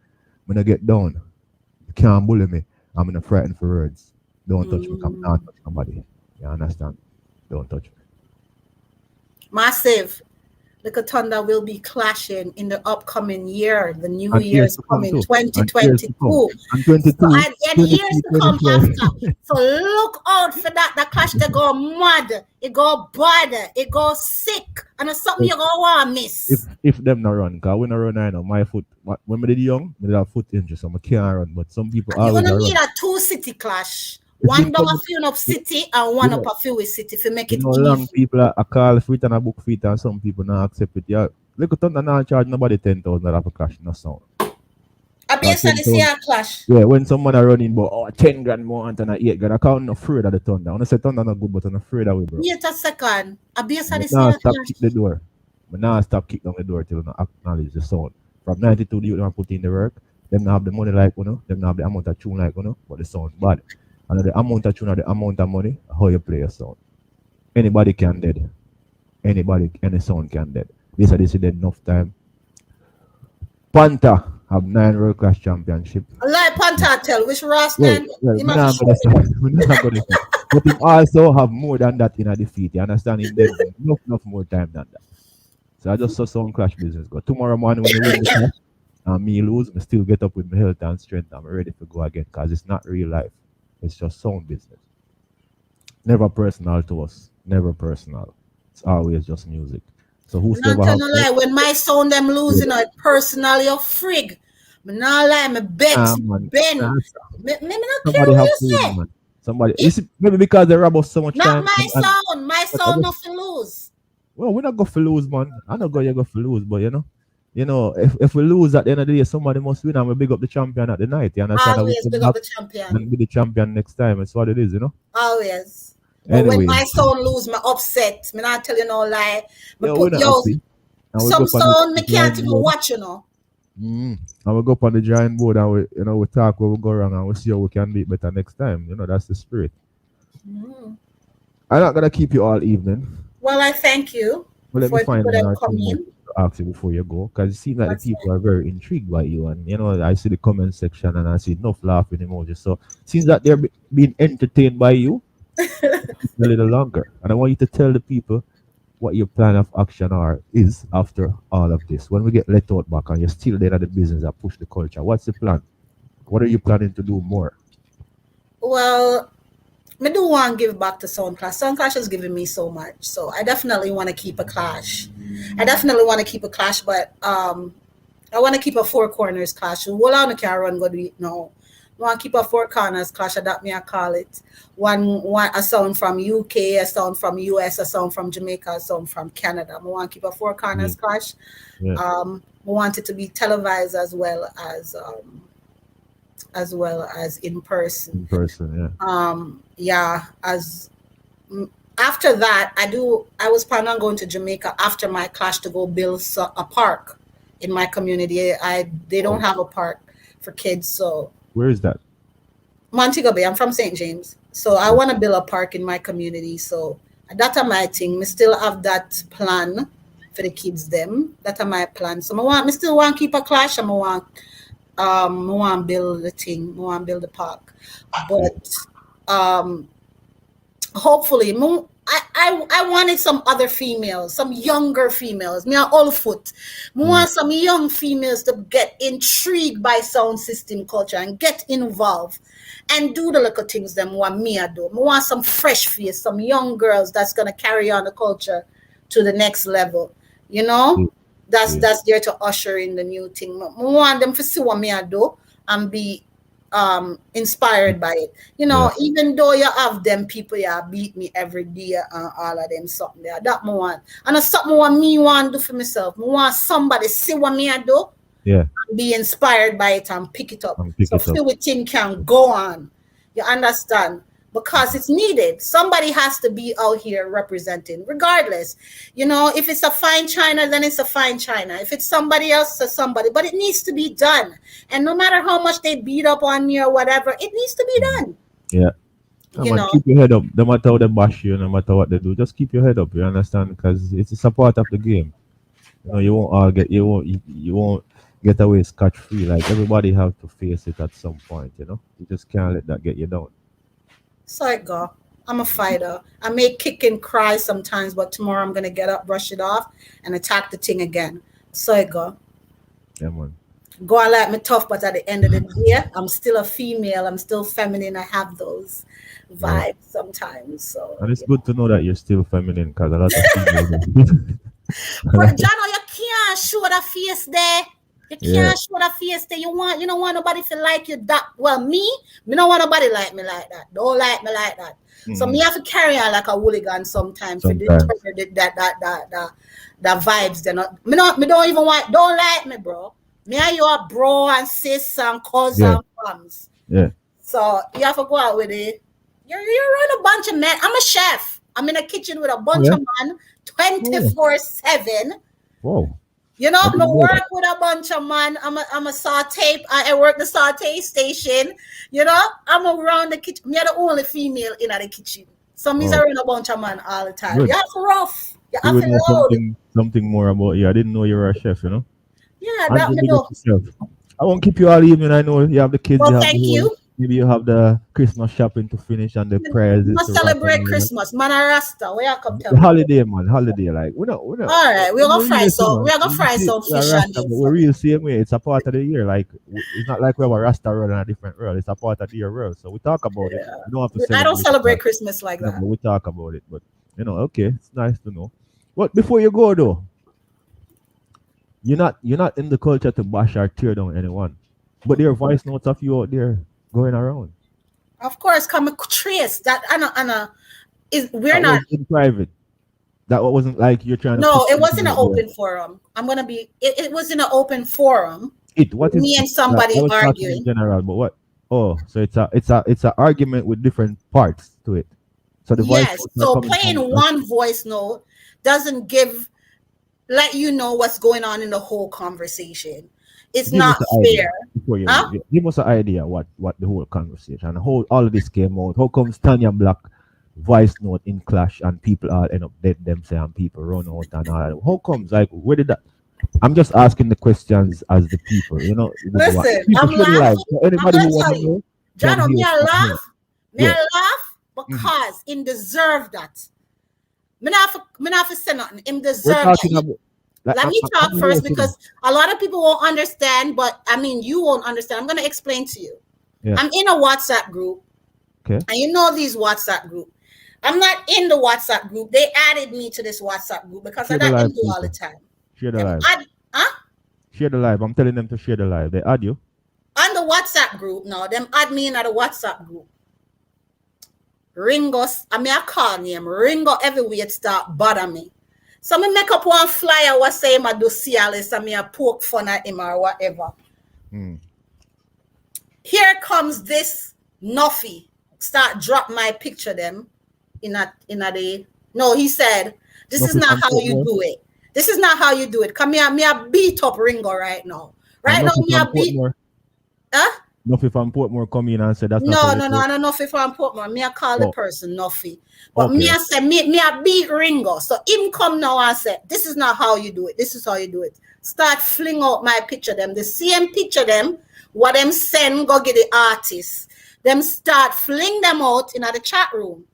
When I get down, you can't bully me. I'm gonna frighten for words. Don't touch me. Come not touch somebody. You understand? Don't touch me. Massive. Little Thunder will be clashing in the upcoming year. The new And year years is to come coming, too. And years to come. 2022. And So, 22, and years 23, to come 24. after. So look out for that. The clash they go mad, it go bad, it go sick, and it's something you gonna want miss. If them not run, cause when I run, I know my foot. When I did young, I did have foot injury, so I can't run. But some people You're always gonna are need run. a two city clash. It's One been down a coming. few up city and one You up know, a few city to make you it know, long even. people are call fit and a book fit, and some people not accept it. Yeah, look at that, not charge nobody $10,000 for cash. No sound. I be a 10,000. clash. Yeah, when someone are running about 10 grand more and 8 grand, I can't afraid of the thunder. I want to say thunder not good, but I'm afraid of it, bro. Wait a second. I be a But now stop clash. kick the door. But now stop kick down the door till you acknowledge the sound. From 92, you don't put in the work. Them not have the money like them not have the amount of tune like but the sound bad. And the amount of tune or the amount of money, how you play your sound. Anybody can dead. Anybody, any sound can dead. This is dead enough time. Panther have 9 World Class Championship. Like Panther tell which Well, Rostan, well, he me must not gonna say, me not gonna say. But him also have more than that in a defeat. You understand? Him dead enough more time than that. So I just saw some clash business go. Tomorrow morning when you win the clash and me lose, me still get up with my health and strength. I'm ready to go again because it's not real life. It's just sound business. Never personal to us. Never personal. It's always just music. So not whosoever tell have no lie. When my sound them losing it personal, you're frig. Me not lie, me bet, man, Ben. Me not care somebody what have you to win, say. man. Somebody, you see, maybe because they rob us so much Not time. my And sound. My but I sound just, nothing lose. well, we're not going to lose, man. I know you go for lose, but if we lose at the end of the day, somebody must win and we big up the champion at the night. You understand? That we Always come big up back the champion. and be the champion next time. That's what it is, Always. But when Anyway, my sound lose, me upset. Me not tell you no lie. Me we're put not yo happy. And we go some up on the sound me can't drawing even board. watch, you know. And we go up on the drawing board and we talk where we go wrong and we see how we can do it better next time. That's the spirit. I'm not gonna keep you all evening. Well, I thank you But let me for find people one that or two come more in. things to ask you before you go, because it seems like the That's people are very intrigued by you, and I see the comment section and I see enough laughing emojis. So it seems that they're being entertained by you a little longer, and I want you to tell the people what your plan of action is after all of this. When we get let out back and you're still there at the business that push the culture, what's the plan? What are you planning to do more? Well, I do want to give back to Sound Clash. Sound Clash has given me so much. So I definitely want to keep a clash. But I want to keep a four corners clash. Well, I don't care run go do it now. I want to keep a four corners clash, that me I call it. One a sound from UK, a sound from US, a sound from Jamaica, a sound from Canada. I want to keep a four corners clash. Yeah. I want it to be televised as well as in person. In person, yeah. After that, I was planning on going to Jamaica after my clash to go build a park in my community. They don't have a park for kids, so Where is that? Montego Bay. I'm from St. James, so I want to build a park in my community. So that's my thing. Me still have that plan for the kids. That's my plan. So me still want to keep a clash. And I want to build the thing. I want to build the park, but hopefully I wanted some other females, some younger females. Me are all foot. I want some young females to get intrigued by sound system culture and get involved and do the little things them want me to do. I want some fresh face, some young girls that's gonna carry on the culture to the next level. That's there to usher in the new thing. I want them to see what me I do and be inspired by it. Even though you have them people beat me every day and all of them something there. That I want. And that's something what me want to do for myself. I want somebody see what me I do. Yeah. And be inspired by it and pick it up. So everything can go on. You understand? Because it's needed. Somebody has to be out here representing, regardless. If it's a fine China, then it's a fine China. If it's somebody else, it's somebody. But it needs to be done. And no matter how much they beat up on me or whatever, it needs to be done. Yeah. Keep your head up. No matter how they bash you, no matter what they do, just keep your head up. You understand? Because it's a part of the game. You won't get away scotch free. Like everybody have to face it at some point. You just can't let that get you down. So I go. I'm a fighter. I may kick and cry sometimes, but tomorrow I'm gonna get up, brush it off, and attack the thing again. So I go. Yeah, man. Go on like me tough, but at the end of the day, I'm still a female. I'm still feminine. I have those vibes sometimes. So. And it's good to know that you're still feminine, because a lot of females. But Jono, you can't show the face there. You can't show the face there. You don't want nobody to like you that well. Me don't want nobody like me like that. Don't like me like that. So me have to carry on like a hooligan sometimes. For that vibes. Don't like me, bro. Me and you are bro and sis and cousin and fams. Yeah. So you have to go out with it. You're around a bunch of men. I'm a chef. I'm in a kitchen with a bunch of men 24/7. Whoa. I work with a bunch of man. I'm a saute. I work the saute station. I'm around the kitchen. I'm the only female in the kitchen. So me's Oh, around a bunch of man all the time. good. You have to rough. You You have would to know loud. something more about you. I didn't know you were a chef, you know. Yeah, And that you me big up do. yourself. I won't keep you all evening. I know you have the kids, you Well, have the thank whole, you. maybe you have the Christmas shopping to finish and the prayers Must to wrap and celebrate all that. Christmas. Man a Rasta. Where you come tell The me? holiday, man, holiday. Like we're not All right, we're gonna we're fry real, you some. know. We're gonna You fry see, some we're fish and Rasta, eat but we're for you. real same way. It's a part of the year. Like it's not like we have a Rasta world and a different world. It's a part of the year world. So we talk about it. You don't have to I don't celebrate it, celebrate Christmas like no, that. but we talk about it. But okay, it's nice to know. But before you go though, you're not in the culture to bash or tear down anyone. But there are voice notes of you out there going around. Of course, come trace that. Anna, is we're That not. was in private. That wasn't like you're trying to No, put it wasn't something an out there. open forum. I'm gonna be. It was in an open forum. What is Me it? and Like, I somebody was talking in arguing. general, but what? Oh, so it's a argument with different parts to it. So the voice Yes. notes are So coming playing from. one voice note doesn't let you know what's going on in the whole conversation. It's Give not us an idea fair. before you Huh? leave. Give us an idea what the whole conversation, how all of this came out. How comes Tania Black voice note in clash and people all end up dead themselves and people run out and all that? How comes, like, where did that? I'm just asking the questions as the people, Listen, people I'm should live. laughing. So I'm anybody gonna who want tell to you, know can John, hear may I from here. laugh? May Yeah. I laugh? Mhm. Because him deserve that. Me not for say nothing. Him We're deserve that. talking about like Let me talk I'm first listening. because a lot of people won't understand, but I mean, you won't understand. I'm going to explain to you. Yeah. I'm in a WhatsApp group, Okay. and you know these WhatsApp group. I'm not in the WhatsApp group. They added me to this WhatsApp group because Share I the got live, them do all the people. time. Share the Them live. huh? Share the live. I'm telling them to share the live. They add you. On the WhatsApp group now, them add me in at the WhatsApp group. Ringo, I mean, I call name Ringo everywhere it start bother me. So me make up one flyer what say I do see Alice and me a poke fun at him or whatever. Here comes this Nuffy. Start drop my picture them in a the no, he said, this is Nuffy not from how you Portmore? do it. This is not how you do it. Come here, me a beat up Ringo right now. Right now, Nuffy me from a beat. Portmore. Huh? Nuffy from Portmore come in and said that's not No, how no, you no, do I it. don't know if I'm Portmore. Me I call the Oh. person Nuffy. But me Okay. I say me I beat Ringo. So him come now and say, this is not how you do it. This is how you do it. Start fling out my picture them. The same picture them, what them send go get the artist. Them start fling them out in the chat room.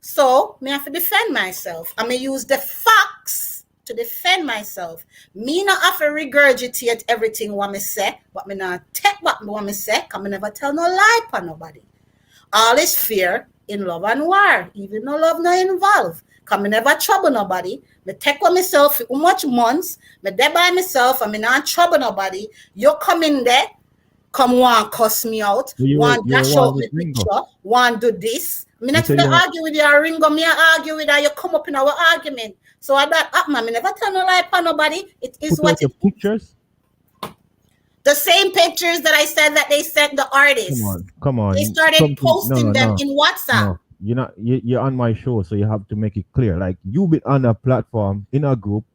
So me have to defend myself. I may use the facts to defend myself. Me not have to regurgitate everything what me say, but me not take what me say, because me never tell no lie for nobody. All is fear in love and war, even no love not involved. Because me never trouble nobody. Me take for myself for much months, me there by myself, and me not trouble nobody. You come in there, come one cuss me out, You one were dash one out with the Ringo. picture, one do this. Me not say to you are- argue with your Ringo, me I argue with her, you come up in our argument. So I that up, man. Me never tell no lie for nobody. It is Put what out your it is. pictures. The same pictures that I said that they sent the artists. Come on. They started Something- posting them no. in WhatsApp. No, you're on my show, so you have to make it clear. Like you be on a platform in a group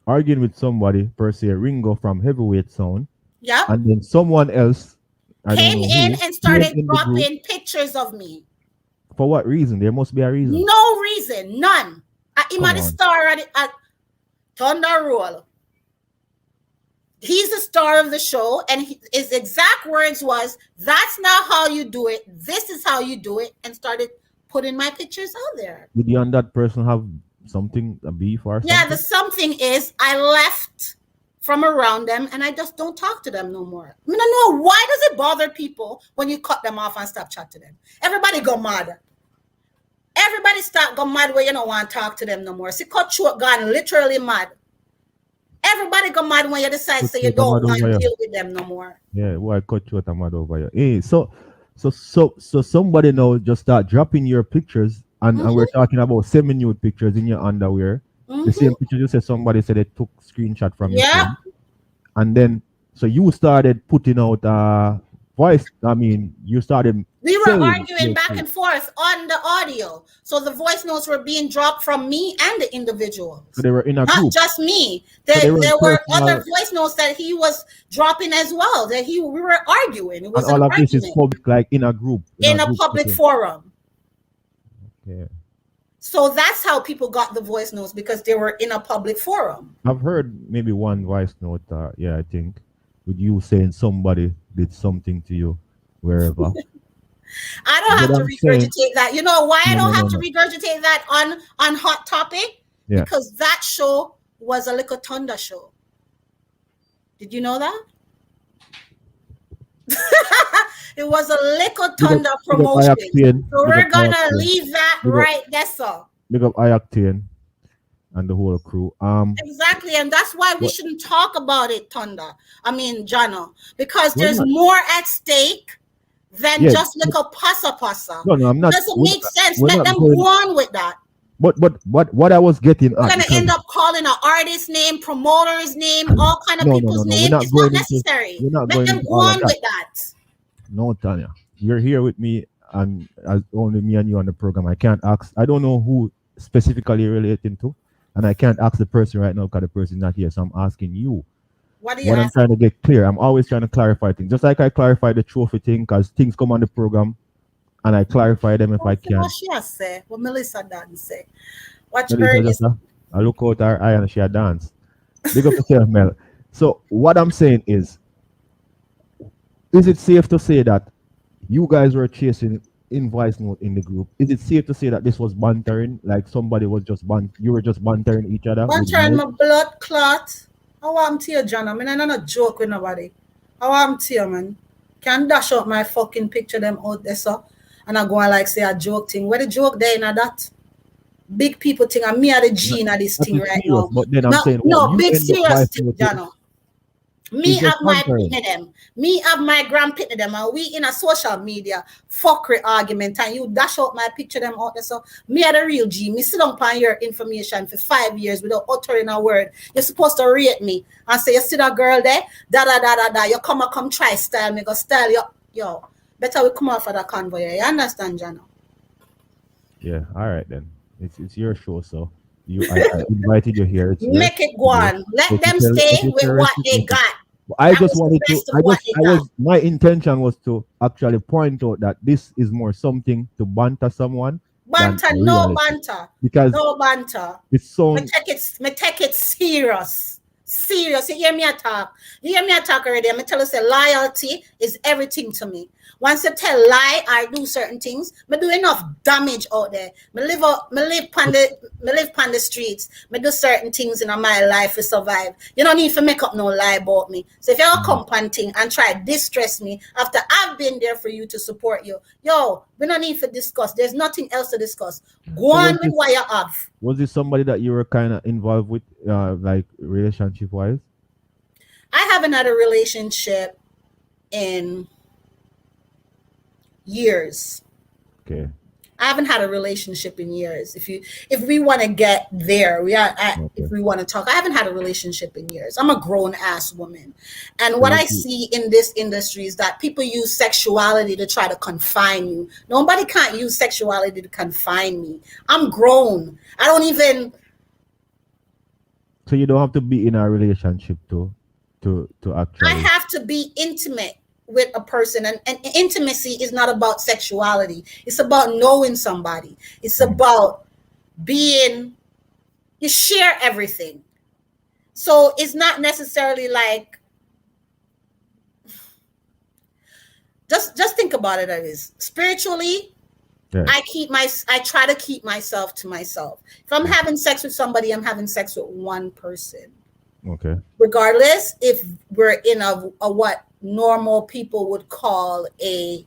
arguing with somebody, per se, Ringo from Heavyweight Sound, Yeah. and then someone else Came in and came started in the group. dropping pictures of me. For what reason? There must be a reason. No reason, none. I'm Come at the on. star at Thunder Roll. He's the star of the show, and his exact words was, "That's not how you do it. This is how you do it," and started putting my pictures out there. Did you and that person have something, a beef or something? Yeah, the something is I left from around them, and I just don't talk to them no more. I mean, I know why does it bother people when you cut them off and stop chat to them? Everybody go mad. Everybody start go mad where you don't want to talk to them no more. See, cut short gone literally mad. Everybody go mad when you decide say you don't want to deal with them no more. Yeah, well, I cut you out, I'm mad over you. Hey, so somebody now just start dropping your pictures, and we're talking about semi-nude pictures in your underwear. The same picture you said somebody said they took screenshot from your phone. And then so you started putting out voice. I mean, you started. We were arguing back and forth on the audio. So the voice notes were being dropped from me and the individuals. So they were in a group. Not just me. So There were other voice notes that he was dropping as well. We were arguing. It was and all an of this is argument public, like in a group. in a public forum. Yeah. So that's how people got the voice notes, because they were in a public forum. I've heard maybe one voice note. I think with you saying somebody did something to you wherever. I don't have But to I'm saying, regurgitate that. You know why I no, don't no, have no, to no. regurgitate that on Hot Topic? Yeah. Because that show was a Little Thunder show. Did you know that? It was a Little Thunder Big up promotion. Iactane. So Big we're up gonna Iactane. leave that Big up- right there, sir. Big up Iactane and the whole crew. Exactly, and that's why we What- shouldn't talk about it, Jono, because Why there's not? more at stake than Yeah. just little pasa. No, I'm not. Doesn't we're make not- sense. we're Let not them going- go on with that. But what I was getting We're at, gonna because- end up calling an artist's name, promoter's name, all kind of No, people's we're name. not It's not going into- necessary. we're not Let going them into go all of on that. with that. No, Tanya, you're here with me, and as only me and you on the program. I can't ask. I don't know who specifically you're relating to, and I can't ask the person right now because the person's not here. So I'm asking you. What do you What I'm ask? trying to get clear. I'm always trying to clarify things, just like I clarify the trophy thing, because things come on the program, and I clarify them if I can. What she has say? What Melissa done say? Watch Melissa her just, is I look out her eye and she a dance. Big up yourself, Mel. So what I'm saying is it safe to say that you guys were chasing in voice note in the group? Is it safe to say that this was bantering? Like somebody was just you were just bantering each other? with bantering Mel? my blood clot. How am to you, John? I mean, I'm not joke with nobody. How am to you, man? Can dash out my fucking picture them out there, so, and I go and like say a joke thing. Where the joke there in that? Big people thing, and me are the gene of this That thing is right serious, now. but then I'm saying, no, you big end up serious voice thing, note John. Me It's just have my bantering. pitney them. Me have my grand pitney them. And we in a social media fuckery argument, and you dash out my picture them out there. So me are the real G. Me sit down upon your information for 5 years without uttering a word. You're supposed to rate me and say, you see that girl there? Da. You come try style me. Go style you. Yo. Better we come off of that convoy. You understand, Jano? Yeah, all right then. It's your show, so I invited you here. It's yours. Make it go on. Let If them you tell- stay if you with tell what us, they it's- got. I That just was the wanted to. best of what they got. My intention was to actually point out that this is more something to banter someone. Banter, than no reality. banter. Because No banter. it's so. Me take it serious. Serious. You hear me talk? You hear me talk already? I'm tell you say loyalty is everything to me. Once you tell lie or do certain things, me do enough damage out there. Me live on the streets. Me do certain things in my life to survive. You don't need to make up no lie about me. So if you're come panting and try to distress me after I've been there for you to support you, yo, we don't need to discuss. There's nothing else to discuss. Go So on was with what you have. Was this somebody that you were kind of involved with, like relationship wise? I haven't had a relationship in years. Okay. I haven't had a relationship in years. If we want to get there, if we want to talk, I haven't had a relationship in years. I'm a grown ass woman. And what I see in this industry is that people use sexuality to try to confine you. Nobody can't use sexuality to confine me. I'm grown. I don't even. So you don't have to be in a relationship to actually. I have to be intimate with a person, and intimacy is not about sexuality. It's about knowing somebody. It's about being, you share everything. So it's not necessarily like, just think about it as spiritually. Yeah. I try to keep myself to myself. If I'm having sex with somebody, I'm having sex with one person. Okay. Regardless if we're in a what normal people would call a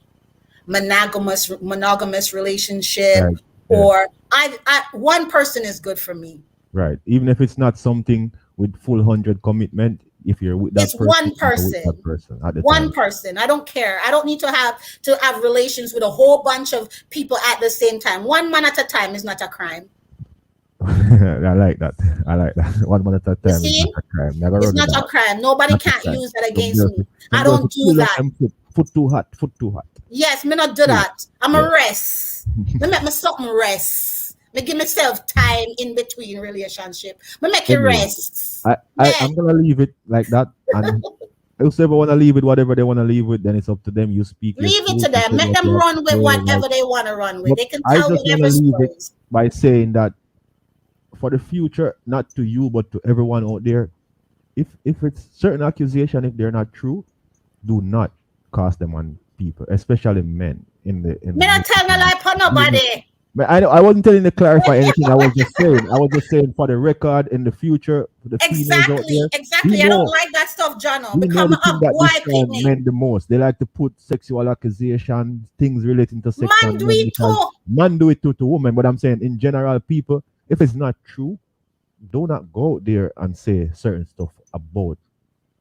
monogamous relationship, Right. or I one person is good for me. Right. Even if it's not something with full 100 commitment, if you're with that It's person, one you're with person. that person at the One time. person. I don't care. I don't need to have relations with a whole bunch of people at the same time. One man at a time is not a crime. I like that. 1 minute at a time. see? Is not a crime. Never It's run not with a that. crime. Nobody Not a can't crime. use that Some against girls- me. some I girls don't feel do like that. them foot too hot. Yes, me not do that. I'm Yeah. a rest. Me make me something rest. Me give myself time in between relationship. Me make it Anyway, rest. I'm gonna leave it like that, and If they want to leave with whatever they want to leave with, then it's up to them. You speak your Leave it truth. to You them. say Let what them you have to run with say, like, whatever they want to run with. but They can I tell just want whatever to leave it stories. by saying that for the future, not to you, but to everyone out there, if it's certain accusation, if they're not true, do not cast them on people, especially men in the Me not tell no lie for music. nobody. But I wasn't telling you to clarify anything. I was just saying. I was just saying for the record in the future, for the females out Exactly, there, we exactly. I don't know like that stuff, Jono, we know because the I thing have that boy destroy picnic. men the most. They like to put sexual accusations, things relating to sex Man on do men it because too. man do it to women. But I'm saying in general, people, if it's not true, do not go out there and say certain stuff about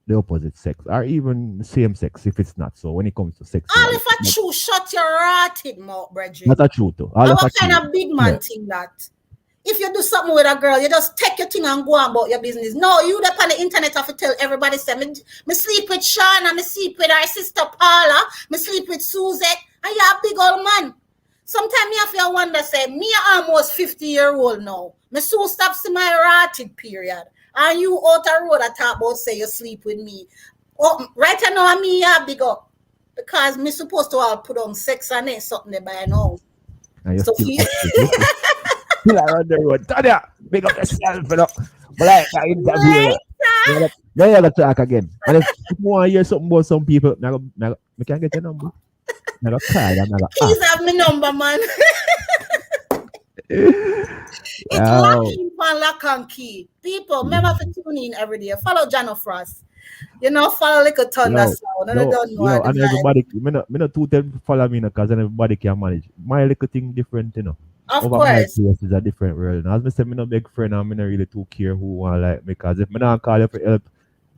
the opposite sex or even the same sex if it's not so when it comes to All sexuality. if a true shut your rotted mouth, Not brethren. a truth though. All of Our a kind truth. of big Yeah. man thing that. If you do something with a girl, you just take your thing and go on about your business. No, you up on the internet have to tell everybody, say, me sleep with Shauna, me sleep with our sister Paula, me sleep with Suzette, and you're a big old man. Sometimes me have to wonder, say, me almost 50-year-old now. Me so stop see my rotted period. And you out the road I talk about say you sleep with me. Oh, right now me a big up. Because me supposed to have put on sex and it something they buy now. And you're So still active. Listen, still around the road. Tanya, big up yourself, you know. But like that interview, right. now you gotta talk again. And if you want to hear something about some people, I can get your number. I got call and I got Please ask. have my number, man. It's Oh, locking for lock and key. People, remember to tune in every day. Follow Jano Frost. You know, follow Little Thunder yo, Sound. And I don't know yo, the and vibe. everybody, me not too tell people follow me because then everybody can manage. My little thing different, you know. Of Over my course. place is a different world. And as I said, me no big friend and me not really too care who want like me because if me not call you for help,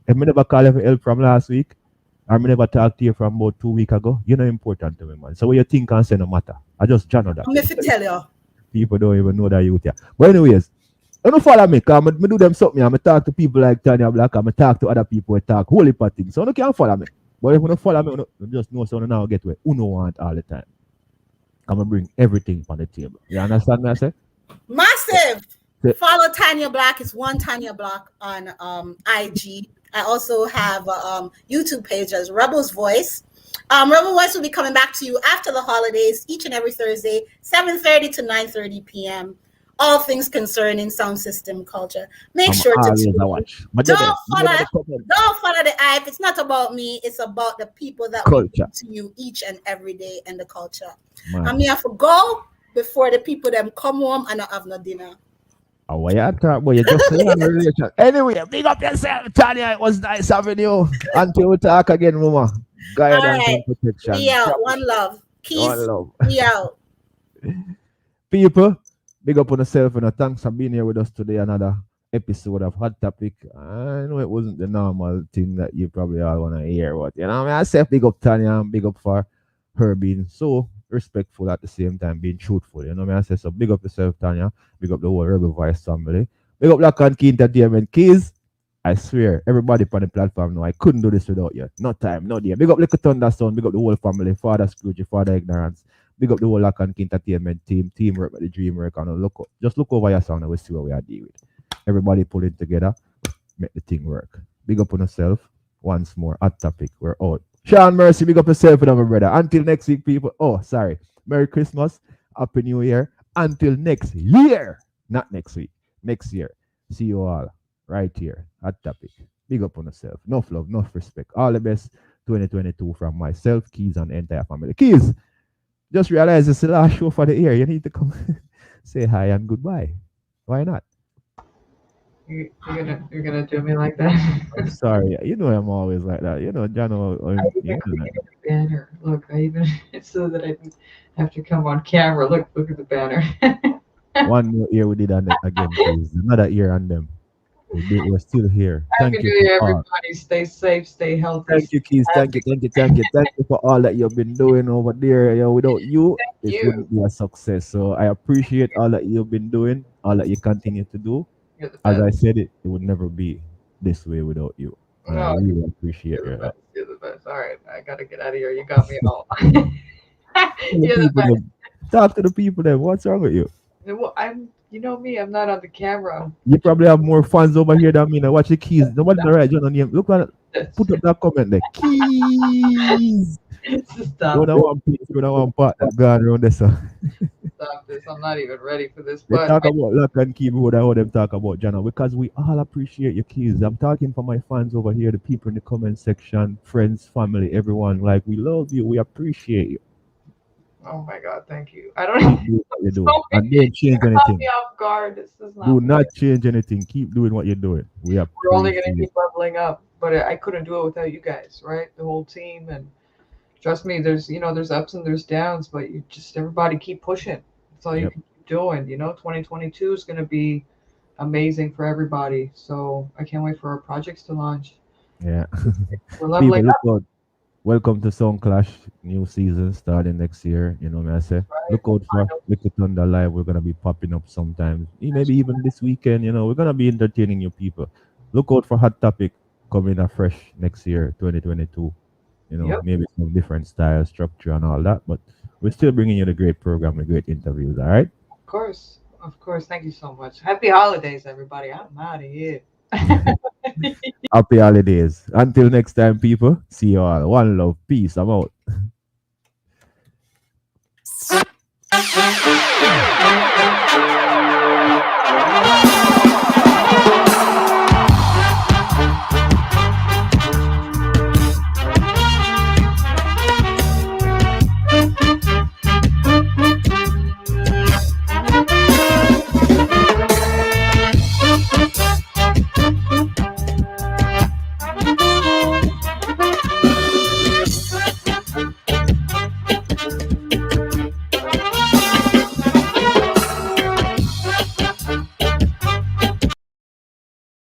if me never call you for help from last week, or me never talk to you from about 2 weeks ago, you're not important to me, man. So what you think and say no matter. I just jano that. I'm if you tell you. People don't even know that you here. But anyways, don't follow me because I do them something. I talk to people like Tania Black. I talk to other people who talk holy part things. So you can't follow me. But if you don't follow me, you just know so now get where you want all the time. I'm gonna bring everything on the table. You understand me? I say? Massive. Say, Follow Tania Black. It's one Tania Black on IG. I also have a YouTube page as Rebel's Voice. Rebel Voice will be coming back to you after the holidays, each and every Thursday, 7:30 to 9:30 p.m. All things concerning sound system culture. Make I'm sure to always tune a in. watch. But Don't then, follow, the comment. don't follow the hype. It's not about me. It's about the people that we Culture. bring to you each and every day and the culture. Man. And me have to go before the people them come home and not have no dinner. Oh, what you talk about? You just say on the relation. Anyway, big up yourself, Tanya. It was nice having you. Until we talk again, Mama. All Guidance right. and protection. We out. One love. One Keys. love. We out. People, big up on yourself and thanks for being here with us today. Another episode of Hot Topic. I know it wasn't the normal thing that you probably all want to hear, but you know, I say big up Tanya and big up for her being so respectful at the same time, being truthful. You know what I say? So big up yourself, Tanya. Big up the whole Rebel Voice family. Big up Lock and Key Entertainment. Keys, I swear, everybody on the platform now, I couldn't do this without you. No time, no day. Big up Little Thunder Sound. Big up the whole family. Father Scrooge, Father Ignorance. Big up the whole Lock and Key Entertainment team. Teamwork, the dream work. And just look over your sound and we see what we are dealing with. Everybody pulling together, make the thing work. Big up on yourself. Once more, Hot Topic. We're out. Sean Mercy, big up yourself and my brother. Until next week, people. Oh, sorry. Merry Christmas. Happy New Year. Until next year. Not next week. Next year. See you all right here. Hot Topic. Big up on yourself. Enough love, enough respect. All the best 2022 from myself, Keys, and the entire family. Keys, just realize it's the last show for the year. You need to come say hi and goodbye. Why not? You're gonna do me like that? I'm sorry. You know I'm always like that. You know, John, I even created a banner. Look, I even so that I didn't have to come on camera. Look at the banner. one more year we did on again, please. Another year on them. We're still here. Happy Thank New you Year, for all. everybody. Stay safe, stay healthy. Thank you, Keys. Thank you, thank you, thank you. Thank you for all that you've been doing over there. Yo, without you, Thank it you. wouldn't be a success. So I appreciate all that you've been doing, all that you continue to do. You're the As best. I said, it would never be this way without you. And I No, really appreciate you're the your help. best. You're the best. All right, I gotta get out of here. You got me all. The You're the people best. them. Talk to the people then. What's wrong with you? Well, I'm You know me, I'm not on the camera. You probably have more fans over here than me now. Watch the keys. Nobody the right John on name. Look at put up that comment there. Keys. Stop Don't this. want place, don't want part that gone around there, so. Stop this. I'm not even ready for this. They But talk about lock and keyboard. I heard them talk about Jana because we all appreciate your keys. I'm talking for my fans over here, the people in the comment section, friends, family, everyone. Like, we love you. We appreciate you. oh my God, thank you. I don't Keep doing what you're doing. And don't change caught anything. me off guard. This is not Do fair. not change anything. Keep doing what you're doing. We We're only appreciate gonna you. keep leveling up. But I couldn't do it without you guys, right? The whole team, and trust me, there's ups and there's downs, but you just everybody keep pushing. That's all you Yep. can keep doing. 2022 is gonna be amazing for everybody. So I can't wait for our projects to launch. Yeah. We're People, leveling look up, out. Welcome to Sound Clash, new season starting next year. You know what I say? right? Look out for Finals. Liquid Thunder Live. We're gonna be popping up sometimes. Maybe even this weekend, we're gonna be entertaining you people. Look out for Hot Topic coming afresh next year, 2022. Yep. Maybe some different style, structure, and all that. But we're still bringing you the great program, the great interviews. All right. Of course. Of course. Thank you so much. Happy holidays, everybody. I'm out of here. Happy holidays. Until next time, people. See you all. One love. Peace. I'm out.